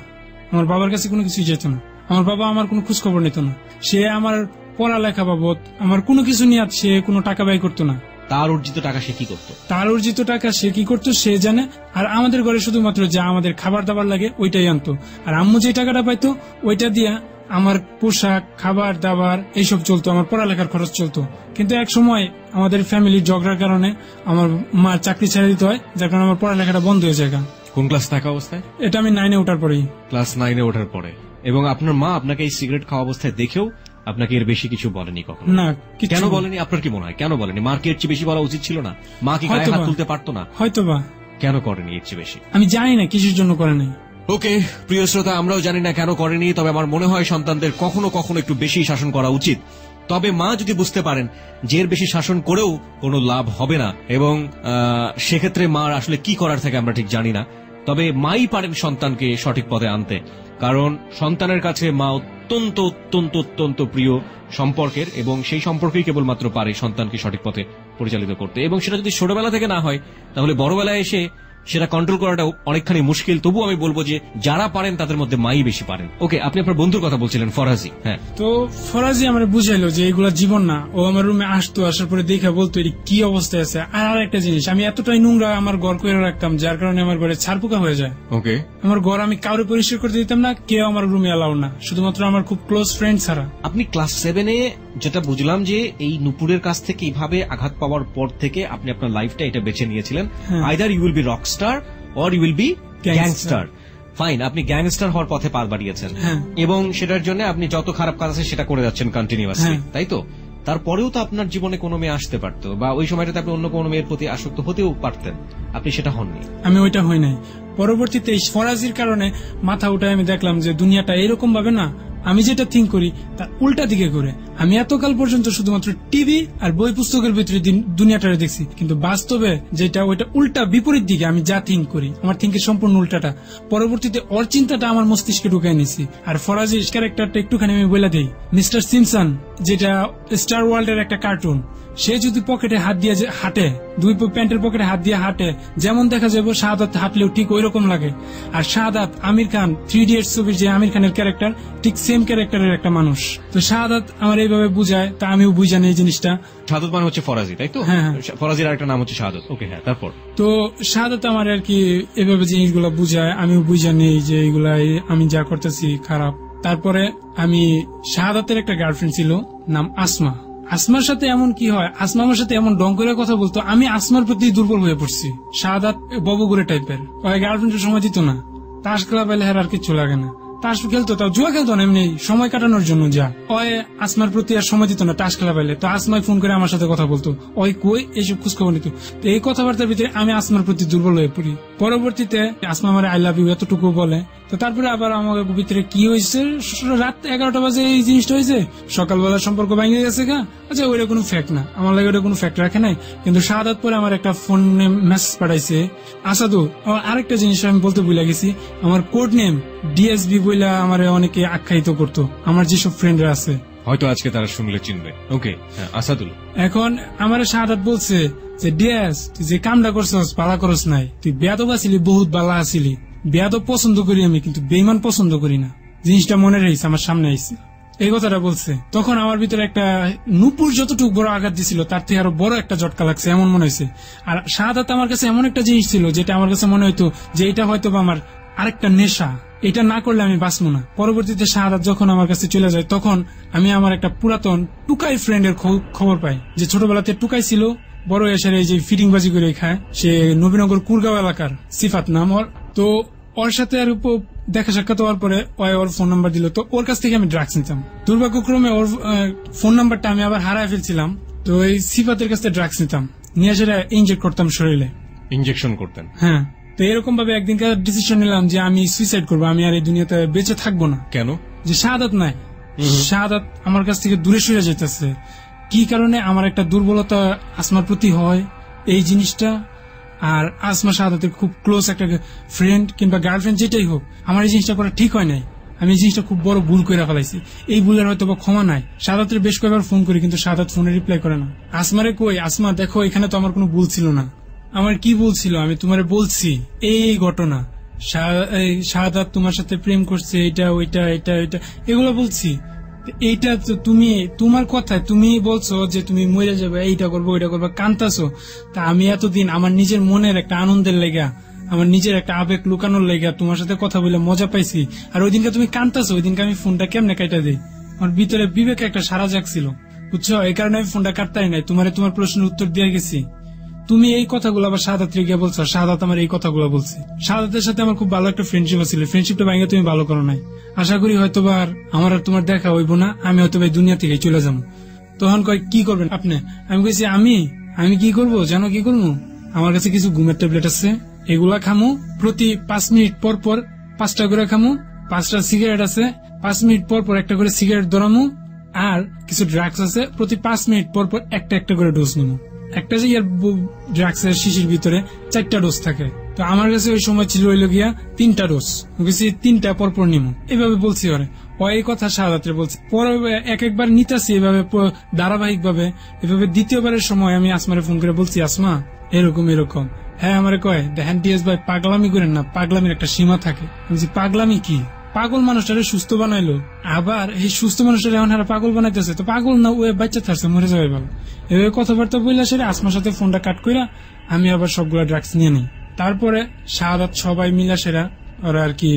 আমার বাবার কাছে কোনো কিছুই যেত না। আমার বাবা আমার কোনো খোঁজ খবর নিত না। সে আমার পড়ালেখা বাবদ আমার কোনো কিছু নিয়ে সে কোনো টাকা ব্যয় করতো না। তার অর্জিত টাকা সে কি করতো? তার অর্জিত টাকা সে কি করতো সে জানে। আর আমাদের ঘরে শুধুমাত্র যা আমাদের খাবার দাবার লাগে ওইটাই আনতো। আর আম্মু যে টাকাটা পাইতো ওইটা দিয়া আমার পোশাক, খাবার দাবার এইসব চলতো, আমার পড়ালেখার খরচ চলতো। কিন্তু এক সময় আমাদের ফ্যামিলির ঝগড়ার কারণে আমার মার চাকরি ছেড়ে দিতে হয়, যার কারণে আমার পড়ালেখাটা বন্ধ হয়ে যায়। কোন ক্লাস থাকা অবস্থায়? এটা আমি 9-এ ওঠার পরেই। ক্লাস 9-এ ওঠার পরে। এবং আপনার মা আপনাকে এই সিগারেট খাওয়া অবস্থায় দেখেও আপনাকে এর বেশি কিছু বলেনি কখনো? না। কেন বলেনি? আপনার কি মনে হয় কেন বলেনি? মার কি এর চেয়ে বেশি বলা উচিত ছিল না? মা কি গায়ে হাত তুলতে পারতো না? হয়তোবা। কেন করেনি এর চেয়ে বেশি? আমি জানি না কিসের জন্য করে নাই। ওকে প্রিয় শ্রোতা, আমরাও জানি না কেন করেনি, তবে আমার মনে হয় সন্তানদের কখনো কখনো একটু বেশি শাসন করা উচিত। তবে মা যদি বুঝতে পারেন যে এর বেশি শাসন করেও কোনো লাভ হবে না, এবং সেক্ষেত্রে মার আসলে কি করার থাকে আমরা ঠিক জানি না, তবে মাই পারেন সন্তানকে সঠিক পথে আনতে। কারণ সন্তানের কাছে মা অত্যন্ত অত্যন্ত অত্যন্ত প্রিয় সম্পর্কের, এবং সেই সম্পর্কেই কেবলমাত্র পারে সন্তানকে সঠিক পথে পরিচালিত করতে। এবং সেটা যদি ছোটবেলা থেকে না হয় তাহলে বড়বেলায় এসে সেটা কন্ট্রোল করাটা অনেকখানি মুশকিল। তবু আমি বলবো যে যারা পারেন তাদের মধ্যে মাই বেশি পারেন। ওকে, আপনি আপনার বন্ধুর কথা বলছিলেন ফরাজি। হ্যাঁ, তো ফরাজি আমার বুঝাইলো যে এগুলা জীবন না। ও আমার রুমে আসতো, আসার পরে দেখে বলতো এটি কি অবস্থায় আছে। আর একটা জিনিস, আমি এতটাই নোংরা আমার ঘর করে রাখতাম যার কারণে আমার ঘরে ছাড়পোকা হয়ে যায়। ওকে, আমার ঘর আমি কাউরে পরিষ্কার করতে দিতাম না, কেউ আমার রুমে এলাও না, শুধুমাত্র আমার খুব ক্লোজ ফ্রেন্ড ছাড়া। আপনি ক্লাস 7-এ যেটা বুঝলাম যে এই নুপুরের কাছ থেকে এইভাবে আঘাত পাওয়ার পর থেকে আপনি আপনার লাইফটা এটা বেছে নিয়েছিলেন, either you will be rockstar or you will be gangster. Fine, আপনি গ্যাংস্টার হওয়ার পথে পা বাড়িয়েছেন, এবং সেটার জন্য আপনি যত খারাপ কাজ আছে সেটা করে যাচ্ছেন কন্টিনিউয়াসলি, তাই তো? তারপরেও তো আপনার জীবনে কোনো মেয়ে আসতে পারতো, বা ওই সময়টাতে আপনি অন্য কোনো মেয়ের প্রতি আসক্ত হতেও পারতেন, আপনি সেটা হননি। আমি ওইটা হই নাই। পরবর্তীতে ফরাজির কারণে মাথা উঠায় আমি দেখলাম যে দুনিয়াটা এরকম ভাবে না, আমি যেটা থিঙ্ক করি তার উল্টা দিকে করে। আমি এতকাল পর্যন্ত শুধুমাত্র টিভি আর বই পুস্তকের ভিতরে দুনিয়াটা দেখছি, কিন্তু বাস্তবে যেটা ওইটা উল্টা বিপরীত দিকে। আমি যা থিঙ্ক করি আমার থিঙ্কের সম্পূর্ণ উল্টাটা। পরবর্তীতে ওর চিন্তাটা আমার মস্তিষ্কে ঢুকাই নিছি। আর ফরাজির ক্যারেক্টারটা একটুখানি আমি বলে দিই। মিস্টার সিমসন, যেটা স্টার ওয়ার্ল্ডের একটা কার্টুন, সে যদি পকেটে হাত দিয়ে হাঁটে, দুই প্যান্টের পকেটে হাত দিয়ে হাঁটে, যেমন দেখা যাবে শাহাদাত হাঁটলেও ঠিক ওই রকম লাগে। আর শাহাদাত আমির খান 3 ইডিয়টস ছবির যে আমির খানের ক্যারেক্টার, ঠিক সেম ক্যারেক্টারের একটা মানুষ। তো শাহাদাত আমার এইভাবে বুঝায়, তা আমিও বুঝানি এই জিনিসটা। শাহাদাত মানে হচ্ছে ফরাজি, তাই তো? হ্যাঁ, ফরাজির আরেকটা নাম হচ্ছে শাহাদাত। ওকে, হ্যাঁ, তারপর তো শাহাদাত আমার আর কি এভাবে জিনিসগুলা বুঝায়, আমিও বুঝানি যে এইগুলা আমি যা করতেছি খারাপ। তারপরে আমি শাহাদাতের একটা গার্লফ্রেন্ড ছিল, নাম আসমা। আসমার সাথে এমন কি হয়, আসমা আমার সাথে এমন ডং করে কথা বলতো, আমি আসমার প্রতি দুর্বল হয়ে পড়ছি। শাহাদাত ববুগুড়ে টাইপের, ওই গার্লফ্রেন্ডের সময় দিত না, তাস খেলা পেলে আর কিছু লাগে না। তাস খেলতো, তাও জুয়া খেলতো না, এমনি সময় কাটানোর জন্য। যা ওই আসমার প্রতি আর সময় দিত না তাস খেলা পাইলে। তো আসমায় ফোন করে আমার সাথে কথা বলতো, ওই কই এইসব খোঁজখবর নিত। তো এই কথাবার্তার ভিতরে আমি আসমার প্রতি দুর্বল হয়ে পড়ি। পরবর্তীতে আসমা আমার আই লাভ ইউ এতটুকু বলে। তো তারপরে আবার আমার ভিতরে কি হয়েছে, রাত 11টা বাজে এই জিনিসটা হয়েছে, সকালবেলা সম্পর্ক ভেঙে গেছে গা। আচ্ছা, ওইটা কোনো ফ্যাক্ট না, আমার লাগে ওটা কোনো ফ্যাক্ট রাখে নাই। কিন্তু শাহাদাত পরে আমার একটা ফোনে মেসেজ পাঠাইছে, আসাদু। আরেকটা জিনিস আমি বলতে ভুলে গেছি, আমার কোড নেম ডিএসবি বইলা আমার অনেকে আখ্যায়িত করতো, আমার যেসব ফ্রেন্ডরা আছে, হয়তো আজকে তারা শুনলে চিনবে। ওকে, আসাদুল। এখন আমার শাহাদাত বলছে যে ডিএস, তুই যে কামটা করছস বালা করস নাই, তুই বেয়াদব আছিলি, বহুত বালা আছিলি। বেয়াদব পছন্দ করি আমি, কিন্তু বেইমান পছন্দ করি না। জিনিসটা মনে রয়েছে, আমার সামনে আইছে, এই কথাটা বলছে। তখন আমার ভিতরে একটা নুপুর যতটুকু বড় আঘাত দিছিল তার থেকে আরো বড় একটা জটকা লাগছে, এমন মনে হয়েছে। আর শাহাদাত আমার কাছে এমন একটা জিনিস ছিল যেটা আমার কাছে মনে হইতো যে এটা হয়তো আমার আরেকটা নেশা, এটা না করলে আমি বাঁচবো না। পরবর্তীতে শাহাদাত যখন আমার কাছে চলে যায়, তখন আমি আমার একটা পুরাতন টুকাই ফ্রেন্ডের খবর পাই, যে ছোটবেলাতে টুকাই ছিল, বড় এসে এই যে ফিটিং বাজি করে খায়, সে নবীনগর কুরগাঁও এলাকার, সিফাত নাম ওর। তো ওর সাথে আর দেখা সাক্ষাৎ হওয়ার পরে ওর ফোন নাম্বার দিল, তো ওর কাছ থেকে আমি ড্রাগস নিতাম। দুর্ভাগ্যক্রমে ওর ফোন নাম্বারটা আমি আবার হারায় ফেলছিলাম, তো এই সিফাতের কাছ থেকে ড্রাগস নিতাম, নিয়ে সেটা ইনজেক্ট করতাম শরীরে। ইনজেকশন করতেন? হ্যাঁ। তো এরকম ভাবে একদিনকার ডিসিশন নিলাম যে আমি সুইসাইড করবো, আমি আর এই দুনিয়াতে বেঁচে থাকবো না। কেন? যে শাহাদাত নাই, শাহাদাত আমার কাছ থেকে দূরে সরে যেতেছে। কি কারণে? আমার একটা দুর্বলতা আসমার প্রতি হয় এই জিনিসটা, আর আসমা শাহাদাতের খুব ক্লোজ একটা ফ্রেন্ড কিংবা গার্লফ্রেন্ড যেটাই হোক, আমার এই জিনিসটা করা ঠিক হয় নাই। আমি এই জিনিসটা খুব বড় ভুল করে ফেলাইছি, এই ভুলের হয়তো ক্ষমা নাই। শাহাদাতের বেশ কয়েকবার ফোন করি কিন্তু শাহাদাত ফোনে রিপ্লাই করে না। আসমারে কই, আসমা দেখো এখানে তো আমার কোনো ভুল ছিল না। আমার কি ভুল ছিল? আমি তোমারে বলছি এই ঘটনা, শাহাদাত তোমার সাথে প্রেম করছে, এটা ওইটা এটা এটা এগুলো বলছি। এইটা তো তুমি তোমার কথায় তুমি বলছো যে তুমি মরে যাবে, এইটা করবো ওইটা করবো, কান্তাছো। তা আমি এতদিন আমার নিজের মনের একটা আনন্দের লেগা, আমার নিজের একটা আবেগ লুকানোর লেগা তোমার সাথে কথা বলে মজা পাইছি, আর ওই দিনকে তুমি কান্তাছো, ওই দিনকে আমি ফোনটা কেমনে কাটা দিই? আমার ভিতরে বিবেকে একটা সারা জাগছিল, বুঝছো? এই কারণে আমি ফোনটা কাটতাই নাই, তোমার প্রশ্নের উত্তর দিয়ে গেছি। তুমি এই কথাগুলো আবার শাহাদাত গিয়ে বলছো, শাহাদাত আমার এই কথাগুলো বলছে। শাহাদাতের সাথে আমার খুব ভালো একটা ফ্রেন্ডশিপ ছিল, ফ্রেন্ডশিপটা ভাঙে তুমি ভালো করো নাই। আশা করি হয়তো আমার আর তোমার দেখা হইব না, আমি হয়তো দুনিয়া থেকে চলে যাবো। তখন কয় কি করবেন আপনি? আমি কইছি আমি কি করবো জানো? কি করবো? আমার কাছে কিছু ঘুমের ট্যাবলেট আছে, এগুলা খামু, প্রতি 5 মিনিট পর পর 5টা করে খামু, 5টা সিগারেট আছে, 5 মিনিট পর পর একটা করে সিগারেট ধরামু, আর কিছু ড্রাগস আছে, প্রতি 5 মিনিট পর পর একটা একটা করে ডোজ নিমু। একটা যে ড্রাগসের শিশির ভিতরে 4টা ডোজ থাকে, তো আমার কাছে ওই সময় ছিল হইল গিয়া 3টা ডোজ, 3টা পরপর নিমু, এভাবে বলছি ওরে। ও এই কথা শাহাদাতের বলছে, পরে একবার নিতেছি এভাবে ধারাবাহিক ভাবে। এভাবে দ্বিতীয়বারের সময় আমি আসমারে ফোন করে বলছি, আসমা এরকম এরকম। হ্যাঁ আমারে কয়, দেখেন টিএস ভাই পাগলামি করেন না, পাগলামির একটা সীমা থাকে। বলছি পাগলামি কি? পাগল মানুষটারে সুস্থ বানাইলো, আবার এই সুস্থ মানুষটারে এখন পাগল বানাইতেছে, তো পাগল না, ও বাচ্চা থাকছে, মরে যাবে ভালো। এভাবে কথাবার্তা বললে সেটা আসমার সাথে ফোনটা কাট কইরা আমি আবার সবগুলা ড্রাগস নিয়ে নিই। তারপরে শাহাদাত সবাই মিলা সেরা ওরা আর কি।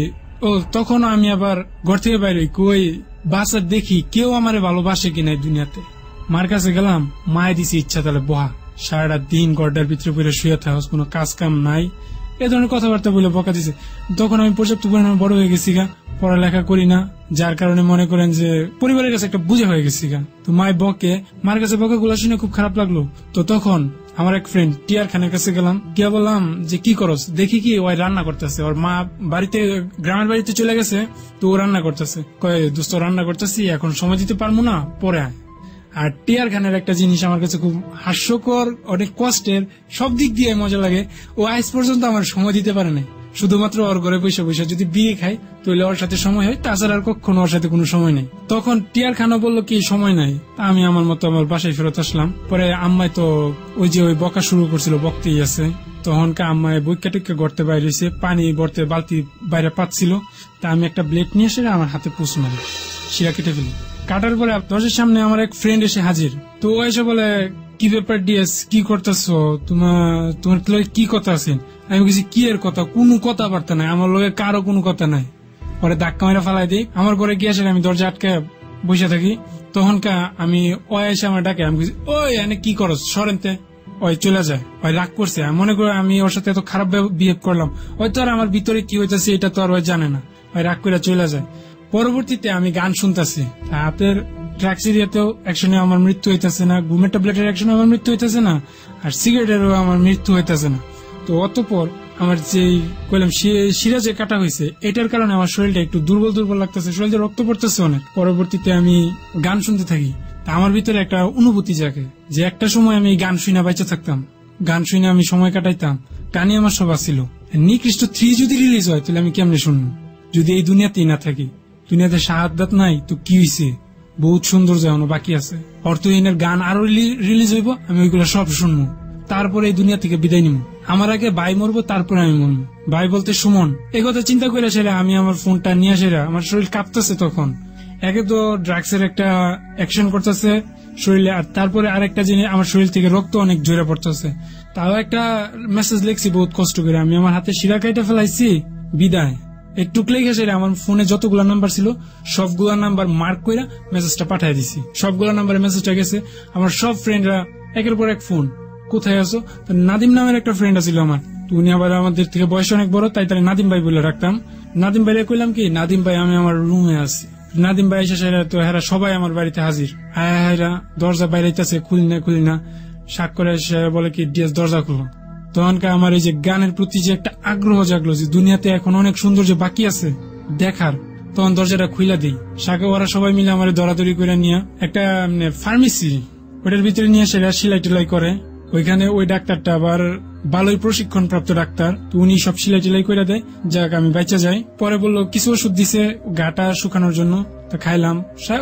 তখন আমি আবার ঘর থেকে বাইরে কই বাসার দেখি কেউ আমারে ভালোবাসে কিনা দুনিয়াতে। মার কাছে গেলাম, মায়ে দিছি ইচ্ছা তাহলে বহা, সারাটা দিন গড়টার ভিতরে পড়ে শুয়ে থাকস, কোনো কাজ কাম নাই, এ ধরনের কথাবার্তা বলে বকা দিছে। তখন আমি পর্যাপ্ত পরিমাণে বড় হয়ে গেছি গা, পড়ালেখা করি না, যার কারণে মনে করেন যে পরিবারের কাছে একটা বুঝে হয়ে গেছি গা। তো মায়ের বকে, মার কাছে বকা গুলা শুনে খুব খারাপ লাগলো। তো তখন আমার এক ফ্রেন্ড টিয়ার খানের কাছে গেলাম, গিয়া বললাম যে কি করস? দেখি কি ওই রান্না করতেছে, ওর মা বাড়িতে গ্রামের বাড়িতে চলে গেছে, তো ও রান্না করতেছে। কয় দোস্ত রান্না করতেছি, এখন সময় দিতে পারবো না, পরে আয়। আর টিয়ার খানের একটা জিনিস আমার কাছে খুব হাস্যকর, অনেক কষ্টের, সব দিক দিয়ে মজা লাগে। ও আজ পর্যন্ত আমার সময় দিতে পারে না, শুধুমাত্র ওর ঘরে বসে বসে যদি বিয়ে খাই তাহলে ওর সাথে সময় হয়, তাছাড়া আর কখনো ওর সাথে কোনো সময় নেই। তখন টিয়ার খানও বললো কি সময় নাই, আমি আমার মতো আমার বাসায় ফেরত আসলাম। পরে আম্মাই তো ওই যে ওই বকা শুরু করছিল, বকতেই আছে। তখনকে আম্মায় বইকা টুইকা গড়তে বাইরেছে, পানি ভরতে বালতি বাইরে পাচ্ছিল, তা আমি একটা ব্লেড নিয়ে এসে আমার হাতে পুষ মারি, শিরা কেটে ফেলি। কাটার পরে দরজার সামনে আমার এক ফ্রেন্ড এসে হাজির। তো ও এসে বলে, কি ব্যাপার ডিএস, কি করতেছো? তোমার কি কথা আছে? আমি বলছি কি এর কথা? কোনো কথাবার্তা নাই আমার লগে, কারো কোনো কথা নাই। পরে ধাক্কা মেরে ফালাই দিই, আমার ঘরে গিয়ে আসলে আমি দরজা আটকে বসে থাকি। তখনকা আমি ও এসে আমার ডাকে, আমি বলছি ওই এনে কি করস, সরেনতে। ওই চলে যায়, ওই রাগ করছে, মনে করে আমি ওর সাথে এত খারাপ বিহেভ করলাম, হয়তো আর আমার ভিতরে কি হইতেছে এটা তো আর ওই জানে না, ওই রাগ করে চলে যায়। পরবর্তীতে আমি গান শুনতেছি, আপনার ড্রাগস এরিয়াতেও একসঙ্গে আমার মৃত্যু হইতেছে না, ঘুমের ট্যাবলেটের একসঙ্গে আমার মৃত্যু হইতেছে না, আর সিগারেটেরও আমার মৃত্যু হইতেছে না। তো অতঃপর আমার যে কইলাম শিরা যে কাটা হয়েছে, এটার কারণে আমার শরীরটা একটু দুর্বল দুর্বল লাগতেছে, শরীরে রক্ত পড়তেছে অনেক। পরবর্তীতে আমি গান শুনতে থাকি, তা আমার ভিতরে একটা অনুভূতি জাগে যে একটা সময় আমি গান শুনে বেঁচে থাকতাম, গান শুনে আমি সময় কাটাইতাম, গানই আমার সব ছিল। নিকৃষ্ট 3 যদি রিলিজ হয় তাহলে আমি কেমনে শুনবো যদি এই দুনিয়াতেই না থাকি? দুনিয়াতে শাহাদাত নাই তো কি হয়েছে, বহুত সুন্দর যেমন বাকি আছে। অর্থহীনের গান আরো রিলিজ হইব, আমি ওইগুলো সব শুনবো, তারপরে এই দুনিয়া থেকে বিদায় নিব। আমার আগে ভাই মরবো, তারপরে আমি মরবো। ভাই বলতে সুমন। এই কথা চিন্তা করে সেরা আমি আমার ফোনটা নিয়ে সেরা, আমার শরীর কাঁপতেছে তখন। একে তো ড্রাগসের একটা অ্যাকশন করতেছে শরীরে, আর তারপরে আরেকটা জিনিস আমার শরীর থেকে রক্ত অনেক জোরে পড়তেছে। তাও একটা মেসেজ লিখছি বহুত কষ্ট করে, আমি আমার হাতে শিরা কাইটা ফেলাইছি, বিদায়। একটু লেগে সেটা আমার ফোনে যতগুলা নাম্বার ছিল সবগুলা নাম্বার মার্ক করে মেসেজটা পাঠিয়ে দিছি। সবগুলা নাম্বারে মেসেজটা গেছে। আমার সব ফ্রেন্ডরা একের পর এক ফোন, কোথায় আছো? নাদিম নামের একটা ফ্রেন্ড আছিল আমার, তো উনি আবার আমাদের থেকে বয়স অনেক বড়, তাই তারা নাদিম ভাই বলে রাখতাম। নাদিম ভাই কইলাম কি, নাদিম ভাই আমি আমার রুমে আছি। নাদিম ভাই এসে তো হেরা সবাই আমার বাড়িতে হাজির। হায়রা দরজা বাইরে খুলি না শাক করে এসে বলে কি ডিএস দরজা খুলো। তখনকার আমার এই যে গানের প্রতি যে একটা আগ্রহ জাগলো যে দুনিয়াতে এখন অনেক সৌন্দর্য বাকি আছে দেখার, তখন দরজাটা খুইলা দিই। শাকে ওরা সবাই মিলে আমার দরাদরি করে নিয়ে একটা ফার্মেসি ওটার ভিতরে নিয়ে সেটা সেলাই টেলাই করে। ওইখানে ওই ডাক্তারটা আবার ভালোই প্রশিক্ষণ প্রাপ্ত ডাক্তার, তো উনি সব সেলাই টেলাই করে দেয়। যাক আমি বাঁচা যাই। পরে বললো কিছু ওষুধ দিছে গাটা শুকানোর জন্য, তো খাইলাম,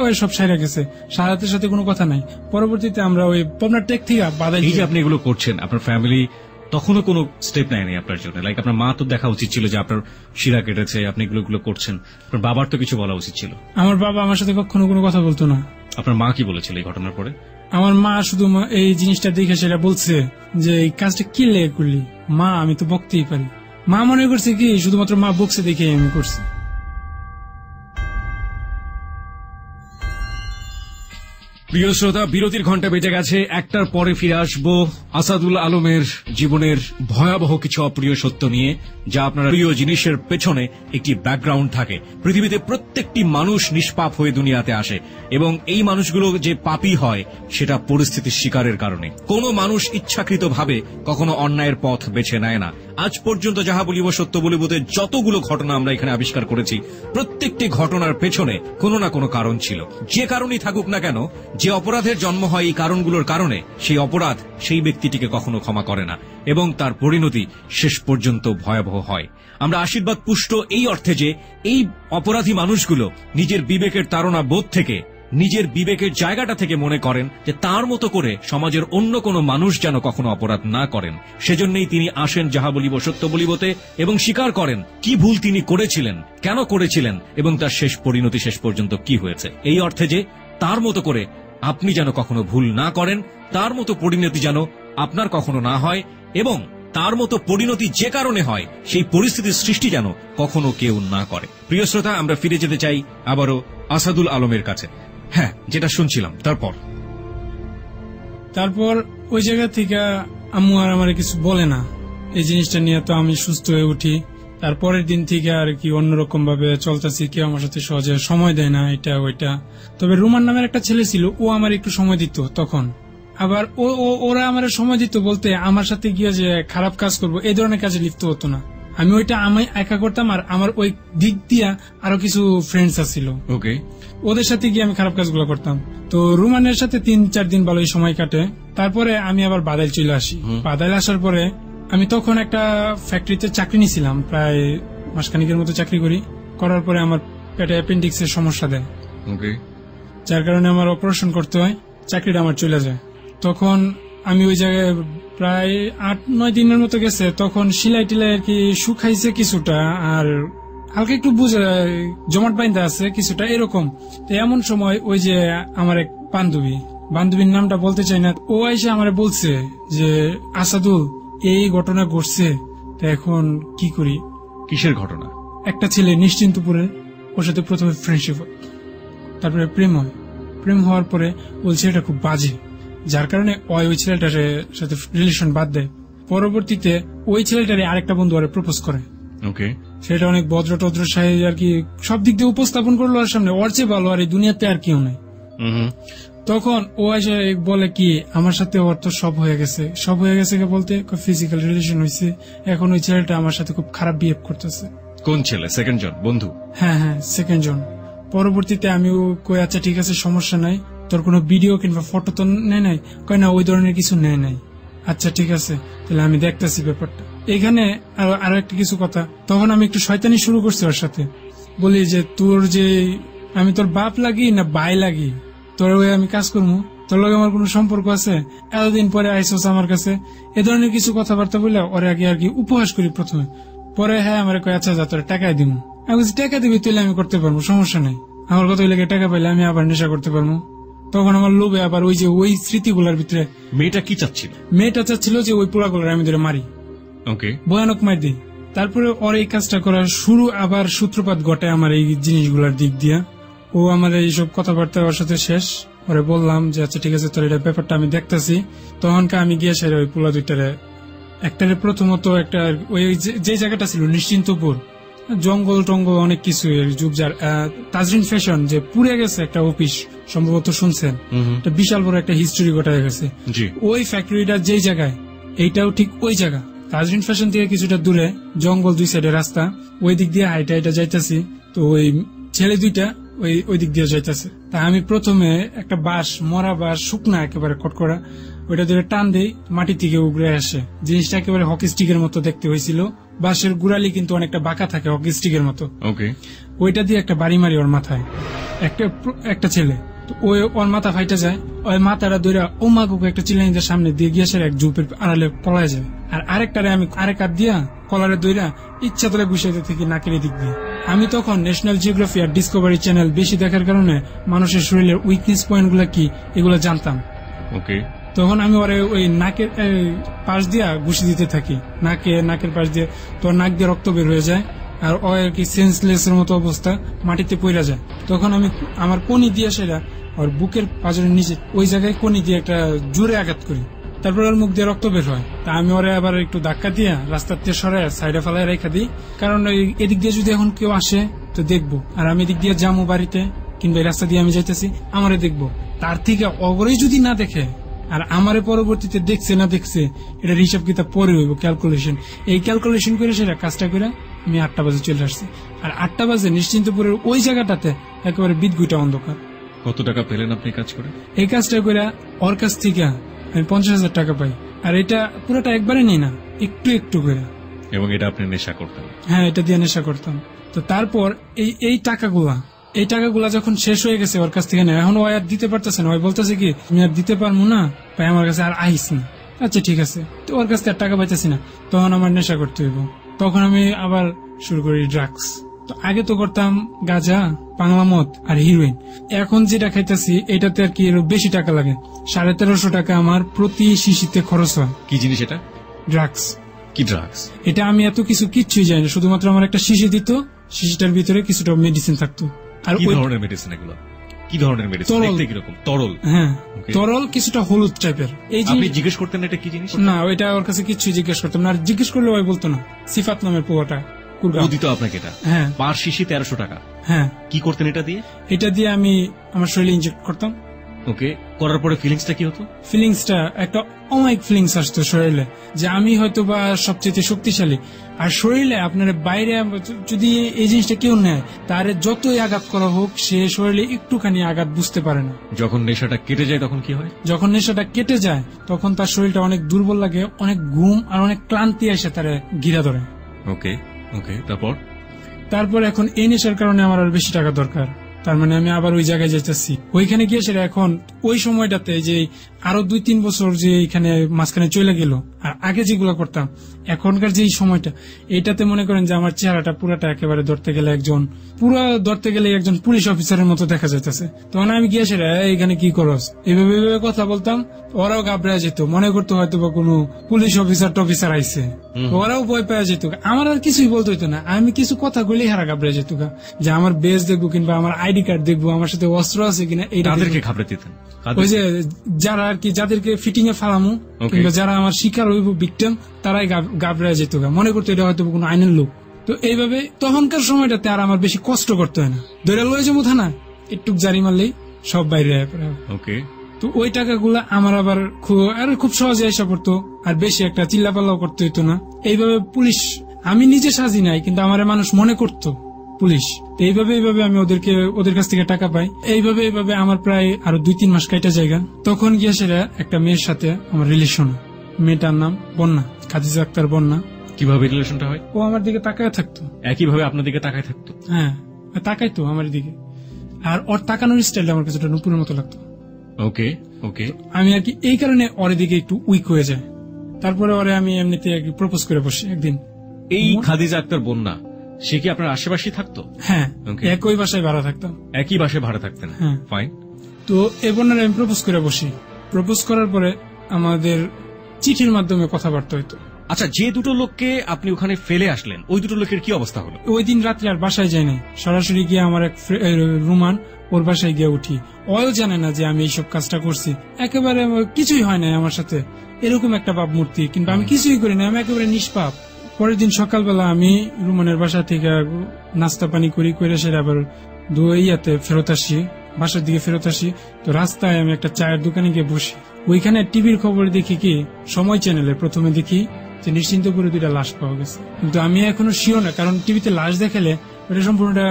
ওই সব সাইরা গেছে, সারাতের সাথে কোনো কথা নাই। পরবর্তীতে আমরা ওই পাবনার টেক থেকে বাদাই। এই যে আপনি এগুলো করছেন, আপনার ফ্যামিলি তখনও কোনো স্টেপ নেয়নি আপনার জন্য? লাইক আপনার মা তো দেখা উচিত ছিল যে আপনার শিরা কেটেছে, আপনি এগুলো করছেন, আপনার বাবার তো কিছু বলা উচিত ছিল। আমার বাবা আমার সাথে কখনো কোনো কথা বলতো না। আপনার মা কি বলেছিল এই ঘটনার পরে? আমার মা শুধু এই জিনিসটা দেখে সেটা বলছে যে এই কাজটা কি লেগে করলি। মা আমি তো বকতেই পারি। মা মনে করছে কি শুধুমাত্র মা বকছে দেখে আমি করছি। প্রিয় শ্রোতা, বিরতির ঘন্টা বেজে গেছে। একটার পরে ফিরে আসবো আসাদুল আলমের জীবনের ভয়াবহ কিছু অপ্রিয় সত্য নিয়ে, যা আপনার প্রিয় জিনিসের পেছনে একটি ব্যাকগ্রাউন্ড থাকে। পৃথিবীতে প্রত্যেকটি মানুষ নিষ্পাপ হয়ে দুনিয়াতে আসে, এবং এই মানুষগুলো যে পাপী হয় সেটা পরিস্থিতির শিকারের কারণে। কোনো মানুষ ইচ্ছাকৃতভাবে কখনো অন্যায়ের পথ বেছে নেয় না। আজ পর্যন্ত যাহা বলিব সত্য বলিবতে যতগুলো ঘটনা আমরা এখানে আবিষ্কার করেছি, প্রত্যেকটি ঘটনার পেছনে কোনো না কোনো কারণ ছিল। যে কারণই থাকুক না কেন, যে অপরাধের জন্ম হয় এই কারণগুলোর কারণে, সেই অপরাধ সেই ব্যক্তিটিকে কখনো ক্ষমা করে না, এবং তার পরিণতি শেষ পর্যন্ত ভয়াবহ হয়। আমরা আশীর্বাদ পুষ্ট এই অর্থে যে এই অপরাধী মানুষগুলো নিজের বিবেকের তাড়না বোধ থেকে, নিজের বিবেকের জায়গাটা থেকে মনে করেন যে তার মতো করে সমাজের অন্য কোনো মানুষ যেন কখনো অপরাধ না করেন। সেজন্যই তিনি আসেন যাহা বলিব সত্য বলিবতে, এবং স্বীকার করেন কি ভুল তিনি করেছিলেন, কেন করেছিলেন, এবং তার শেষ পরিণতি শেষ পর্যন্ত কি হয়েছে। এই অর্থে যে তার মতো করে আপনি যেন কখনো ভুল না করেন, তার মতো পরিণতি যেন আপনার কখনো না হয়, এবং তার মতো পরিণতি যে কারণে হয় সেই পরিস্থিতির সৃষ্টি যেন কখনো কেউ না করে। প্রিয় শ্রোতা, আমরা ফিরে যেতে চাই আবারও আসাদুল আলমের কাছে। হ্যাঁ, যেটা শুনছিলাম, তারপর ওই জায়গা থেকে আম্মু আর আমার কিছু বলে না এই জিনিসটা নিয়ে। তো আমি সুস্থ হয়ে উঠি। তারপরের দিন থেকে আর কি অন্যরকম ভাবে চলতেছি, কেউ আমার সাথে সহজে সময় দেয় না, এটা ওইটা। তবে রুমান নামের একটা ছেলে ছিল, ও আমার একটু সময় দিত তখন। আবার ওরা আমার সময় দিত বলতে আমার সাথে গিয়ে যে খারাপ কাজ করবো এই ধরনের কাজে লিপ্ত হতো না। আমি ওইটা আমি একা করতাম, আর আমার ওই দিক দিয়া আরো কিছু ফ্রেন্ডস আছিল, ওদের সাথে গিয়ে আমি খারাপ কাজগুলো করতাম। তো রুমানের সাথে 3-4 দিন ভালোই সময় কাটে। তারপরে আমি আবার বাদাইল চলে আসি। বাদাইল আসার পরে আমি তখন একটা ফ্যাক্টরিতে চাকরি নিয়েছিলাম, প্রায় মাসখানিকের মতো চাকরি করার পরে আমার পেটে অ্যাপেন্ডিক্সের সমস্যা দেয়, যার কারণে আমার অপারেশন করতে হয়। চাকরিটা আমার চলে যায়। তখন আমি ওই জায়গায় প্রায় 8-9 দিনের মতো গেছে। তখন সিলাই টিলাই আর কি শুকাইছে কিছুটা, আর হালকা একটু বুঝে জমাট বাইন্দা আছে কিছুটা এরকম। তো এমন সময় ওই যে আমার এক বান্ধবীর নামটা বলতে চাই না, ও এসে আমার বলছে যে আসাদুল এই ঘটনা ঘটছে, তো এখন কি করি। কিসের ঘটনা? একটা ছেলে নিশ্চিন্তপুরে, ওর সাথে প্রথমে ফ্রেন্ডশিপ হয়, তারপরে প্রেম হওয়ার পরে বলছে এটা খুব বাজে, যার কারণে ওই ছেলেটার সাথে রিলেশন বাদ দেয়। পরবর্তীতে ওই ছেলেটারে আরেকটা বন্ধু আরে প্রপোজ করে। সেটা অনেক ভদ্র টদ্র সাহেব আর কি সব দিক দিয়ে উপস্থাপন করলো আর সামনে, ওর চেয়ে ভালো আর এই দুনিয়াতে আর কেউ নাই। তখন ও এসে বলে কি আমার সাথে ওর তো সব হয়ে গেছে বলতে ফিজিক্যাল রিলেশন হয়েছে। এখন ওই ছেলেটা আমার সাথে খুব খারাপ বিহেভ করতেছে। কোন ছেলে? সেকেন্ড জন বন্ধু? হ্যাঁ, সেকেন্ড জন। পরবর্তীতে আমি কই আচ্ছা ঠিক আছে সমস্যা নাই, তোর কোনো ভিডিও কিংবা ফটো তো নেয় নাই? কয় না, ওই ধরনের কিছু নেয় নাই। আচ্ছা ঠিক আছে, তাহলে আমি দেখতেছি ব্যাপারটা। এখানে আরো একটা কিছু কথা, তখন আমি একটু শয়তানি শুরু করছি ওর সাথে। বলি যে তোর যে আমি তোর বাপ লাগি না ভাই লাগি, তোর ওই আমি কাজ করবো, তোর লগে আমার কোনো সম্পর্ক আছে? এতদিন পরে আইসোস আমার কাছে, এ ধরনের কিছু কথাবার্তা বলে ওরে আগে আর কি উপহাস করি প্রথমে। পরে হ্যাঁ আমার কয় আচ্ছা যা তোর টাকায় দিব। আমি বলছি টাকা দিবি তাহলে আমি করতে পারবো, সমস্যা নেই, আমার কথা লেগে টাকা পাইলে আমি আবার নেশা করতে পারবো। তখন আমার লোভে আবার ওই স্মৃতিগুলার ভিতরে মেয়েটা কি চাচ্ছিল? মেয়েটা চাচ্ছিল যে ওই পোড়াগুলার আমি ধরে মারি, ভয়ানক মার দিই। তারপরে ওর এই কাজটা করার শুরু, আবার সূত্রপাত ঘটে আমার এই জিনিসগুলার দিক দিয়া। ও আমার এইসব কথাবার্তা ওর সাথে শেষ। পরে বললাম যে আচ্ছা ঠিক আছে তোর এটা ব্যাপারটা আমি দেখতেছি। তখনকার আমি গিয়ে সেরে ওই পোলা দুইটারে একটারে প্রথমত একটা ওই যে জায়গাটা ছিল নিশ্চিন্তপুর, জঙ্গল টঙ্গল অনেক কিছু জুবজার। তাজরিন ফ্যাশন যে পুড়ে গেছে একটা অফিস, সম্ভবত শুনছেন, একটা বিশাল বড় একটা হিস্টোরি ঘটায় গেছে। ওই ফ্যাক্টরিটা যেই জায়গায়, এইটাও ঠিক ওই জায়গা। তাজরিন ফ্যাশন থেকে কিছুটা দূরে জঙ্গল, 2 সাইডে রাস্তা, ওই দিক দিয়ে হাইটা যাইতাছি। তো ওই ছেলে 2টা ওই দিক দিয়ে যাইতেছে। তা আমি প্রথমে একটা বাঁশ, মরা বাঁশ, শুকনা একেবারে কটকরা, ওইটা ধরে টান দেই, মাটি থেকে উগড়ে আসে। জিনিসটা একেবারে হকি স্টিকের মতো দেখতে হয়েছিল। বাঁশের গুড়ালি কিন্তু অনেকটা বাঁকা থাকে, হকি স্টিকের মতো। ওইটা দিয়ে একটা বাড়ি মারি ওর মাথায়, একটা ছেলে। তো ওর মাথা ফাইটা যায়, ওই মাথাটা ধরে ও মাগুকে একটা চিলাইদের সামনে দিয়ে গিয়ে সে এক জুপের আড়ালে পলায় যায়। আর আরেকটারে আমি আরেক হাত দিয়া কলারে দইরা ইচ্ছা তোলে ঘুষাইতে থেকে নাকের দিক দিয়ে। আমি তখন ন্যাশনাল জিওগ্রাফি আর ডিসকভারি চ্যানেল বেশি দেখার কারণে মানুষের শরীরের উইকনেস পয়েন্ট গুলা কি এগুলো জানতাম। তখন আমি ওরে ওই নাকের পাশ দিয়া ঘুষি দিতে থাকি, নাকের পাশ দিয়ে। তোর নাক দিয়ে রক্ত বের হয়ে যায়, আর ও আর কি সেন্সলেস এর মতো অবস্থা, মাটিতে পড়ে যায়। তখন আমি আমার কনি দিয়ে সেটা ওর বুকের পাঁজরের নিচে ওই জায়গায় কনি দিয়ে একটা জোরে আঘাত করি। তারপর ওর মুখ দিয়ে রক্ত বের হয়। তা আমি ওরে আবার একটু ধাক্কা দিয়ে রাস্তার দিয়ে সরাই সাইডে ফেলায় রেখা দিই, কারণ এদিক দিয়ে যদি এখন কেউ আসে তো দেখবো, আর আমি এদিক দিয়ে যাবো বাড়িতে কিংবা এই রাস্তা দিয়ে আমি যাইতেছি, আমারে দেখবো। তার থেকে অগরেই যদি না দেখে আর আমারে পরবর্তীতে দেখছে না দেখছে, এটার হিসাব কিতাব পরে হইব, ক্যালকুলেশন। এই ক্যালকুলেশন করে সেটা কাজটা করে আমি 8টা বাজে চলে আসছি। আর 8টা বাজে নিশ্চিন্তপুরের ওই জায়গাটাতে একেবারে বিদগুইটা অন্ধকার। কত টাকা পেলেন আপনি কাজ করে? এই কাজটা করে ওর কাছ থেকে আমি 50,000 টাকা পাই। আর এটা পুরোটা একবারে নেই না, একটু একটু করে। এবং এটা আপনি নেশা করতেন? হ্যাঁ, এটা দিয়ে নেশা করতাম। তো তারপর এই টাকাগুলা যখন শেষ হয়ে গেছে ওর কাছ থেকে নেয়, এখন ও আর দিতে পারতেছে না। ওই বলতেছে কি আমি আর দিতে পারবো না, ভাই আমার কাছে আর আইস না। আচ্ছা ঠিক আছে, তো ওর কাছ থেকে আর টাকা পাইতেছি না, তখন আমার নেশা করতে হইব। তখন আমি আবার শুরু করি ড্রাগস। তো আগে তো করতাম গাঁজা, বাংলা মদ আর হিরোইন। এখন যেটা খাইতেছি এটাতে আর কি বেশি টাকা লাগে। 1350 টাকা আমার প্রতি শিশিতে খরচ হয়। কি জিনিস এটা? ড্রাগস। কি ড্রাগস? এটা আমি এত কিচ্ছুই জানি না, শুধুমাত্র আমার একটা শিশি দিত, শিশিটার ভিতরে কিছুটা মেডিসিন থাকতো। আর কি ধরনের মেডিসিন এগুলো? কি ধরনের মেডিসিন? দেখতে কিরকম? তরল? হ্যাঁ, তরল, কিছুটা হলুদ টাইপের। আপনি জিজ্ঞেস করতেন এটা কি জিনিস? না, ওইটা ওর কাছে কিছুই জিজ্ঞেস করতাম না। আর জিজ্ঞেস করলে ওই বলতো না। সিফাত নামের পোয়াটা দিত আপনাকে এটা? হ্যাঁ। পার শিশি 1300 টাকা? হ্যাঁ। কি করতেন এটা দিয়ে? এটা দিয়ে আমি আমার শরীরে ইনজেক্ট করতাম। ওকে, করার পরে ফিলিংসটা কি হতো? ফিলিংসটা একটা অমায়িক ফিলিংস আসতো শরীরে, যে আমি হয়তো বা সবচেয়ে শক্তিশালী। আর শরীরে আপনার বাইরে যদি এই জিনিসটা কেউ নেয়, তার যতই আঘাত করা হোক, সে শরীরে একটুখানি আঘাত বুঝতে পারে না। যখন নেশাটা কেটে যায় তখন কি হয়? যখন নেশাটা কেটে যায় তখন তার শরীরটা অনেক দুর্বল লাগে, অনেক ঘুম আর অনেক ক্লান্তি এসে তার ঘিরা ধরে। ওকে ওকে, তারপর এখন এই নেশার কারণে আমার আর বেশি টাকা দরকার। তার মানে আমি আবার ওই জায়গায় যাইতেছি। ওইখানে গিয়ে সেটা এখন ওই সময়টাতে যে আরো 2-3 বছর যে এখানে মাঝখানে চলে গেল, আর আগে যেগুলো করতাম, এখনকার যে সময়টা, এইটাতে মনে করেন যে আমার চেহারাটা পুরাটা একেবারে ধরতে গেলে একজন পুলিশ অফিসারের মতো দেখা যাইতেছে। তখন আমি গিয়ে সেটা এখানে কি করস এইভাবে কথা বলতাম, ওরাও ঘাবড়ে যেত, মনে করতো হয়তো বা কোনো পুলিশ অফিসার আইছে, ওরাও ভয় পেয়ে যেত। আমার আর কিছুই বলতে হইতো না, আমি কিছু কথা বলেই হারা ঘাবড়ে যেত, যে আমার বেজ দেখবো কিংবা আমার আইডি কার্ড দেখবো, আমার সাথে অস্ত্র আছে কিনা। এইটাকে ঘাবড়ে দিতেন? ওই যে যারা আর কি, যাদেরকে ফিটিং এ ফালামু কিংবা যারা আমার শিকার হইব, ভিকটিম, তারাই ঘাবড়ে যেত, মনে করতো এটা হয়তো কোনো আইনের লোক। তো এইভাবে তখনকার সময়টাতে আর আমার বেশি কষ্ট করতে হয় না, ধরে লয়ে যাবো থানা, একটু জারি মারলেই সব বাইরে। ওকে। তো ওই টাকাগুলা আমার আবার খুব সহজে এসে পড়তো, আর বেশি একটা চিল্লাপাল্লাও করতে হইতো না। এইভাবে পুলিশ, আমি নিজে সাজি নাই কিন্তু আমার মানুষ মনে করতো পুলিশ। এইভাবে আমি ওদের কাছ থেকে টাকা পাই। এইভাবে আমার প্রায় আরো 2-3 মাস কাটা জায়গা। তখন গিয়ে সেটা একটা মেয়ের সাথে আমার রিলেশন। মেয়েটার নাম বন্যা, খাদিজা আক্তার বন্যা। কিভাবে রিলেশনটা হয়? ও আমার দিকে তাকায় থাকতো। একইভাবে আপনার দিকে তাকায় থাকতো? হ্যাঁ, তাকাইতো আমার দিকে। আর ওর তাকানোর স্টাইলটা আমার কাছে নুপুরের মতো লাগতো। ওকে ওকে। আমি আর কি এই কারণে ওর দিকে একটু উইক হয়ে যায়। তারপরে ওরে আমি এমনিতে প্রপোজ করে বসি একদিন। এই খাদিজা আক্তার বন্যা, সে কি আপনার আশেপাশেই থাকতো? হ্যাঁ, একই বাসায় ভাড়া থাকতাম। একই বাসায় ভাড়া থাকতেন? হ্যাঁ। ফাইন। তো এই বন্যার আমি প্রপোজ করে বসি। প্রপোজ করার পরে আমাদের চিঠির মাধ্যমে কথাবার্তা হইতো। আচ্ছা, যে দুটো লোককে আপনি ওখানে ফেলে আসলেন, ওই দুটো লোকের কি অবস্থা হলো? ওই দিন রাত্রে আর বাসায় যাই নাই, সরাসরি গিয়ে আমার এক রুমান, ও ওর বাসায় গিয়ে উঠি, ওও জানে না যে আমি এইসব কাজটা করছি, একেবারে কিছুই হয় না আমার সাথে, এরকম একটা ভাবমূর্তি। কিন্তু আমি কিছুই করি না, আমি একেবারে নিষ্পাপ। পরের দিন সকালবেলা আমি রুমানের বাসা থেকে নাস্তা পানি করে সেটা আবার ইয়াতে ফেরত আসি, বাসার দিকে ফেরত আসি। তো রাস্তায় আমি একটা চায়ের দোকানে গিয়ে বসি, ওইখানে টিভির খবর দেখি কি সময় চ্যানেলে প্রথমে দেখি যে নিশ্চিন্তপুরে 2টা লাশ পাওয়া গেছে। কিন্তু আমি এখনো শিওর না, কারণ টিভিতে লাশ দেখালে এটা সম্পূর্ণটা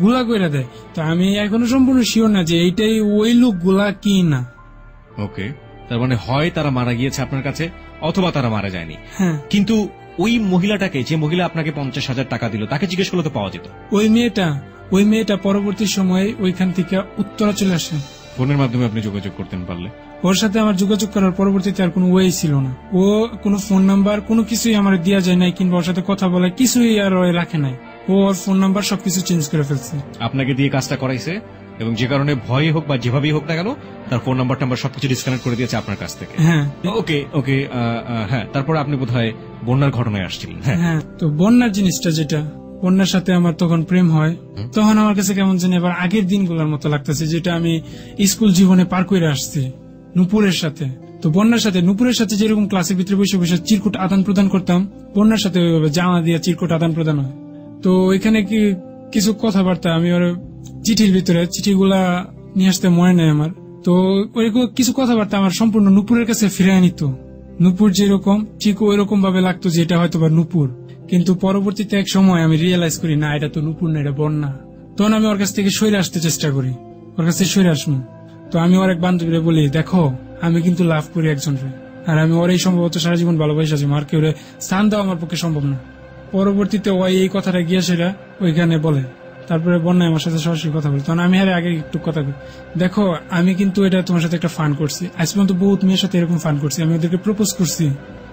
গুলা কইরা দেয়। তো আমি এখনো সম্পূর্ণ শিওর না যে এইটাই ওই লোক গুলা কি না। ওকে, তার মানে হয় তারা মারা গিয়েছে আপনার কাছে, অথবা তারা মারা যায়নি। হ্যাঁ, কিন্তু ওই মহিলাটাকে, যে মহিলা আপনাকে 50,000 টাকা দিল, তাকে জিজ্ঞেস করলে তো পাওয়া যেত। ওই মেয়েটা পরবর্তী সময়ে ওইখান থেকে উত্তরা চলে আসে। ফোনের মাধ্যমে আপনি যোগাযোগ করতেন পারলে? ওর সাথে আমার যোগাযোগ করার পরবর্তীতে আর কোনো ওয়ে ছিল না। ও কোনো ফোন নাম্বার কোনো কিছুই আমার দেওয়া যায় নাই, কিংবা ওর সাথে কথা বলা কিছুই আর রাখে নাই। ও ওর ফোন নাম্বার সবকিছু চেঞ্জ করে ফেলছে। আপনাকে দিয়ে কাজটা করাইছে, এবং যে কারণে ভয় হোক বা যেভাবেই হোক না কেন, তার ফোন নাম্বার টাম্বার সবকিছু ডিসকানেক্ট করে দিয়েছে আপনার কাছ থেকে। হ্যাঁ, ওকে, হ্যাঁ, তারপরে আপনি বোধহয় বন্যার ঘটনায় আসছিলেন। হ্যাঁ, তো বন্যার জিনিসটা, যেটা বন্যার সাথে আমার তখন প্রেম হয়, তখন আমার কাছে কেমন জানি আবার আগের দিনগুলোর মতো লাগতেছে, যেটা আমি স্কুল জীবনে পার করে আসছি নুপুরের সাথে। তো বন্যার সাথে নুপুরের সাথে যেরকম ক্লাসের ভিতরে বসে বসে চিরকুট আদান প্রদান করতাম, বন্যার সাথে ওইভাবে জামা দিয়ে চিরকুট আদান প্রদান হয়। তো এখানে কি কিছু কথাবার্তা আমি ওর চিঠির ভিতরে, চিঠিগুলা নিয়ে আসতে মনে নেই আমার। তো ওইরকম কিছু কথাবার্তা আমার সম্পূর্ণ নুপুরের কাছে ফিরে আনিত। নুপুর যেরকম ঠিক ওই রকম ভাবে লাগতো যে এটা হয়তো বা নুপুর। কিন্তু পরবর্তীতে এক সময় আমি রিয়েলাইজ করি, না, এটা তো নুপুর না, এটা বন্যা। তখন আমি ওর কাছ থেকে সরে আসতে চেষ্টা করি, ওর কাছ থেকে সরে আসবো। তো আমি ওর এক বান্ধবীরে বলি, দেখো আমি কিন্তু লাভ করি একজনরে, আর আমি ওর এই সম্ভবত সারা জীবন ভালোবাসা আছি, আর কেউ স্থান দেওয়া আমার পক্ষে সম্ভব না। পরবর্তীতে ওই এই কথাটা গিয়ে সেটা ওইখানে বলে, তারপরে বন্যায় আমার সাথে সরাসরি কথা বলি। তখন আমি আগে একটু কথা বলি, দেখো আমি কিন্তু এটা তোমার সাথে একটা ফান করছি, আজ পর্যন্ত বহুত মেয়ের সাথে এরকম ফান করছি, আমি ওদেরকে প্রপোজ করছি,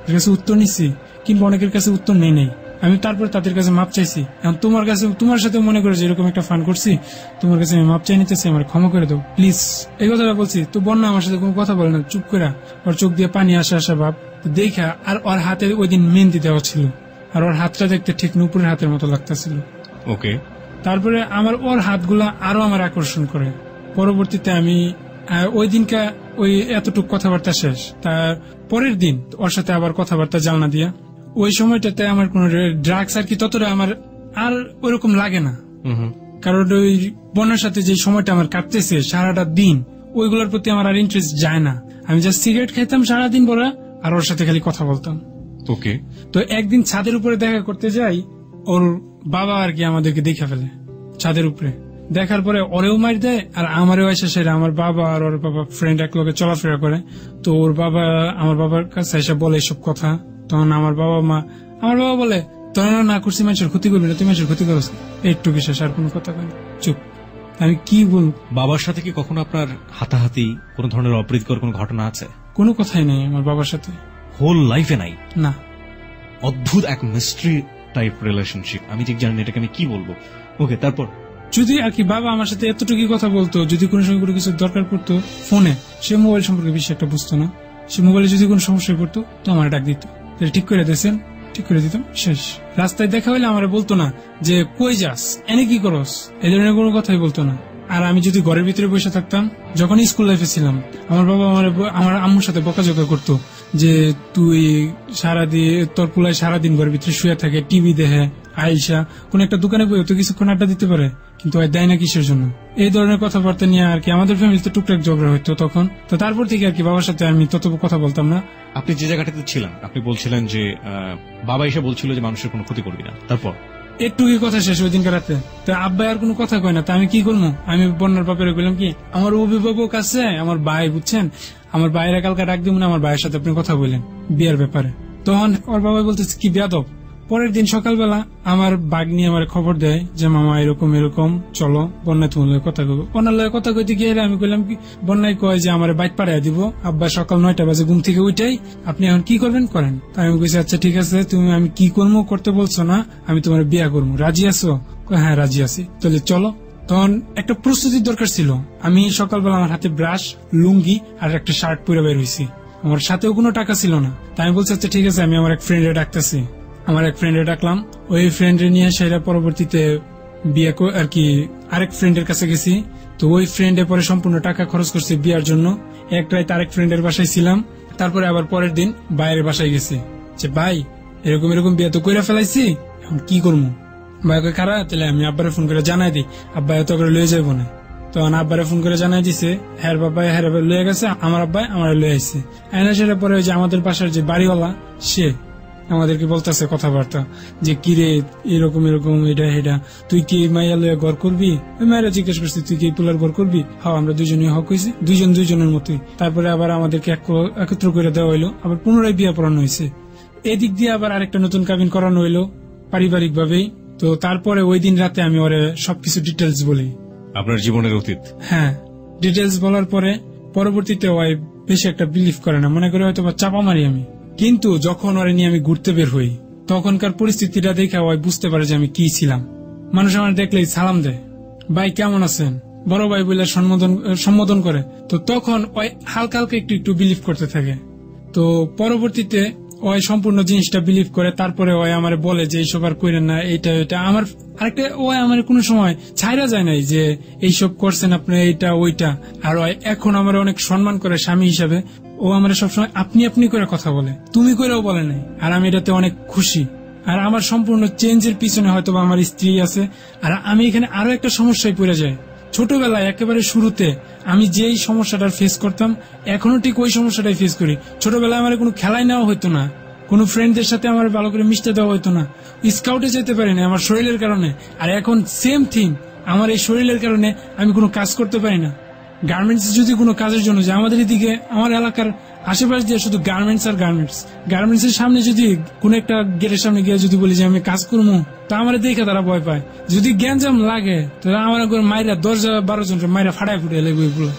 ওদের কাছে উত্তর নিচ্ছি, কিংবা অনেকের কাছে উত্তর নেই। আমি তারপর তাদের কাছে মাপ চাইছি। এখন তোমার কাছে, তোমার সাথে মনে করে যে এরকম একটা ফান করছি, তোমার কাছে আমি মাপ চাই নিতেছি, আমার ক্ষমা করে দাও প্লিজ, এই কথাটা বলছি। তো বন্যা আমার সাথে কোনো কথা বলে না, চুপ করে, ওর চোখ দিয়ে পানি আসা ভাব দেখা। আর ওর হাতে ওই দিন মেহেন্দি দেওয়া ছিল, আর ওর হাতটা দেখতে ঠিক নুপুরের হাতের মতো লাগতেছিল। ওকে, তারপরে আমার ওর হাতগুলা আরো আমার আকর্ষণ করে। পরবর্তীতে আমি ওই দিনকা ওই এতটুকু কথাবার্তা শেষ, তার পরের দিন ওর সাথে আবার কথাবার্তা জানা দিয়া। ওই সময়টাতে আমার কোন ড্রাগস আর কি ততটা আমার আর ওইরকম লাগে না, কারণ ওই বন্যার সাথে যে সময়টা আমার কাটতেছে সারাটা দিন, ওইগুলোর প্রতি আমার আর ইন্টারেস্ট যায় না। আমি জাস্ট সিগারেট খাইতাম সারাদিন বড়, আর ওর সাথে খালি কথা বলতাম। ওকে, তো একদিন ছাদের উপরে দেখা করতে যাই, ওর বাবা আর কি আমাদেরকে দেখে ফেলে ছাদের উপরে। দেখার পরে ওরেও মার দেয়, আর আমারও এসে সেটা, আমার বাবা আর ওর বাবা ফ্রেন্ড এক লোকে চলাফেরা করে। তো ওর বাবা আমার বাবার কাছে এসে বলে এইসব কথা। তখন আমার বাবা বলে, তোরা না করছি মানুষের ক্ষতি করবি না, তুই মানুষের ক্ষতি করছ, একটু বিশেষ আর কোন কথা কয়, চুপ। আমি কি বলবো? বাবার সাথে কি কখনো আপনার হাতাহাতি, কোন ধরনের অপ্রীতিকর কোন ঘটনা আছে? কোনো কথাই নেই আমার বাবার সাথে, হোল লাইফে নাই? না। অদ্ভুত এক মিস্ট্রি টাইপ রিলেশনশিপ, আমি ঠিক জানি না এটাকে আমি কি বলবো। ওকে, তারপর যদি আর কি বাবা আমার সাথে এতটুকু কথা বলতো, যদি কোনো সময় কোনো কিছু দরকার পড়তো ফোনে, সে মোবাইল সম্পর্কে বেশি একটা বুঝতো না, সে মোবাইলে যদি কোনো সমস্যা পড়তো তো আমার ডাক দিত, ঠিক করে দিয়েছেন, ঠিক করে দিতাম, শেষ। রাস্তায় দেখা হইলে আমার বলতো না যে কই যাস, এনে কি করস, এই ধরনের কোনো কথাই বলতো না। আর আমি যদি ঘরের ভিতরে বসে থাকতাম, যখন স্কুল লাইফে ছিলাম, আমার বাবা আমার আম্মুর সাথে বকাঝকা করতো যে তুই তোর পুলাই সারাদিন ঘরের ভিতরে শুয়ে থাকে, টিভি দেখে, আইসা কোন একটা দোকানে বই তো কিছুক্ষণ আড্ডা দিতে পারে, কিন্তু দেয় না কিসের জন্য। এই ধরনের কথাবার্তা নিয়ে আর কি আমাদের ফ্যামিলিতে টুকটাক ঝগড়া হইতো তখন। তো তারপর থেকে আর কি বাবার সাথে আমি তত কথা বলতাম না। আপনি যে জায়গাটাতে ছিলেন, আপনি বলছিলেন যে বাবা এসে বলছিল যে মানুষের কোনো ক্ষতি করবি না, তারপর একটু কি কথা শেষ ওই দিনকার রাতে। তো আব্বাই আর কোনো কথা কয় না, তা আমি কি করবো? আমি বন্যার বাপের বললাম কি, আমার অভিভাবক আছে, আমার ভাই, বুঝছেন, আমার ভাইয়েরা কালকে ডাক দিব না, আমার ভাইয়ের সাথে আপনি কথা বললেন বিয়ের ব্যাপারে। তখন ওর বাবা বলতেছে কি বেয়াদব। পরের দিন সকালবেলা আমার বাঘ নিয়ে আমার খবর দেয় যে মামা এরকম এরকম, চলো বন্যায় তোমার লগে কথা কইব। বন্যার লগে কথা কইতে গিয়ে আমি কইলাম কি, বন্যায় কয় যে আমার বাইক পাড়ায় দিব, আব্বা সকাল 9টা বাজে ঘুম থেকে উঠাই, আপনি এখন কি করবেন করেন। তাই আমি কইছি আচ্ছা ঠিক আছে, তুমি আমি কি করবো করতে বলছো না, আমি তোমার বিয়া করবো, রাজি আছো? হ্যাঁ রাজি আছি, তাহলে চলো। তখন একটা প্রস্তুতির দরকার ছিল। আমি সকালবেলা আমার হাতে ব্রাশ, লুঙ্গি আর একটা শার্ট পরে বের হয়েছি, আমার সাথেও কোনো টাকা ছিল না। তাই আমি বলছি আচ্ছা ঠিক আছে, আমি আমার এক ফ্রেন্ডে ডাকতেছি। আমার এক ফ্রেন্ডে ডাকলাম, ওই ফ্রেন্ডে নিয়ে সেটা পরবর্তীতে বিয়ে আর কি আরেক ফ্রেন্ডের কাছে গেছি। তো ওই ফ্রেন্ডে পরে সম্পূর্ণ টাকা খরচ করছে বিয়ার জন্য। এক রাত আরেক ফ্রেন্ডের বাসায় ছিলাম, তারপরে আবার পরের দিন বাইরের বাসায় গেছি যে ভাই এরকম এরকম বিয়ে তো কইরা ফেলাইছি, এখন কি করবো? ভাই কই খারাপ, তাহলে আমি আব্বারে ফোন করে জানাই দিই, আব্বা এত করে লয়ে যাবো না। তখন আব্বারে ফোন করে জানাই দিছে, হ্যাঁ বাবা হ্যাঁ লয়ে গেছে, আমার আব্বাই আমার লয়ে আসছে। সেটা পরে ওই যে আমাদের বাসার যে বাড়িওয়ালা সে আমাদেরকে বলতেছে কথাবার্তা যে কিরে এরকম এরকম এটা এটা, তুই কি মাইয়া লইয়া ঘর করবি? মায়েরা জিজ্ঞেস করছি তুই কি পুলার ঘর করবি? হ্যাঁ আমরা দুজনই হক হয়েছি, দুইজনের মতোই। তারপরে আবার আমাদেরকে একত্র করে দেওয়া হইলো, আবার পুনরায় বিয়ে পড়ানো হয়েছে। এদিক দিয়ে আবার আরেকটা নতুন কাবিন করানো হইলো পারিবারিক ভাবেই। তো তারপরে ওই দিন রাতে আমি ওরে সবকিছু ডিটেলস বলি, আপনার জীবনের অতীত। হ্যাঁ, ডিটেলস বলার পরে পরবর্তীতে ওই বেশি একটা বিলিভ করে না, মনে করে হয়তো চাপা মারি আমি। কিন্তু যখন ওরে নিয়ে আমি ঘুরতে বের হই তখনকার পরিস্থিতিটা দেখে ওই বুঝতে পারে যে আমি কি ছিলাম। মানুষ আমার দেখলেই সালাম দেয়, ভাই কেমন আছেন, বড় ভাই বলে সম্বোধন করে। তো তখন ওই হালকা হালকা একটু একটু বিলিভ করতে থাকে। তো পরবর্তীতে ওই সম্পূর্ণ জিনিসটা বিলিভ করে, তারপরে ওই আমার বলে যে এইসব আর করেন না, এইটা এটা। আমার আরেকটা ওই আমার কোনো সময় ছাইরা যায় নাই যে এইসব করছেন আপনি এইটা ওইটা। আর ওই এখন আমার অনেক সম্মান করে স্বামী হিসাবে, ও আমার সবসময় আপনি আপনি করে কথা বলে, তুমি করেও বলে নাই। আর আমি এটাতে অনেক খুশি। আর আমার সম্পূর্ণ চেঞ্জের পিছনে হয়তো আমার স্ত্রী আছে। আর আমি এখানে আরো একটা সমস্যায় পড়ে যাই। ছোটবেলায় একেবারে শুরুতে আমি যেই সমস্যাটা ফেস করতাম এখনো ঠিক ওই সমস্যাটাই ফেস করি। ছোটবেলায় আমার কোনো খেলায় নেওয়া হইতো না, কোনো ফ্রেন্ডদের সাথে আমার ভালো করে মিশতে দেওয়া হইতো না, স্কাউটে যেতে পারি না আমার শরীরের কারণে। আর এখন সেম থিং, আমার এই শরীরের কারণে আমি কোনো কাজ করতে পারি না। গার্মেন্টস যদি কোনো কাজের জন্য যায়, আমাদের এদিকে আমার এলাকার আশেপাশ দিয়ে শুধু গার্মেন্টস আর গার্মেন্টস। গার্মেন্টস এর সামনে যদি কোনো একটা গেটের সামনে গিয়ে যদি বলি যে আমি কাজ করবো, তা আমার দেখে তারা ভয় পায়। যদি গ্যাঞ্জাম লাগে তাহলে আমার মাইরা 10-12 জন মাইরা ফাটায় ফুটে লেগে এগুলো।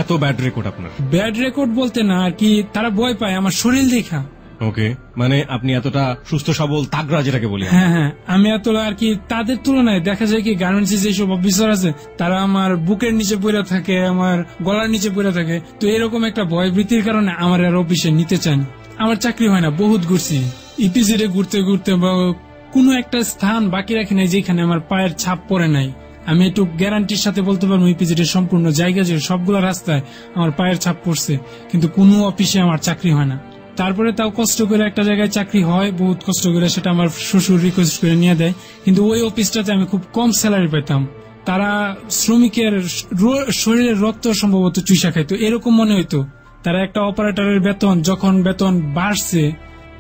এত ব্যাড রেকর্ড আপনার? ব্যাড রেকর্ড বলতে না আর কি, তারা ভয় পায় আমার শরীর দেখা। ওকে, মানে আপনি এতটা সুস্থ সবল তাগড়া যেটাকে বলি। হ্যাঁ হ্যাঁ, আমি এতটা আর কি তাদের তুলনায় দেখা যায় কি গার্মেন্টস যেসব অফিসার আছে তারা আমার বুকের নিচে পড়ে থাকে, আমার গলার নিচে পড়ে থাকে। তো এরকম একটা ভয়ভীতির কারণে আমার আর অফিসে নিতে চান। আমার চাকরি হয় না, বহুত ঘুরছি ইপিজেডে ঘুরতে ঘুরতে, কোনো একটা স্থান বাকি রাখি নাই যেখানে আমার পায়ের ছাপ পড়ে নাই। আমি একটু গ্যারান্টির সাথে বলতে পারবো ইপিজেডের সম্পূর্ণ জায়গা যে সবগুলো রাস্তায় আমার পায়ের ছাপ পড়ছে, কিন্তু কোনো অফিসে আমার চাকরি হয় না। তারপরে তাও কষ্ট করে একটা জায়গায় চাকরি হয়, বহুত কষ্ট করে, সেটা আমার শ্বশুর রিকোয়েস্ট করে নিয়ে দেয়। কিন্তু ওই অফিসটাতে আমি খুব কম স্যালারি পেতাম। তারা শ্রমিকের শরীরের রক্ত সম্ভবত চুইসা খাইতো, এরকম মনে হইতো। তারা একটা অপারেটরের বেতন, যখন বেতন বাড়ছে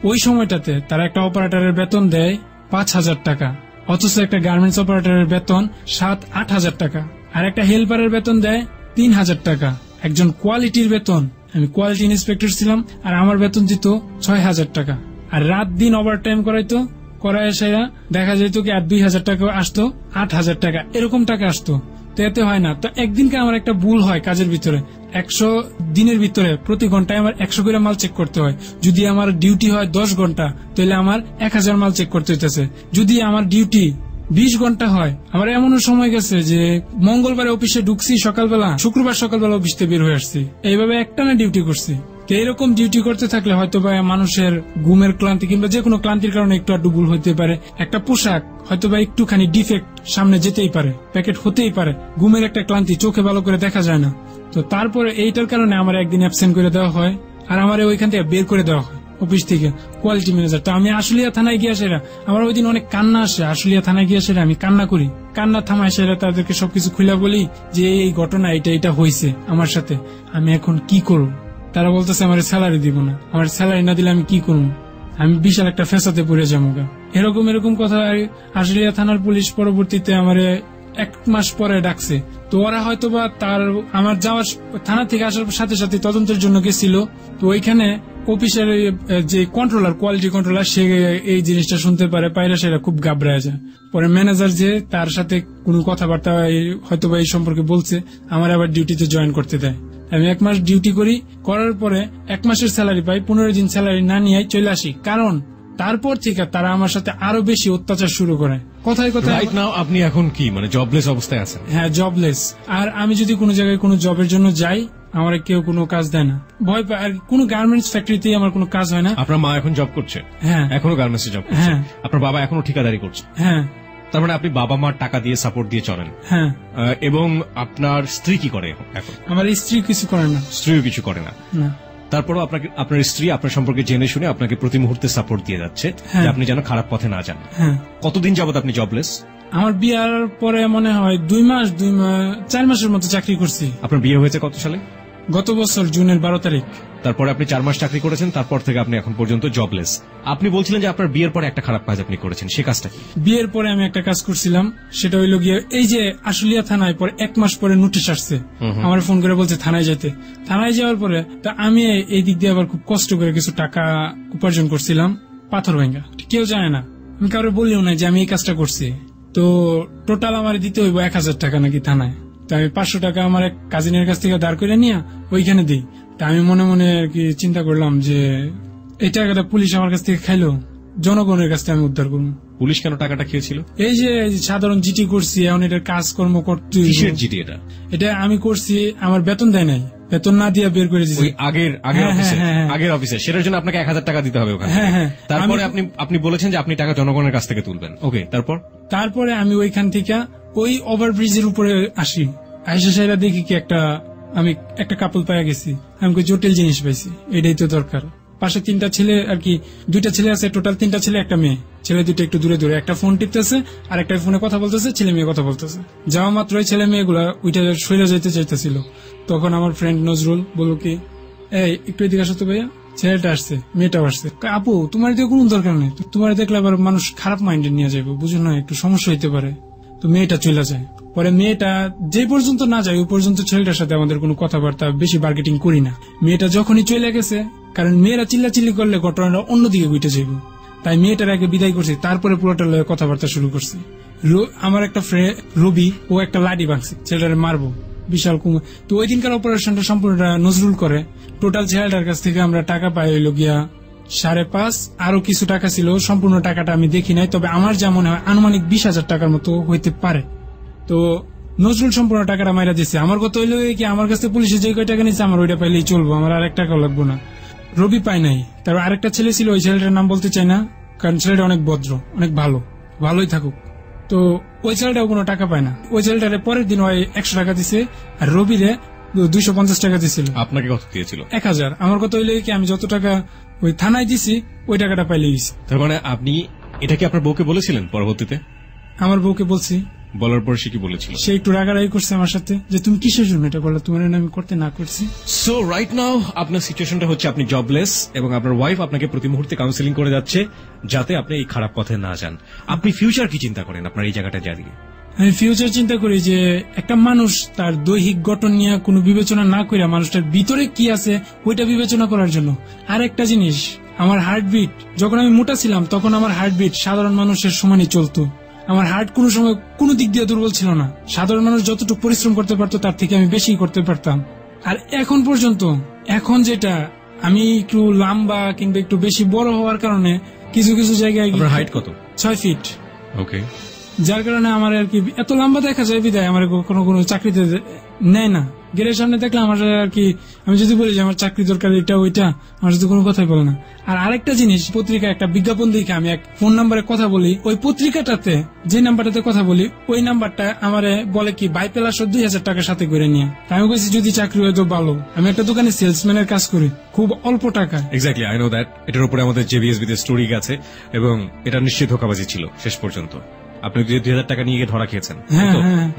ওই সময়টাতে তারা একটা অপারেটরের বেতন দেয় 5,000 টাকা, অথচ একটা গার্মেন্টস অপারেটরের বেতন 7-8 হাজার টাকা। আর একটা হেল্পারের বেতন দেয় 3,000 টাকা। একজন কোয়ালিটির বেতন, আমি কোয়ালিটি ইন্সপেক্টর ছিলাম, আর আমার বেতন দিত 6,000 টাকা। আর রাত দিন ওভার টাইম করাইতো, করায় সেরা দেখা যেত কি আর 2,000 টাকা আসতো, 8,000 টাকা এরকম টাকা আসতো। তো এতে হয় না। তো একদিনকে আমার একটা ভুল হয় কাজের ভিতরে, 100 দিনের ভিতরে প্রতি ঘন্টায় আমার 100 করে মাল চেক করতে হয়। যদি আমার ডিউটি হয় 10 ঘন্টা তাহলে আমার 1000 মাল চেক করতে হইতেছে। যদি আমার ডিউটি 20 ঘন্টা হয়, আমার এমনও সময় গেছে যে মঙ্গলবারে অফিসে ঢুকছি সকালবেলা, শুক্রবার সকালবেলা অফিসতে বের হয়ে আসছি। এইভাবে একটানা ডিউটি করছি। তো এরকম ডিউটি করতে থাকলে হয়তো বা মানুষের ঘুমের ক্লান্তি কিংবা যে কোনো ক্লান্তির কারণে একটু আড্ডু ভুল হইতে পারে। একটা পোশাক হয়তো বা একটুখানি ডিফেক্ট সামনে যেতেই পারে, প্যাকেট হতেই পারে, ঘুমের একটা ক্লান্তি চোখে ভালো করে দেখা যায় না। তো তারপরে এইটার কারণে আমার একদিন অ্যাবসেন্ট করে দেওয়া হয়, আর আমার ওইখান থেকে বের করে দেওয়া হয় অফিস থেকে কোয়ালিটি ম্যানেজার। তো আমি আশুলিয়া থানায় গিয়ে সেরা আমার ওই দিন অনেক কান্না আসে। আশুলিয়া থানায় গিয়ে সেরা আমি কান্না করি, কান্না থামায় সেরা তাদেরকে সবকিছু খুলে বলি যে এই ঘটনা এটা হয়েছে আমার সাথে, আমি এখন কি করব। তারা বলতেছে আমার স্যালারি দিব না, আমার স্যালারি না দিলে আমি কি করব, আমি বিশাল একটা ফেসাতে পড়ে যাবো। এরকম কথা। আশুলিয়া থানার পুলিশ পরবর্তীতে আমার 1 মাস পরে ডাকছে। তো ওরা হয়তো বা আমার যাওয়ার থানা থেকে আসার সাথে সাথে তদন্তের জন্য গেছিল। তো ওইখানে অফিসের যে কন্ট্রোলার, কোয়ালিটি কন্ট্রোলার, সে এই জিনিসটা শুনতে পারে, পায়রা সেটা খুব ঘাবড়ায় যায়। পরে ম্যানেজার যে তার সাথে কোনো কথাবার্তা হয়তো বা এই সম্পর্কে বলছে, আমার আবার ডিউটিতে জয়েন করতে দেয়। আমি 1 মাস ডিউটি করার পরে 1 মাসের স্যালারি পাই, 15 দিন স্যালারি না নিয়ে চলে আসি। কারণ তারপর থেকে তারা আমার সাথে আরো বেশি অত্যাচার শুরু করে। কথায় রাইট নাও আপনি এখন কি মানে জবলেস অবস্থায় আছেন? হ্যাঁ, জবলেস। আর আমি যদি কোনো জায়গায় কোনো জবের জন্য যাই, আমার কেউ কোনো কাজ দেয় না, ভয় পায়। আর কোনো গার্মেন্টস ফ্যাক্টরিতেই আমার কোনো কাজ হয় না। আপনার মা এখন জব করছে? হ্যাঁ। এখনো গার্মেন্টসে জব করছে? হ্যাঁ। আপনার বাবা এখনো ঠিকাদারি করছে? হ্যাঁ। তার মানে আপনি বাবা মার টাকা দিয়ে সাপোর্ট দিয়ে চলেন। হ্যাঁ। এবং আপনার স্ত্রী কি করে এখন? আমার স্ত্রী কিছু করে না। স্ত্রীও কিছু করে না। তারপরও আপনার স্ত্রী আপনার সম্পর্কে জেনে শুনে আপনাকে প্রতি মুহূর্তে সাপোর্ট দিয়ে যাচ্ছে যে আপনি যেন খারাপ পথে না যান। কতদিন যাবত আপনি জবলেস? আমার বিয়ার পরে মনে হয় 4 মাসের মতো চাকরি করছি। আপনার বিয়ে হয়েছে কত সালে? গত বছর জুনের 12 তারিখ। তারপরে আপনি 4 মাস চাকরি করেছেন, তারপর থেকে আপনি এখন পর্যন্ত জবলেস। আপনি বলছিলেন যে আপনার বিয়ের পরে একটা খারাপ কাজ আপনি করেছেন, সে কাজটা কি? বিয়ের পরে আমি একটা কাজ করছিলাম, সেটা হইল গিয়ে এই যে আশুলিয়া থানায় পরে 1 মাস পরে নোটিশ আসছে, আমার ফোন করে বলছে থানায় যেতে। থানায় যাওয়ার পরে তা আমি এই দিক দিয়ে আবার খুব কষ্ট করে কিছু টাকা উপার্জন করছিলাম পাথর ভাঙ্গা। কেউ জানে না, আমি কারো বললেও না যে আমি এই কাজটা করছি। তো টোটাল আমার দিতে হইব 1000 টাকা নাকি থানায়। তো আমি 500 টাকা আমার এক কাজিনের কাছ থেকে দাঁড় করে নিয়ে ওইখানে দিই। তা আমি মনে মনে আর কি চিন্তা করলাম যে এই টাকাটা পুলিশ আমার কাছ থেকে খাইলো, জনগণের কাছ থেকে আমি উদ্ধার করবো। পুলিশ কেন টাকাটা খেয়েছিল? এই যে সাধারণ জিটি করছি, এখন এটার কাজকর্ম করতে। কিসের জিটি এটা আমি করছি, আমার বেতন দেয় নাই, বেতন না দিয়ে বের করে দিয়েছি আগের অফিসে। সেটার জন্য আপনাকে 1000 টাকা দিতে হবে ওখানে। তারপরে আপনি বলেছেন যে আপনি টাকা জনগণের কাছ থেকে তুলবেন। ওকে, তারপরে আমি ওইখান থেকে ওই ওভারব্রিজের উপরে আসি, আইসা সাইরা দেখি কি আমি একটা কাপল পাইয়া গেছি। আমি জটিল জিনিস পাইছি, এটাই তো দরকার। পাশে 3টা ছেলে আর কি, 2টা ছেলে আছে, টোটাল 3টা ছেলে, একটা মেয়ে। ছেলে 2টা একটু দূরে দূরে, একটা ফোন টিপতেছে আর একটা ফোনে কথা বলতেছে, ছেলে মেয়ে কথা বলতেছে। যাওয়া মাত্র ওই ছেলে মেয়েগুলা ওইটা সইরা যেতে চাইতেছিল। তখন আমার ফ্রেন্ড নজরুল বলল কি, এই একটু এদিকে আসো তো ভাইয়া। ছেলেটা আসছে, মেয়েটাও আসছে। আপু তোমার দিকে কোনো দরকার নেই, তোমার দেখলে আবার মানুষ খারাপ মাইন্ডে নিয়ে যাবে, বুঝো না, একটু সমস্যা হইতে পারে। তো মেয়েটা চলে যায়। পরে মেয়েটা যে পর্যন্ত না যায় ওই পর্যন্ত ছেলেটার সাথে আমাদের কোনো কথাবার্তা বেশি মার্কেটিং করি না। মেয়েটা যখনই চলে গেছে, কারণ মেয়েরা চিল্লাচিল্লি করলে ঘটনাটা অন্যদিকে গুইটে যাইব, তাই মেয়েটার আগে বিদায় করছি, তারপরে পুরোটা লয়ে কথাবার্তা শুরু করছি। আমার একটা ফ্রেন্ড রবি, ও একটা লাঠি ভাঙছে, ছেলেটারে মারবো, বিশাল কুমা। তো ওই দিনকার অপারেশনটা সম্পূর্ণটা নজরুল করে। টোটাল ছেলেটার কাছ থেকে আমরা টাকা পাই হইল গিয়া 5.5, আরো কিছু টাকা ছিল, সম্পূর্ণ টাকাটা আমি দেখি নাই, তবে আমার যা মনে হয় আনুমানিক 20,000 টাকার মতো হইতে পারে। তো নজরুল সম্পূর্ণ টাকাটা মাইরা দিচ্ছে। আমার কথা হইলো কি, আমার কাছে পুলিশে যে কয় টাকা নিচ্ছে আমার ওইটা পাইলেই চলবো, আমার আর 1 টাকাও লাগবো না। রবি পাই নাই। তারপর আরেকটা ছেলে ছিল, ওই ছেলেটার নাম বলতে চাই না, কারণ ছেলেটা অনেক ভদ্র, অনেক ভালোই থাকুক। তো ওই ছেলেটাও কোনো টাকা পায় না। ওই ছেলেটারে পরের দিন ওই 100 টাকা দিছে, আর রবিরে 250 টাকা দিছিল। আপনাকে কত দিয়েছিল? 1000। আমার কথা হইলো কি, আমি যত টাকা ওই থানায় দিছি ওই টাকাটা পাইলে গেছি। তার মানে আপনি এটা কি আপনার বউকে বলেছিলেন পরবর্তীতে? আমার বউকে বলছি। বলার পর সে কি বলেছিল? সে একটু রাগারাগি করছে আমার সাথে, যে তুমি কিসের জন্য এটা বললে, তোমার আমি করতে না করছি। সো রাইট নাও আপনার সিচুয়েশনটা হচ্ছে আপনি জবলেস এবং আপনার ওয়াইফ আপনাকে প্রতি মুহূর্তে কাউন্সিলিং করে যাচ্ছে যাতে আপনি এই খারাপ পথে না যান। আপনি ফিউচার কি চিন্তা করেন আপনার এই জায়গাটা দাঁড়িয়ে? আমি ফিউচার চিন্তা করি যে একটা মানুষ তার দৈহিক গঠন নিয়ে কোনো বিবেচনা না করে মানুষটার ভিতরে কি আছে ওইটা বিবেচনা করার জন্য। আর একটা জিনিস, আমার হার্টবিট, যখন আমি মোটা ছিলাম তখন আমার হার্টবিট সাধারণ মানুষের সমানই চলতো। আমার হার্ট কোনো সময় কোনো দিক দিয়ে দুর্বল ছিল না। সাধারণ মানুষ যতটুকু পরিশ্রম করতে পারতো তার থেকে আমি বেশি করতে পারতাম। আর এখন পর্যন্ত, এখন যেটা আমি একটু লম্বা কিংবা একটু বেশি বড় হওয়ার কারণে কিছু কিছু জায়গায়। হাইট কত? 6 ফিট। ওকে। যার কারণে আমার আর কি এত লম্বা দেখা যায় বিদায় আমার কোনো চাকরিতে নেয় না। গেটের সামনে দেখলে আমার আর কি, আমি যদি বলি যে আমার চাকরি দরকার এটা ওইটা, আমার যদি কোনো কথাই বলে না। আর আরেকটা জিনিস, পত্রিকা একটা বিজ্ঞাপন দেখে আমি এক ফোন নাম্বারে কথা বলি, ওই পত্রিকাটাতে যে নাম্বারটাতে কথা বলি ওই নাম্বারটা আমারে বলে কি বাই প্লাস 2000 টাকার সাথে করে নিয়ে। আমি বলছি যদি চাকরি হয় তো ভালো, আমি একটা দোকানে সেলসম্যানের কাজ করি, খুব অল্প টাকা। Exactly, I know that. এটার উপরে আমাদের জেবিএসবি তে স্টোরি গেছে এবং এটা নিশ্চয়ই ধোঁকাবাজি ছিল শেষ পর্যন্ত। আপনি 2000 টাকা নিয়ে গিয়ে ধরা খেয়েছেন,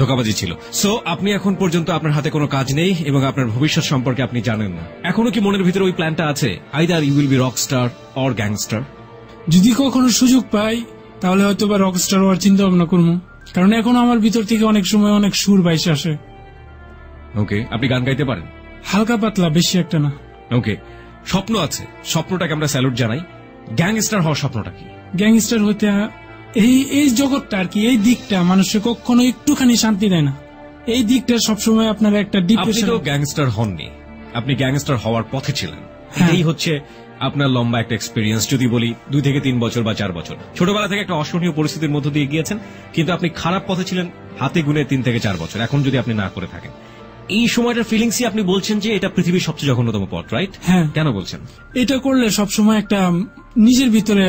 ধোঁকাবাজি ছিল। সো আপনি এখন পর্যন্ত আপনার হাতে কোনো কাজ নেই এবং আপনার ভবিষ্যৎ সম্পর্কে আপনি জানেন না। এখনো কি মনের ভিতরে ওই প্ল্যানটা আছে, either you will be rockstar or gangster? যদি কখনো সুযোগ পাই তাহলে হয়তো বা রকস্টার হওয়ার চিন্তা ভাবনা করবো, কারণ এখনো আমার ভিতর থেকে অনেক সময় অনেক সুর বাইসে আসে। ওকে, আপনি গান গাইতে পারেন? হালকা পাতলা, বেশি একটা না। ওকে, স্বপ্ন আছে, স্বপ্নটাকে আমরা স্যালুট জানাই। গ্যাংস্টার হওয়ার স্বপ্নটা কি? গ্যাংস্টার হতে এই জগৎটা আর কি, এই দিকটা মানুষের কখনো একটুখানি শান্তি দেয় না। এই দিকটা সবসময় আপনার একটা ডিপ্রেশন। আপনি তো গ্যাংস্টার হননি, আপনি গ্যাংস্টার হওয়ার পথে ছিলেন। এটাই হচ্ছে আপনার লম্বা একটা এক্সপিরিয়েন্স। যদি বলি 2 থেকে 3 বছর বা 4 বছর, ছোটবেলা থেকে একটা অসহনীয় পরিস্থিতির মধ্য দিয়ে গিয়েছেন, কিন্তু আপনি খারাপ পথে ছিলেন হাতে গুনে 3 থেকে 4 বছর। এখন যদি আপনি না করে থাকেন, এই সময়টার ফিলিংসই আপনি বলছেন যে এটা পৃথিবীর সবচেয়ে জঘন্যতম পথ, রাইট? হ্যাঁ। কেন বলছেন? এটা করলে সবসময় একটা নিজের ভিতরে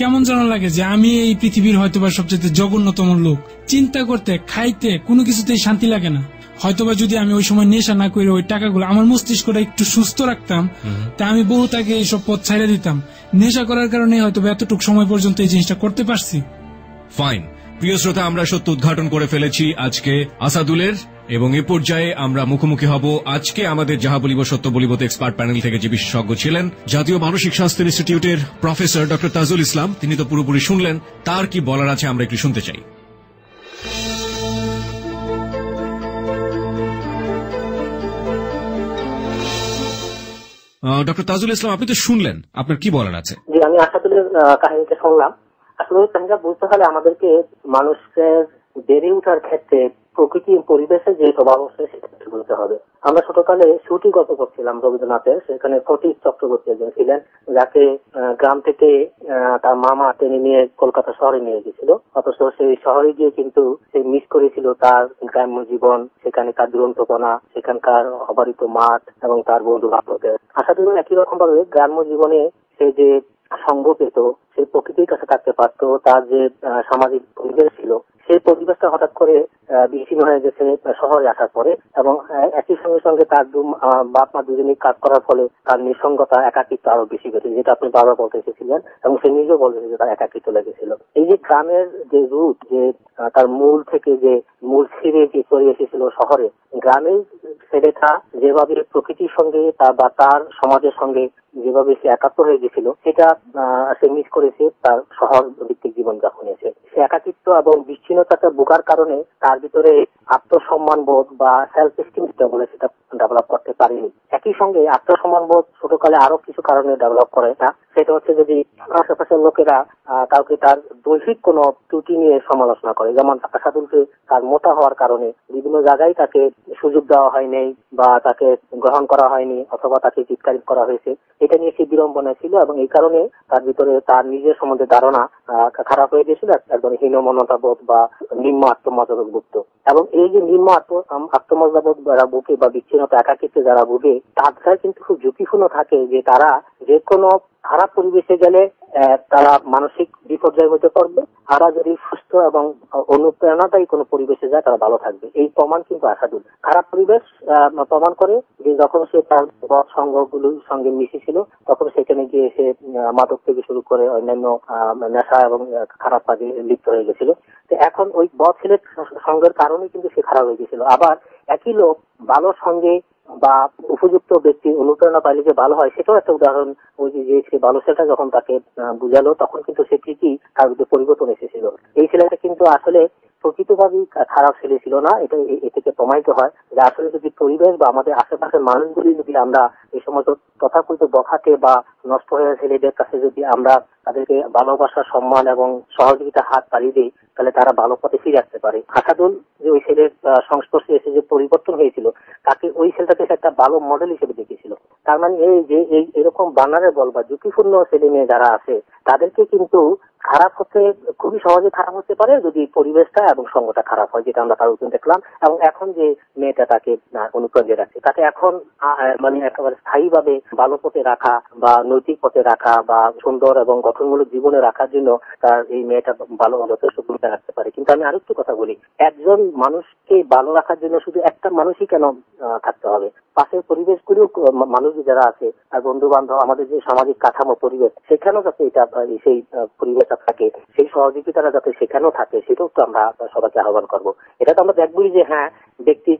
কেমন যেন লাগে যে আমি এই পৃথিবীর হয়তোবা সবচেয়ে জঘন্যতম লোক। চিন্তা করতে, খাইতে কোনো কিছুতেই শান্তি লাগে না। হয়তোবা যদি আমি ওই সময় নেশা না করে ওই টাকাগুলো আমার মস্তিষ্কটা একটু সুস্থ রাখতাম, তা আমি বহুত আগে এইসব পথ ছাইড়া দিতাম। নেশা করার কারণে হয়তোবা এতটুকু সময় পর্যন্ত এই জিনিসটা করতে পারছি। ফাইন, প্রিয় শ্রোতা, আমরা সত্য উদ্ঘাটন করে ফেলেছি আজকে আসাদুলের, এবং এ পর্যায়ে আমরা মুখোমুখি হব আজকে আমাদের যাহা বলিব সত্য বলিব এক্সপার্ট প্যানেল থেকে যে বিশেষজ্ঞ ছিলেন জাতীয় মানসিক স্বাস্থ্য ইনস্টিটিউটের প্রফেসর ডক্টর তাজুল ইসলাম। তিনি তো পুরোপুরি শুনলেন, তার কি বলার আছে আমরা একটু শুনতে চাই। ডক্টর তাজুল ইসলাম, আপনি তো শুনলেন, আপনার কি বলার আছে? জি, আমি আসাদুলের কাহিনীটা শুনলাম। আসলে কাহিনীটা বুঝতে হলে আমাদেরকে মানুষের বেড়ে ওঠার ক্ষেত্রে প্রকৃতি পরিবেশে যে প্রভাব আছে সেটা বুঝতে হবে। আমরা ছোটকালে শুটি গল্প করছিলাম রবীন্দ্রনাথের, সেখানে ফটিক চক্রবর্তী একজন ছিলেন যাকে গ্রাম থেকে তার মামা টেনে নিয়ে কলকাতা শহরে নিয়ে গেছিল। অথচ সেই শহরে গিয়ে কিন্তু সে মিস করেছিল তার গ্রাম্য জীবন, সেখানে তার দুরন্তপনা, সেখানকার অবারিত মাঠ এবং তার বন্ধু বান্ধবদের। আসাদুল একই রকম ভাবে গ্রাম্য জীবনে সে যে সঙ্গ পেত, সে প্রকৃতির কাছে থাকতে পারত, তার যে সামাজিক পরিবেশ ছিল সেই পরিবেশটা হঠাৎ করে বিচ্ছিন্ন হয়ে গেছে শহরে আসার পরে। এবং একই সঙ্গে সঙ্গে তার বাপ মা দুজনেই কাজ করার ফলে তার নিঃসঙ্গতা, একাকিত্ব আরো বেশি গেছে, যেটা আপনি বারবার বলতে এসেছিলেন, এবং সে নিজেও বলতেছে যে তার একাকিত্ব লেগেছিল। এই যে গ্রামের যে রুট, যে তার মূল থেকে যে মূল ছিঁড়ে যে চলে এসেছিল শহরে, গ্রামের ছেলেটা যেভাবে প্রকৃতির সঙ্গে বা তার সমাজের সঙ্গে যেভাবে সে একাত্ম হয়ে গেছিল, সেটা সে মিস করেছে তার শহর ভিত্তিক জীবনযাপনে। সে একাকিত্ব এবং বিচ্ছিন্নতাটা ভোগার কারণে তার ভিতরে আত্মসম্মান বোধ বা সেলফ এস্টিম যেটা বলে সেটা ডেভেলপ করতে পারেনি। একই সঙ্গে আত্মসম্মান বোধ ছোটকালে আরো কিছু কারণে ডেভেলপ করে না। সেটা হচ্ছে যদি আশেপাশের লোকেরা কাউকে তার দৈহিক কোনো ত্রুটি নিয়ে সমালোচনা করে, যেমন আসাদুলকে তার মোটা হওয়ার কারণে বিভিন্ন জায়গায় তাকে সুযোগ দেওয়া হয়নি বা তাকে গ্রহণ করা হয়নি, অথবা তাকে চিৎকার করা হয়েছে, এটা নিয়ে সে বিড়ম্বনা ছিল। এবং এই কারণে তার ভিতরে তার নিজের সম্বন্ধে ধারণা খারাপ হয়ে গেছিল, একজন হীনমন্যতা বোধ বা নিম্ন আত্মমর্যাদা ভুক্ত। এবং এই যে নিম্ন আত্মমর্যাদা বোধ যারা ভুগে বা বিচ্ছিন্নতা একাকিত্বে যারা ভুগে, তাদের কিন্তু খুব ঝুঁকিপূর্ণ থাকে যে তারা যে কোনো খারাপ পরিবেশে গেলে তারা মানসিক বিপর্যয়ের মধ্যে পড়বে। তারা যদি সুস্থ এবং অনুপ্রেরণাদায়ী কোনো পরিবেশে যায় তারা ভালো থাকবে। এই প্রমাণ কিন্তু আসাদুল। খারাপ পরিবেশ প্রমাণ করে যে যখন সে তার বদ সঙ্গগুলোর সঙ্গে মিশেছিল, তখন সেখানে গিয়ে সে মাদক থেকে শুরু করে অন্যান্য নেশা এবং খারাপ কাজে লিপ্ত হয়ে গেছিল। তো এখন ওই বদ ছেলের সঙ্গের কারণে কিন্তু সে খারাপ হয়ে গেছিল। আবার একই লোক ভালো সঙ্গে বা উপযুক্ত ব্যক্তি অনুপ্রেরণা পাইলে যে ভালো হয়, সেটাও একটা উদাহরণ। ওই যে সে ভালো ছেলেটা যখন তাকে বুঝালো, তখন কিন্তু সে ঠিকই তার মধ্যে পরিবর্তন এসেছিল। এই ছেলেটা কিন্তু আসলে প্রকৃতভাবেই খারাপ ছেলে ছিল না। এটা এ থেকে প্রমাণিত হয় যে আসলে যদি পরিবেশ বা আমাদের আশেপাশের মানুষগুলি যদি আমরা এই সমস্ত তথাকথিত বখাটে বা নষ্ট হয়ে ছেলেদের কাছে যদি আমরা তাদেরকে ভালোবাসা, সম্মান এবং সহযোগিতার হাত বাড়িয়ে দিই, তাহলে তারা ভালো পথে ফিরে আসতে পারে। আসাদুল যে ওই ছেলের সংস্পর্শে এসে যে পরিবর্তন হয়েছিল, তাকে ওই ছেলেটাকে একটা ভালো মডেল হিসেবে দেখেছিল। তার মানে এই যে এরকম বানারেবল বা ঝুঁকিপূর্ণ ছেলে মেয়ে যারা আছে, তাদেরকে কিন্তু খারাপ হতে খুবই সহজে খারাপ হতে পারে যদি পরিবেশটা এবং সঙ্গটা খারাপ হয়, যেটা আমরা তার উদাহরণ দেখলাম। এবং এখন যে মেয়েটা তাকে অনুপ্রাণিত রাখছে, তাকে এখন মানে একেবারে স্থায়ীভাবে ভালো পথে রাখা বা নৈতিক পথে রাখা বা সুন্দর এবং গঠনমূলক জীবনে রাখার জন্য তার এই মেয়েটা ভালো যথেষ্ট ভূমিকা রাখতে পারে। কিন্তু আমি আরেকটু কথা বলি, একজন মানুষকে ভালো রাখার জন্য শুধু একটা মানুষই কেন থাকতে হবে? পাশের পরিবেশগুলো মানুষ যারা আছে, আর বন্ধু বান্ধব, আমাদের যে সামাজিক কাঠামো পরিবেশ, সেখানেও যাতে এটা সেই পরিবেশটা থাকে, সেই সহযোগিতাটা যাতে সেখানেও থাকে, সেটাও তো আমরা সবাইকে আহ্বান করবো। এটা তো আমরা দেখবোই যে হ্যাঁ, ব্যক্তি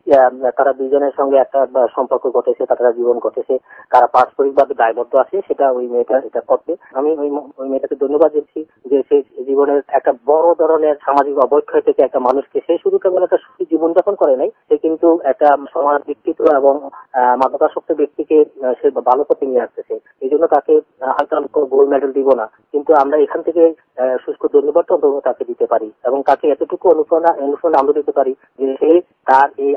তারা দুজনের সঙ্গে একটা সম্পর্ক ঘটেছে, তারা জীবন ঘটেছে, তারা পারস্পরিকভাবে দায়বদ্ধ আছে, সেটা ওই মেয়েটা এটা করবে। আমি ওই মেয়েটাকে ধন্যবাদ দিচ্ছি যে সে জীবনের একটা বড় ধরনের সামাজিক অবক্ষয় থেকে একটা মানুষকে, সে শুধু কেবল একটা সুখী জীবনযাপন করে নাই, সে কিন্তু একটা সমাজ বিকৃত এবং মাদকাসক্ত ব্যক্তিকে সে ভালো পথে নিয়ে আসতেছে। এই জন্য তাকে হয়তো গোল্ড মেডেল দিব না, কিন্তু আমরা এখান থেকে শুষ্ক ধন্যবাদ তাকে দিতে পারি এবং তাকে এতটুকু অনুপ্রেরণা আমরা দিতে পারি যে সে তার এই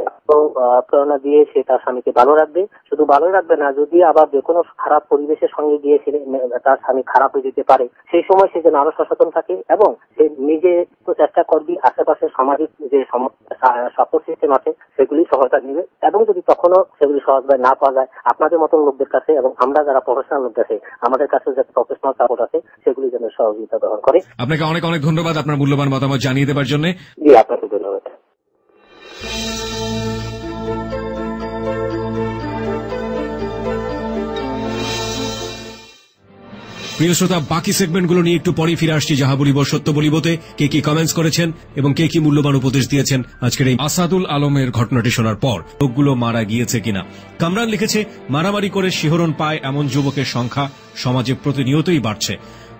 প্রেরণা দিয়ে সে তার স্বামীকে ভালো রাখবে। শুধু ভালো রাখবে না, যদি আবার যে কোনো খারাপ পরিবেশের সঙ্গে গিয়ে তার স্বামী খারাপ হয়ে যেতে পারে, সেই সময় সে যেন আরো সচেতন থাকে এবং সে নিজে তো চেষ্টা করবি আশেপাশের সামাজিক যে সাপোর্ট সিস্টেম আছে সেগুলি সহায়তা নিবে, এবং যদি তখনও সেগুলি সহজভাবে না পাওয়া যায় আপনাদের মতন লোকদের কাছে এবং আমরা যারা প্রফেশনাল লোক আছে আমাদের কাছে যে প্রফেশনাল সাপোর্ট আছে সেগুলি যেন সহযোগিতা গ্রহণ করে। আপনাকে অনেক অনেক ধন্যবাদ আপনার মূল্যবান মতামত জানিয়ে দেওয়ার জন্য। জি, আপনাকে ধন্যবাদ। প্রিয় শ্রোতা, বাকি সেগমেন্টগুলো নিয়ে একটু পরে ফিরে আসছি যাহা বলিব সত্য বলিবতে। কে কি কমেন্টস করেছেন এবং কে কি মূল্যবান উপদেশ দিয়েছেন আজকের এই আসাদুল আলমের ঘটনাটি শোনার পর। লোকগুলো মারা গিয়েছে কিনা। কামরান লিখেছে, মারামারি করে শিহরণ পায় এমন যুবকের সংখ্যা সমাজে প্রতিনিয়তই বাড়ছে।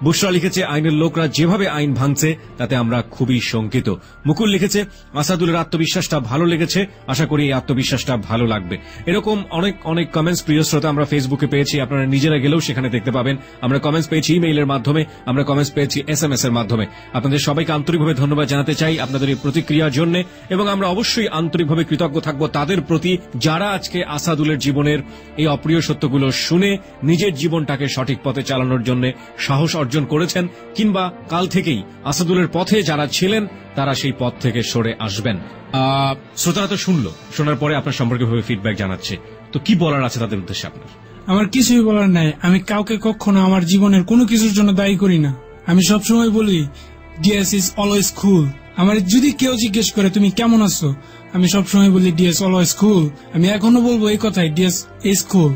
বুশরা লিখেছে, আইনের লোকরা যেভাবে আইন ভাঙছে তাতে আমরা খুবই শঙ্কিত। মুকুল লিখেছে, আসাদুলের আত্মবিশ্বাসটা ভালো লেগেছে, আশা করি এই আত্মবিশ্বাসটা ভালো লাগবে। এরকম অনেক অনেক কমেন্টস প্রিয় শ্রোতা আমরা ফেসবুকে পেয়েছি, আপনারা নিজেরা গেলেও সেখানে দেখতে পাবেন। আমরা কমেন্টস পেয়েছি ইমেইলের মাধ্যমে, আমরা কমেন্টস পেয়েছি SMS এর মাধ্যমে। আপনাদের সবাইকে আন্তরিকভাবে ধন্যবাদ জানাতে চাই আপনাদের এই প্রতিক্রিয়ার জন্য, এবং আমরা অবশ্যই আন্তরিকভাবে কৃতজ্ঞ থাকব তাদের প্রতি যারা আজকে আসাদুলের জীবনের এই অপ্রিয় সত্যগুলো শুনে নিজের জীবনটাকে সঠিক পথে চালানোর জন্য সাহস অর্জন করেছেন, কিংবা কাল থেকেই আসাদুলের পথে যারা ছিলেন তারা সেই পথ থেকে সরে আসবেন। শ্রোতারা তো শুনলো, শোনার পরে আপনার সম্পর্কে ভাবে ফিডব্যাক জানাচ্ছে, তো কি বলার আছে তাদের উদ্দেশ্যে আপনার? আমার কিছুই বলার নাই। আমি কাউকে কখনো আমার জীবনের কোনো কিছুর জন্য দায়ী করি না। আমি সবসময় বলি ডিএস ইজ অলওয়েজ কুল। আমার যদি কেউ জিজ্ঞেস করে তুমি কেমন আছো, আমি সবসময় বলি ডিএস অলওয়েজ কুল। আমি এখনো বলবো এই কথাই, ডিএস ইজ কুল।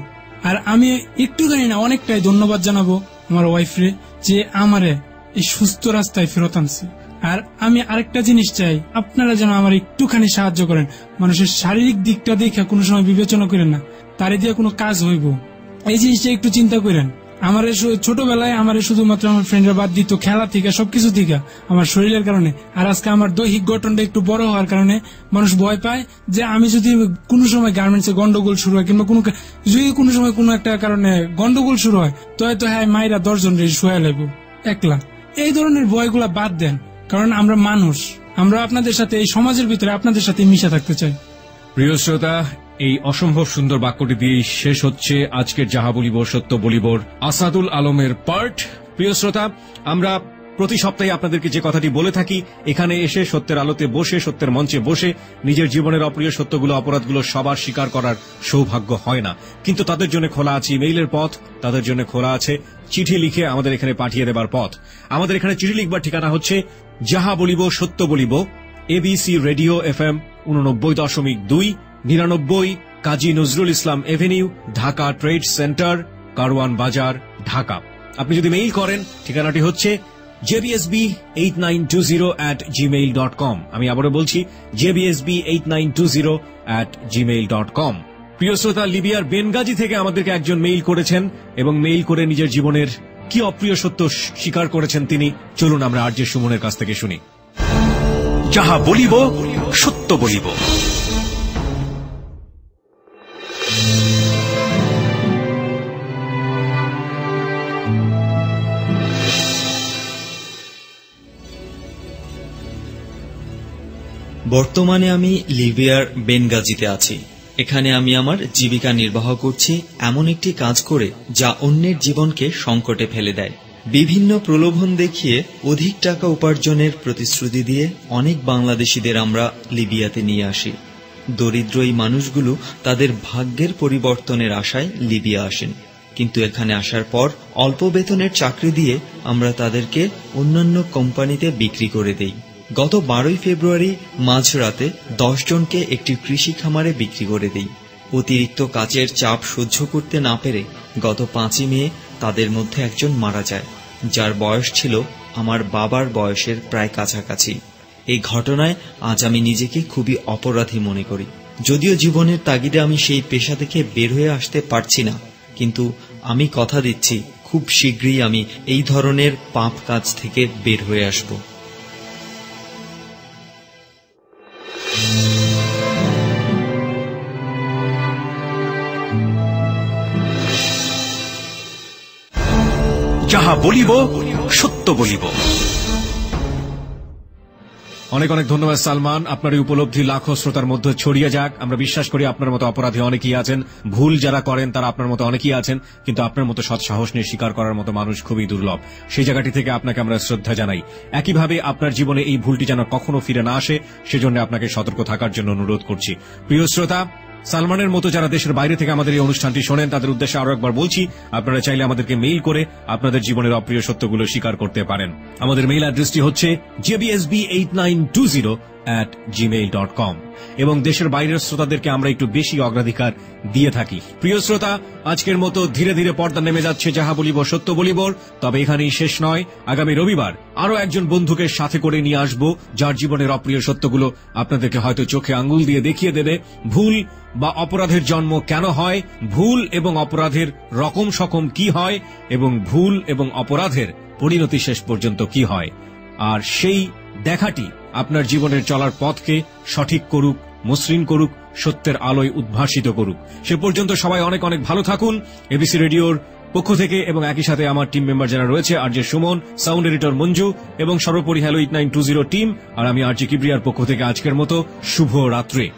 আর আমি একটুখানি না অনেকটাই ধন্যবাদ জানাবো আমার ওয়াইফরে যে আমারে এই সুস্থ রাস্তায় ফেরত আনছে। আর আমি আরেকটা জিনিস চাই, আপনারা যেন আমার একটুখানি সাহায্য করেন। মানুষের শারীরিক দিকটা দেখে কোনো সময় বিবেচনা করেন না, তারে দিয়ে কোনো কাজ হইব এই জিনিসটা একটু চিন্তা করেন। আমার ছোটবেলায় আমার শুধুমাত্র আমার ফ্রেন্ডরা বাদ দিত খেলা থেকে, সবকিছু থেকে, আমার শরীরের কারণে। আর আজকে আমার দৈহিক গঠনটা একটু বড় হওয়ার কারণে মানুষ ভয় পায় যে আমি যদি কোনো সময় গার্মেন্টসে গন্ডগোল শুরু হয়, কিংবা যদি কোনো সময় কোনো একটা কারণে গন্ডগোল শুরু হয়, তো হয়তো হ্যাঁ মায়েরা 10 জন শুয়ে লাগবো একলা। এই ধরনের ভয়গুলা বাদ দেন, কারণ আমরা মানুষ, আমরা আপনাদের সাথে এই সমাজের ভিতরে আপনাদের সাথে মিশে থাকতে চাই। প্রিয় শ্রোতা, এই অসম্ভব সুন্দর বাক্যটি দিয়েই শেষ হচ্ছে আজকের যাহা বলিব সত্য বলিবর আসাদুল আলমের পার্ট। প্রিয় শ্রোতা, আমরা প্রতি সপ্তাহে আপনাদেরকে যে কথাটি বলে থাকি, এখানে এসে সত্যের আলোতে বসে, সত্যের মঞ্চে বসে নিজের জীবনের অপ্রিয় সত্যগুলো, অপরাধগুলো সবার স্বীকার করার সৌভাগ্য হয় না, কিন্তু তাদের জন্য খোলা আছে ইমেইলের পথ, তাদের জন্য খোলা আছে চিঠি লিখে আমাদের এখানে পাঠিয়ে দেবার পথ। আমাদের এখানে চিঠি লিখবার ঠিকানা হচ্ছে যাহা বলিব সত্য বলিব, ABC radio FM 89.2, 99 Kazi Nazrul Islam avenue, Dhaka trade centre, Karwan Bazar, Dhaka. আপনি যদি মেইল করেন, ঠিকানাটি হচ্ছে jbsb8920@gmail.com। আমি আবারও বলছি jbsb8920@gmail.com। প্রিয় শ্রোতা, লিবিয়ার বেনগাজি থেকে আমাদেরকে একজন মেইল করেছেন এবং মেইল করে নিজের জীবনের কি অপ্রিয় সত্য স্বীকার করেছেন তিনি। চলুন আমরা আরজে সুমনের কাছ থেকে শুনি। যাহা বলিব সত্য বলিব। বর্তমানে আমি লিবিয়ার বেনগাজিতে আছি। এখানে আমি আমার জীবিকা নির্বাহ করছি এমন একটি কাজ করে যা অন্যের জীবনকে সংকটে ফেলে দেয়। বিভিন্ন প্রলোভন দেখিয়ে অধিক টাকা উপার্জনের প্রতিশ্রুতি দিয়ে অনেক বাংলাদেশিদের আমরা লিবিয়াতে নিয়ে আসি। দরিদ্র এই মানুষগুলো তাদের ভাগ্যের পরিবর্তনের আশায় লিবিয়া আসেন, কিন্তু এখানে আসার পর অল্প বেতনের চাকরি দিয়ে আমরা তাদেরকে অন্যান্য কোম্পানিতে বিক্রি করে দেই। গত 12 ফেব্রুয়ারি মাঝরাতে 10 জনকে একটি কৃষি খামারে বিক্রি করে দেই। অতিরিক্ত কাজের চাপ সহ্য করতে না পেরে গত 5 মে তাদের মধ্যে একজন মারা যায়, যার বয়স ছিল আমার বাবার বয়সের প্রায় কাছাকাছি। এই ঘটনায় আজ আমি নিজেকে খুবই অপরাধী মনে করি। যদিও জীবনের তাগিদে আমি সেই পেশা থেকে বের হয়ে আসতে পারছি না, কিন্তু আমি কথা দিচ্ছি খুব শীঘ্রই আমি এই ধরনের পাপ কাজ থেকে বের হয়ে আসব। যাহা বলিব সত্য বলিব। অনেক অনেক ধন্যবাদ সালমান। আপনার এই উপলব্ধি লাখো শ্রোতার মধ্যে ছড়িয়ে যাক। আমরা বিশ্বাস করি আপনার মতো অপরাধী অনেকেই আছেন, ভুল যারা করেন তারা আপনার মতো অনেকেই আছেন, কিন্তু আপনার মতো সৎ সাহস নিয়ে স্বীকার করার মতো মানুষ খুবই দুর্লভ। সেই জায়গাটি থেকে আপনাকে আমরা শ্রদ্ধা জানাই। একইভাবে আপনার জীবনে এই ভুলটি যেন কখনো ফিরে না আসে সেজন্য আপনাকে সতর্ক থাকার জন্য অনুরোধ করছি। প্রিয় শ্রোতা, সালমানের মতো যারা দেশের বাইরে থেকে আমাদের এই অনুষ্ঠানটি শোনেন তাদের উদ্দেশ্যে আরো একবার বলছি, আপনারা চাইলে আমাদেরকে মেইল করে আপনাদের জীবনের অপ্রিয় সত্যগুলো স্বীকার করতে পারেন। আমাদের মেইল অ্যাড্রেসটি হচ্ছে jbsb8920@gmail.com এবং দেশের বাইরের শ্রোতাদেরকে আমরা একটু বেশি অগ্রাধিকার দিয়ে থাকি। প্রিয় শ্রোতা, আজকের মতো ধীরে ধীরে পর্দা নেমে যাচ্ছে যাহা বলিব সত্য বলিবর। তবে এখানেই শেষ নয়, আগামী রবিবার আরো একজন বন্ধুকে সাথে করে নিয়ে আসব যার জীবনের অপ্রিয় সত্যগুলো আপনাদেরকে হয়তো চোখে আঙ্গুল দিয়ে দেখিয়ে দেবে ভুল বা অপরাধের জন্ম কেন হয়, ভুল এবং অপরাধের রকম সকম কি হয় এবং ভুল এবং অপরাধের পরিণতি শেষ পর্যন্ত কি হয়। আর সেই দেখাটি আপনার জীবনের চলার পথকে সঠিক করুক, মসৃণ করুক, সত্যের আলোয় উদ্ভাসিত করুক। সে পর্যন্ত সবাই অনেক অনেক ভালো থাকুন। এবিসি রেডিওর পক্ষ থেকে এবং একই সাথে আমার টিম মেম্বার যারা রয়েছে, RJ Suman, sound editor Manju এবং সর্বোপরি হ্যালো 8920 টিম, আর আমি আরজে কিবরিয়ার পক্ষ থেকে আজকের মতো শুভ রাত্রি।